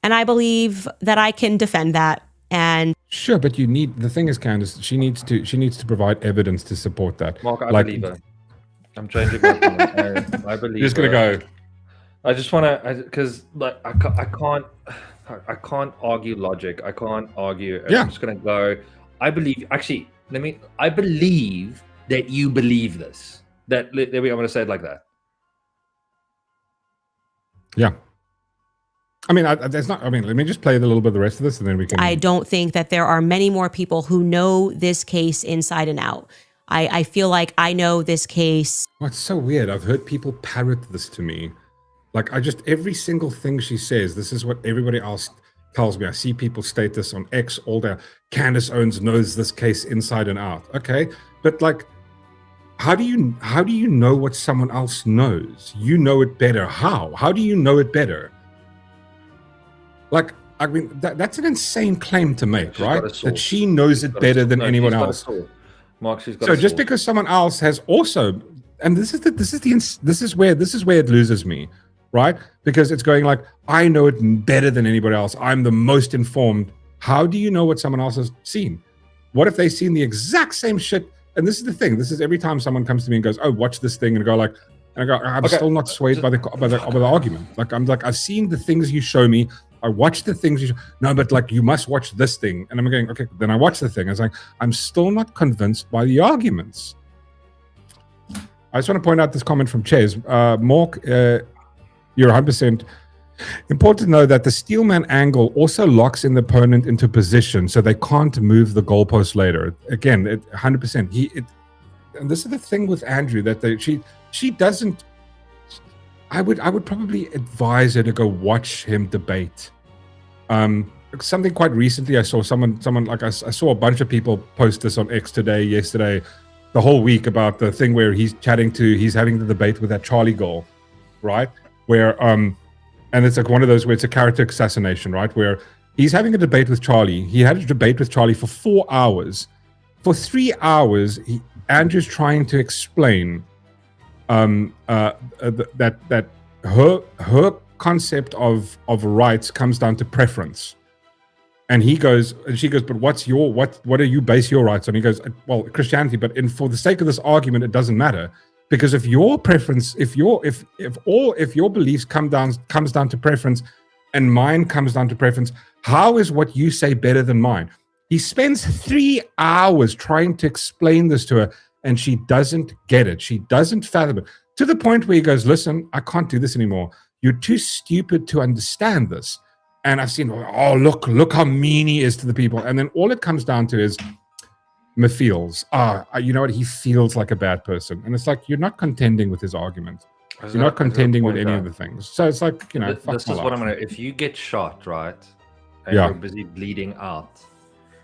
And I believe that I can defend that. And sure, but the thing is, Candace, she needs to provide evidence to support that. Mark, I believe her. I'm changing my opinion. I believe You're just going to go. I just want to, because like I can't argue logic. I can't argue. Yeah. I'm just gonna go. I believe. Actually, I believe that you believe this. I'm gonna say it like that. Yeah. I mean, let me just play a little bit of the rest of this, and then we can. I don't think that there are many more people who know this case inside and out. I feel like I know this case. Well, it's so weird. I've heard people parrot this to me. Like, every single thing she says, this is what everybody else tells me. I see people state this on X all day. Candace Owens knows this case inside and out. Okay, but like, how do you know what someone else knows? You know it better. How? How do you know it better? Like, I mean, that's an insane claim to make, right? That she knows it better than anyone else. Mark, she's got so just because someone else has also, and this is where it loses me. Right? Because it's going like, I know it better than anybody else. I'm the most informed. How do you know what someone else has seen? What if they've seen the exact same shit? And this is the thing. This is every time someone comes to me and goes, oh, watch this thing. And I go like, I'm still not swayed by the argument. Like, I'm like, I've seen the things you show me. I watch the things you show. No, but like, you must watch this thing. And I'm going, okay, then I watch the thing. I was like, I'm still not convinced by the arguments. I just want to point out this comment from Ches. Mork, you're 100% important to know that the steelman angle also locks in the opponent into position, so they can't move the goalpost later. Again, 100%. And this is the thing with Andrew, that she doesn't. I would probably advise her to go watch him debate. Something quite recently, I saw someone like I saw a bunch of people post this on X yesterday, the whole week about the thing where he's having the debate with that Charlie girl, right? Where and it's like one of those where it's a character assassination, right? Where he's having a debate with Charlie. He had a debate with Charlie for 4 hours. For 3 hours, Andrew's trying to explain that her concept of rights comes down to preference. And she goes, but what do you base your rights on? He goes, well, Christianity, but for the sake of this argument, it doesn't matter. Because if your preference, if your beliefs comes down to preference, and mine comes down to preference, how is what you say better than mine? He spends 3 hours trying to explain this to her, and she doesn't get it. She doesn't fathom it. To the point where he goes, "Listen, I can't do this anymore. You're too stupid to understand this." And I've seen, oh, look how mean he is to the people. And then all it comes down to is, me feels, you know what, he feels like a bad person. And it's like, you're not contending with his argument. You're not contending with any of the things. So it's like, this is what I'm gonna, if you get shot, right, and you're busy bleeding out,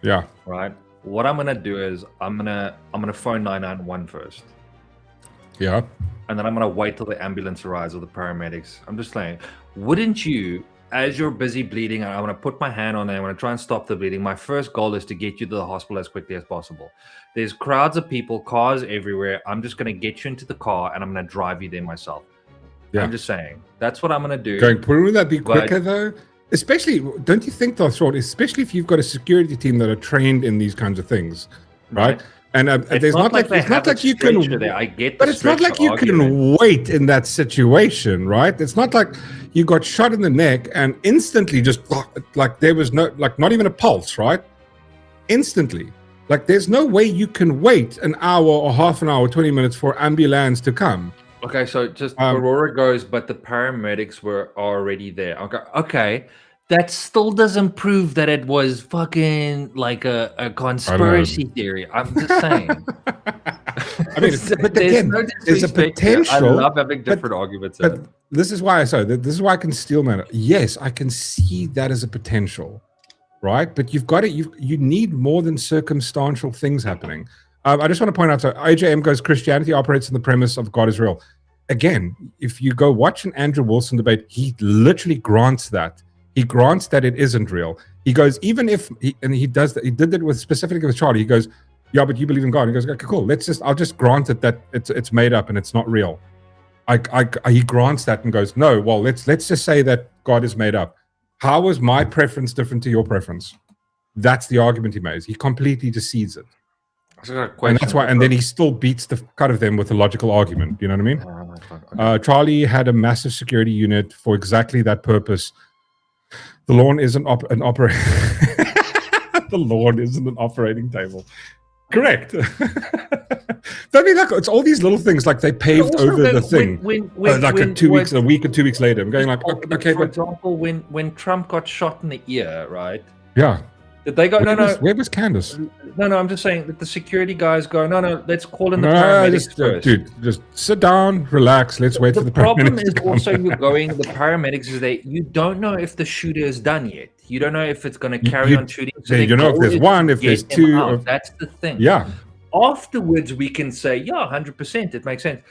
right, what I'm gonna do is I'm gonna phone 991 first, and then I'm gonna wait till the ambulance arrives or the paramedics. I'm just saying, wouldn't you, as you're busy bleeding, and I want to put my hand on there, I want to try and stop the bleeding. My first goal is to get you to the hospital as quickly as possible. There's crowds of people, cars everywhere. I'm just going to get you into the car, and I'm going to drive you there myself. I'm just saying. That's what I'm going to do. Wouldn't that be quicker, though? Especially, don't you think, Darth Shaun, especially if you've got a security team that are trained in these kinds of things, right? And there's not like you can. I get, but it's not like you can wait in that situation, right? It's not like you got shot in the neck and instantly just like there was no, like, not even a pulse, right? Instantly, like, there's no way you can wait an hour or half an hour, 20 minutes for ambulance to come. Okay, so just Aurora goes, but the paramedics were already there. Okay. That still doesn't prove that it was fucking like a conspiracy theory. I'm just saying. I mean, but again, there's a potential. I love having different arguments. But this is why this is why I can steelman it. Yes, I can see that as a potential, right? But you've got it. You need more than circumstantial things happening. I just want to point out, so AJM goes, Christianity operates on the premise of God is real. Again, if you go watch an Andrew Wilson debate, he literally grants that. He grants that it isn't real. He goes, even if, he does that, he did it with specifically with Charlie. He goes, yeah, but you believe in God. He goes, okay, cool. I'll just grant it that it's made up and it's not real. He grants that and goes, no, well, let's just say that God is made up. How is my preference different to your preference? That's the argument he makes. He completely decedes it. And that's why, and then he still beats the cut of them with a logical argument. You know what I mean? Charlie had a massive security unit for exactly that purpose. The lawn isn't an operating. The lawn isn't an operating table. Correct. I mean, look, it's all these little things like they paved over the thing. A week or 2 weeks later, I'm going like, okay. For example, when Trump got shot in the ear, right? Yeah. Did they go? Where was Candace? No. I'm just saying that the security guys go. No. Let's call in the paramedics first. Dude, just sit down, relax. Let's wait for the paramedics. The problem is also you're going. The paramedics is there. You don't know if the shooter is done yet. You don't know if it's going to carry on shooting. So you know if there's one, if there's two. That's the thing. Yeah. Afterwards, we can say, yeah, 100%. It makes sense.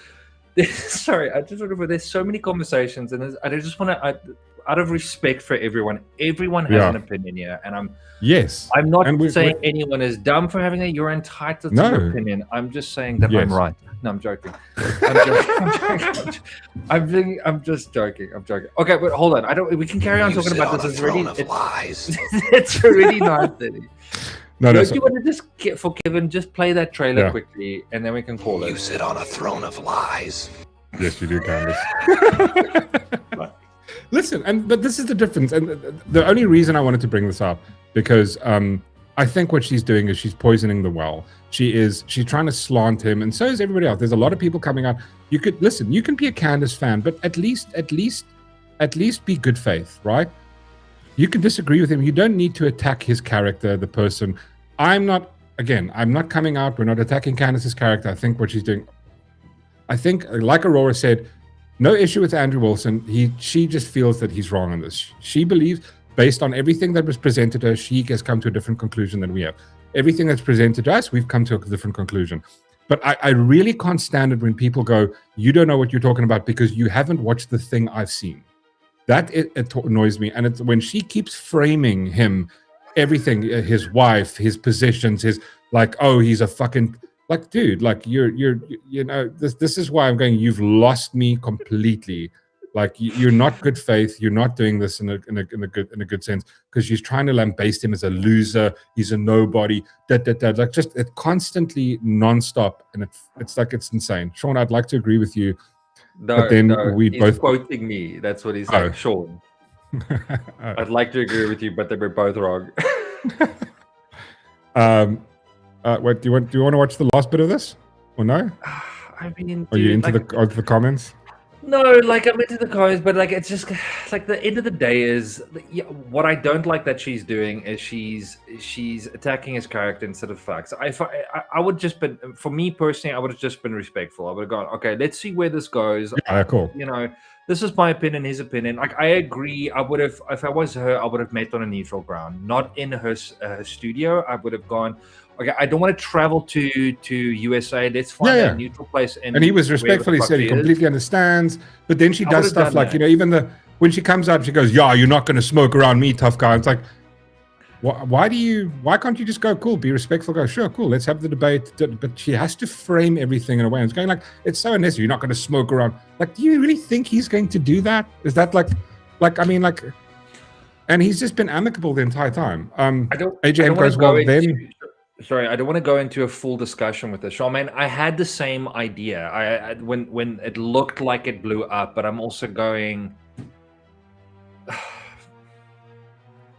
Sorry, I just remember there's so many conversations, and I just want to, out of respect for everyone has an opinion here, and I'm not saying anyone is dumb for having it. You're entitled to your opinion. I'm just saying that I'm right. No, I'm joking. I'm just joking. Okay, but hold on. We can carry on talking about this. It's already 9:30. No, do you want to just get forgiven? Just play that trailer quickly, and then we can call it. You sit on a throne of lies. Yes, you do, Candace. Listen, but this is the difference, and the only reason I wanted to bring this up because I think what she's doing is she's poisoning the well. She's trying to slant him, and so is everybody else. There's a lot of people coming out. You can be a Candace fan, but at least be good faith, right? You can disagree with him. You don't need to attack his character, the person. I'm not coming out. We're not attacking Candace's character. I think what she's doing, like Aurora said, no issue with Andrew Wilson. She just feels that he's wrong on this. She believes, based on everything that was presented to her, she has come to a different conclusion than we have. Everything that's presented to us, we've come to a different conclusion. But I really can't stand it when people go, you don't know what you're talking about because you haven't watched the thing I've seen. That it annoys me. And it's when she keeps framing him, everything, his wife, his positions, his like, oh, he's a fucking, like, dude, like this is why I'm going, you've lost me completely. Like you're not good faith. You're not doing this in a good sense because she's trying to lambaste him as a loser. He's a nobody. Like just it constantly nonstop, and it's like it's insane. Shaun, I'd like to agree with you. No, he's both quoting me. That's what he's saying, Shaun. I'd like to agree with you, but they were both wrong. What do you want to watch the last bit of this or no? I mean, are you into the comments? No, like I'm into the comments, but like it's just like the end of the day is what I don't like that she's doing is she's attacking his character instead of facts. I would just been, for me personally, I would have just been respectful. I would have gone, okay, let's see where this goes. Yeah, cool. This is my opinion, his opinion. Like I agree. I would have, if I was her, I would have met on a neutral ground, not in her studio. I would have gone, okay, I don't want to travel to USA. Let's find a neutral place. And he was respectfully said he completely understands. But then she does stuff like, even when she comes out, she goes, yeah, you're not going to smoke around me, tough guy. It's like, why can't you just go, cool, be respectful, go, sure, cool, let's have the debate. But she has to frame everything in a way. And it's going like, it's so unnecessary. You're not going to smoke around. Like, do you really think he's going to do that? Is that and he's just been amicable the entire time. AJM goes, well, then... Sorry, I don't want to go into a full discussion with this. Shaun, man, I had the same idea. I when it looked like it blew up, but I'm also going...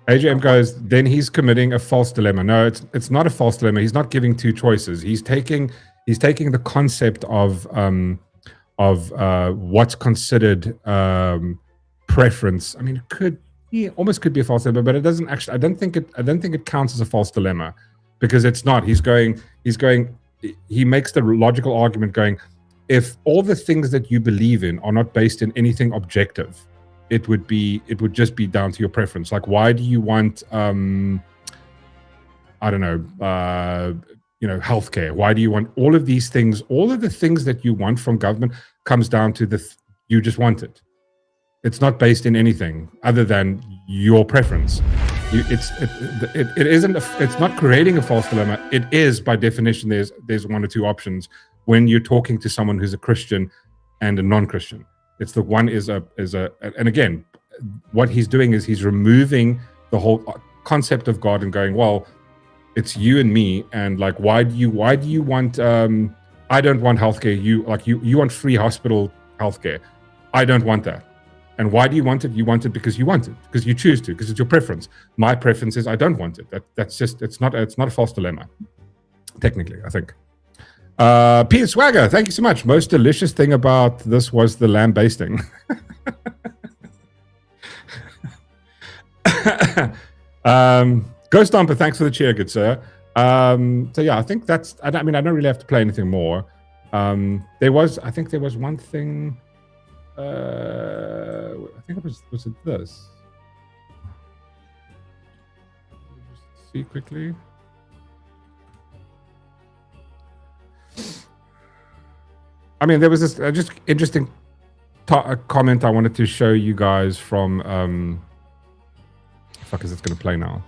AJM goes, then he's committing a false dilemma. No, it's not a false dilemma. He's not giving two choices. He's taking the concept of what's considered preference. I mean, almost could be a false dilemma, but it doesn't actually. I don't think it counts as a false dilemma because it's not. He makes the logical argument going, if all the things that you believe in are not based in anything objective, it would just be down to your preference. Like, why do you want, I don't know, healthcare? Why do you want all of these things? All of the things that you want from government comes down to you just want it. It's not based in anything other than your preference. It's not creating a false dilemma. It is, by definition, there's one or two options when you're talking to someone who's a Christian and a non-Christian. It's the one and again, what he's doing is he's removing the whole concept of God and going, well, it's you and me, and like, why do you want? I don't want healthcare. You want free hospital healthcare. I don't want that. And why do you want it? You want it because you want it, because you choose to, because it's your preference. My preference is I don't want it. That's just it's not a false dilemma. Technically, I think. Peter Swagger, thank you so much. Most delicious thing about this was the lamb basting. Ghost Stomper, thanks for the cheer, good sir. So yeah, I think that's. I don't really have to play anything more. There was one thing. I think it was it this? Just see quickly. There was this just interesting comment I wanted to show you guys from. Fuck, is it going to play now?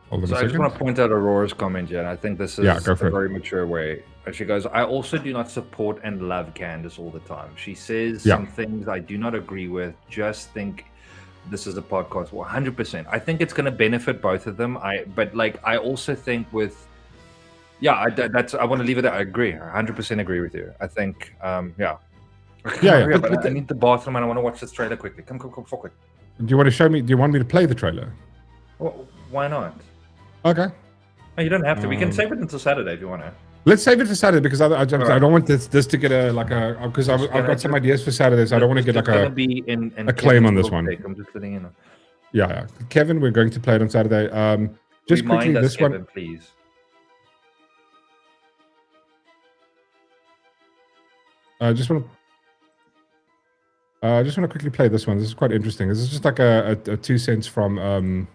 Hold on a second. I just want to point out Aurora's comment here, and I think this is a very mature way. She goes, I also do not support and love Candace all the time. She says some things I do not agree with. Just think this is a podcast. 100%. I think it's going to benefit both of them. I also think with, I want to leave it there. I agree. I 100% agree with you. I think, I need the bathroom and I want to watch this trailer quickly. Come quick. Do you want to show me? Do you want me to play the trailer? Well, why not? Okay. No, you don't have to. We can save it until Saturday if you want to. Let's save it for Saturday because I don't want this to get because I've got some ideas for Saturday, so I don't want to get a claim on this one. I'm just letting you know. Yeah, Kevin, we're going to play it on Saturday. Just Remind quickly, us, this Kevin, one, please. I just want to quickly play this one. This is quite interesting. This is just like a 2 cents from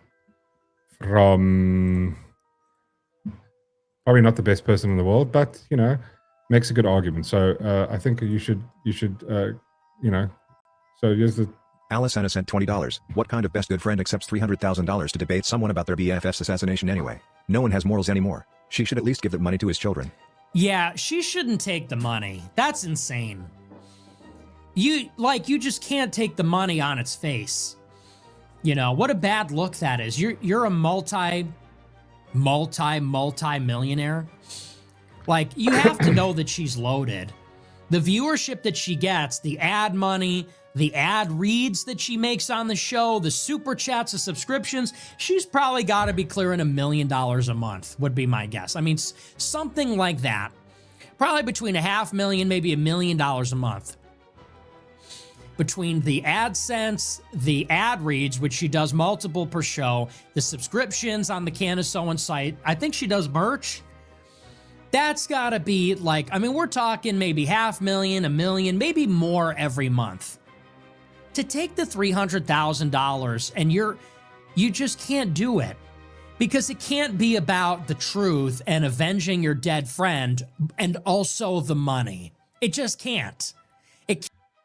probably not the best person in the world, but makes a good argument. So I think you should So here's the. Alice Anna sent $20. What kind of best good friend accepts $300,000 to debate someone about their BFF's assassination anyway? No one has morals anymore. She should at least give the money to his children. Yeah, she shouldn't take the money. That's insane. You just can't take the money on its face. What a bad look that is. You're a multi-millionaire. You have to know that she's loaded. The viewership that she gets, the ad money, the ad reads that she makes on the show, the super chats, the subscriptions, she's probably got to be clearing $1 million a month, would be my guess. Something like that. Probably between $500,000, maybe $1 million a month. Between the AdSense, the ad reads, which she does multiple per show, the subscriptions on the Candace Owens site, I think she does merch. That's got to be we're talking maybe $500,000, $1 million, maybe more every month. To take the $300,000 and you just can't do it because it can't be about the truth and avenging your dead friend and also the money. It just can't.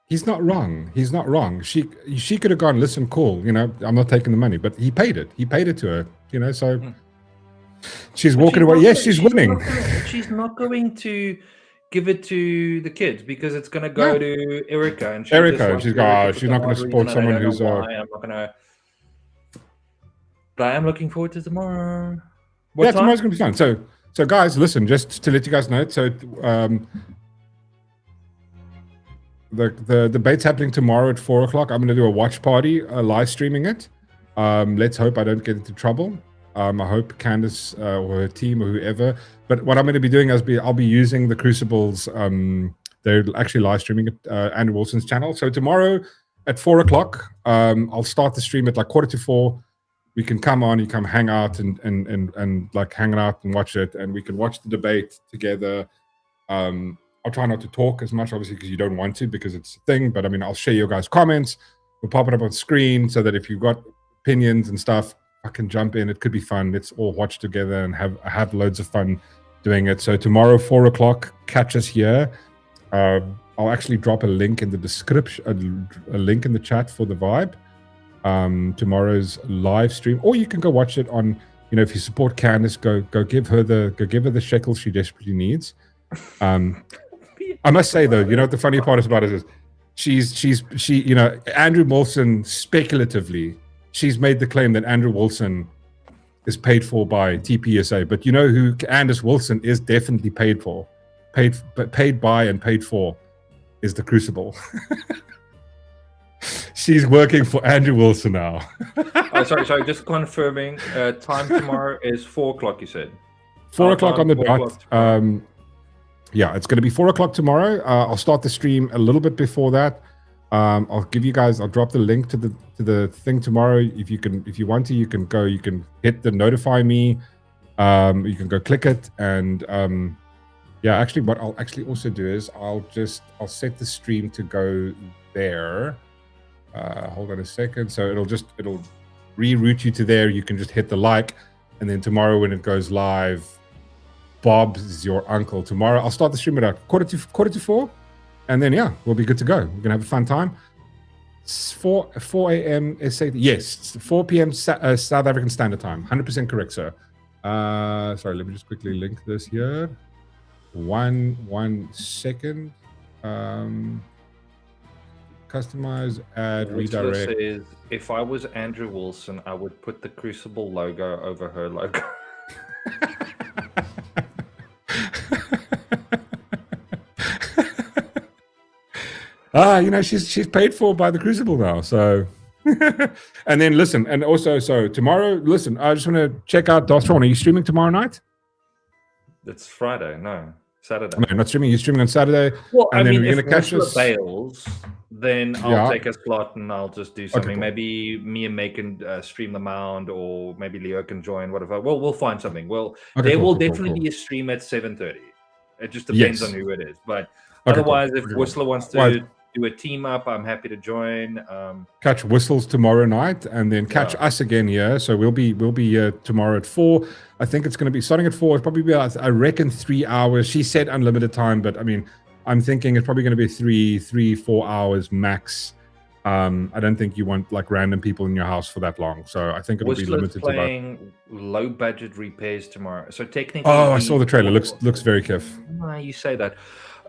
He's not wrong. He's not wrong. She could have gone, listen, cool, I'm not taking the money, but he paid it. He paid it to her, so she's walking away. Yes, she's winning. She's not going to give it to the kids because it's going to go to Erica. And she's not going to support someone who's. I'm not going to. But I am looking forward to tomorrow. Tomorrow's going to be fun. So guys, listen, just to let you guys know. So the debate's happening tomorrow at 4:00. I'm going to do a watch party, live streaming it. Let's hope I don't get into trouble. I hope Candace or her team or whoever. But what I'm going to be doing is I'll be using the Crucibles. They're actually live streaming it, Andrew Wilson's channel. So tomorrow at 4:00, I'll start the stream at 3:45. We can come on, you come hang out and hang out and watch it, and we can watch the debate together. I'll try not to talk as much, obviously, because you don't want to, because it's a thing. But I'll share your guys' comments. We'll pop it up on screen so that if you've got opinions and stuff, I can jump in. It could be fun. Let's all watch together and have loads of fun doing it. So tomorrow, 4 o'clock, catch us here. I'll actually drop a link in the description, a link in the chat for the Vibe. Tomorrow's live stream, or you can go watch it on. If you support Candace, go give her the shekels she desperately needs. I must say though, what the funny part about it is, she Andrew Wilson, speculatively, she's made the claim that Andrew Wilson is paid for by TPSA, but you know who Candace Wilson is definitely paid by and paid for is the Crucible. She's working for Andrew Wilson now. Sorry. Just confirming. Time tomorrow is 4 o'clock. You said 4 o'clock on the dot. Yeah, it's going to be 4 o'clock tomorrow. I'll start the stream a little bit before that. I'll drop the link to the thing tomorrow. If you want to, you can go. You can hit the notify me. You can go click it, and actually, what I'll actually also do is I'll set the stream to go there. Hold on a second. So it'll reroute you to there. You can just hit the like, and then tomorrow when it goes live, Bob's your uncle. Tomorrow I'll start the stream at quarter to 4, and then we'll be good to go. We're gonna have a fun time. 4 a.m. SA. Yes, 4 p.m. South African Standard Time. 100% correct, sir. Sorry, let me just quickly link this here. One second. Customize, add, redirect. Says, if I was Andrew Wilson, I would put the Crucible logo over her logo. She's paid for by the Crucible now. So, and then listen, and also, so tomorrow, listen, I just want to check out Darth Shaun. Are you streaming tomorrow night? It's Friday, no, Saturday. No, not streaming. You're streaming on Saturday. Well, and then we're if going to catch us. Bails, then I'll take a slot and I'll just do something. Okay, cool. Maybe me and May can stream the Mound, or maybe Leo can join. Whatever. Well, we'll find something. Well, there will definitely be a stream at 7:30. It just depends on who it is. But otherwise, if Whistler wants to do a team up, I'm happy to join. Catch Whistles tomorrow night, and then catch us again here. So we'll be here tomorrow at 4. I think it's going to be starting at 4. It's probably be, I reckon, 3 hours. She said unlimited time, but I mean, I'm thinking it's probably going to be 3-4 hours max. I don't think you want like random people in your house for that long. So I think it'll be limited to playing low budget repairs tomorrow. So technically, I saw the trailer. Looks very kiff. You say that.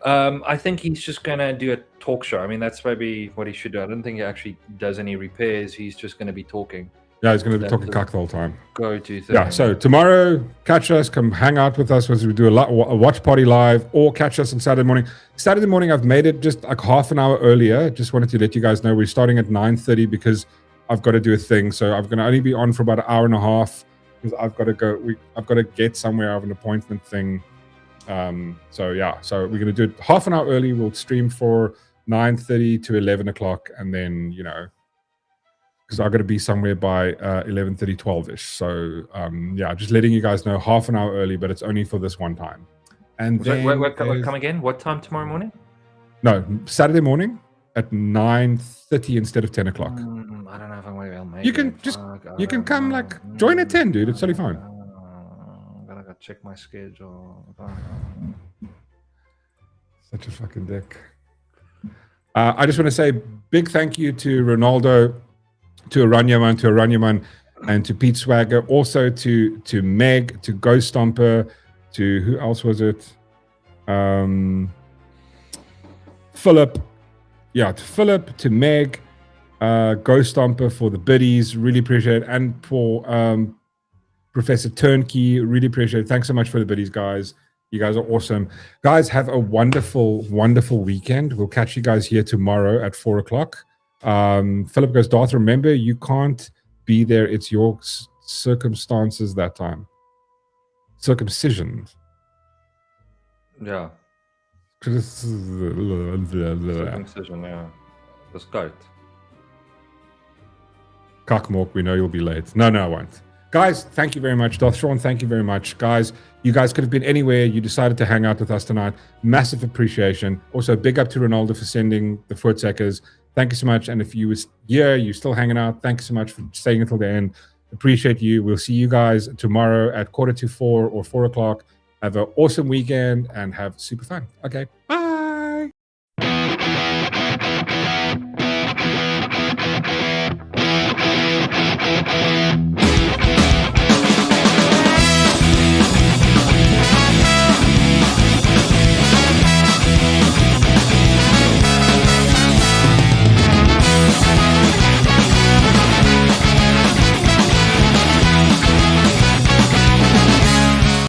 I think he's just going to do a talk show. I mean, that's maybe what he should do. I don't think he actually does any repairs. He's just going to be talking. Yeah, he's going to be talking cock the whole time. Go-to thing. Yeah, so tomorrow, catch us. Come hang out with us as we do a watch party live, or catch us on Saturday morning. Saturday morning, I've made it just like half an hour earlier. Just wanted to let you guys know we're starting at 9:30 because I've got to do a thing. So I'm going to only be on for about an hour and a half because I've got to go. I've got to get somewhere. I have an appointment thing. So we're going to do it half an hour early. We'll stream for 9:30 to 11 o'clock, and then because I've got to be somewhere by 11:30, 12ish. So just letting you guys know half an hour early, but it's only for this one time. And then come again? What time tomorrow morning? No, Saturday morning at 9:30 instead of 10 o'clock. I don't know if I'm going to be able to make You can it. come join at 10, dude. It's totally fine. Gotta go check my schedule. Such a fucking dick. I just want to say big thank you to Ronaldo, to Aranyaman, and to Pete Swagger, also to Meg, to Ghost Stomper, to who else was it? Philip. Yeah, to Philip, to Meg, Ghost Stomper for the biddies. Really appreciate it. And for Professor Turnkey, really appreciate it. Thanks so much for the biddies, guys. You guys are awesome. Guys, have a wonderful, wonderful weekend. We'll catch you guys here tomorrow at 4 o'clock. Philip goes, Darth, remember, you can't be there. It's your circumstances that time. Circumcision. Yeah. Circumcision, yeah. The scout. Cockmork, we know you'll be late. No, I won't. Guys, thank you very much. Darth Shaun, thank you very much. Guys, you guys could have been anywhere. You decided to hang out with us tonight. Massive appreciation. Also, big up to Ronaldo for sending the Voortsekkers. Thank you so much. And if you was here, you're still hanging out, thank you so much for staying until the end. Appreciate you. We'll see you guys tomorrow at 3:45 or 4 o'clock. Have an awesome weekend and have super fun. Okay, bye.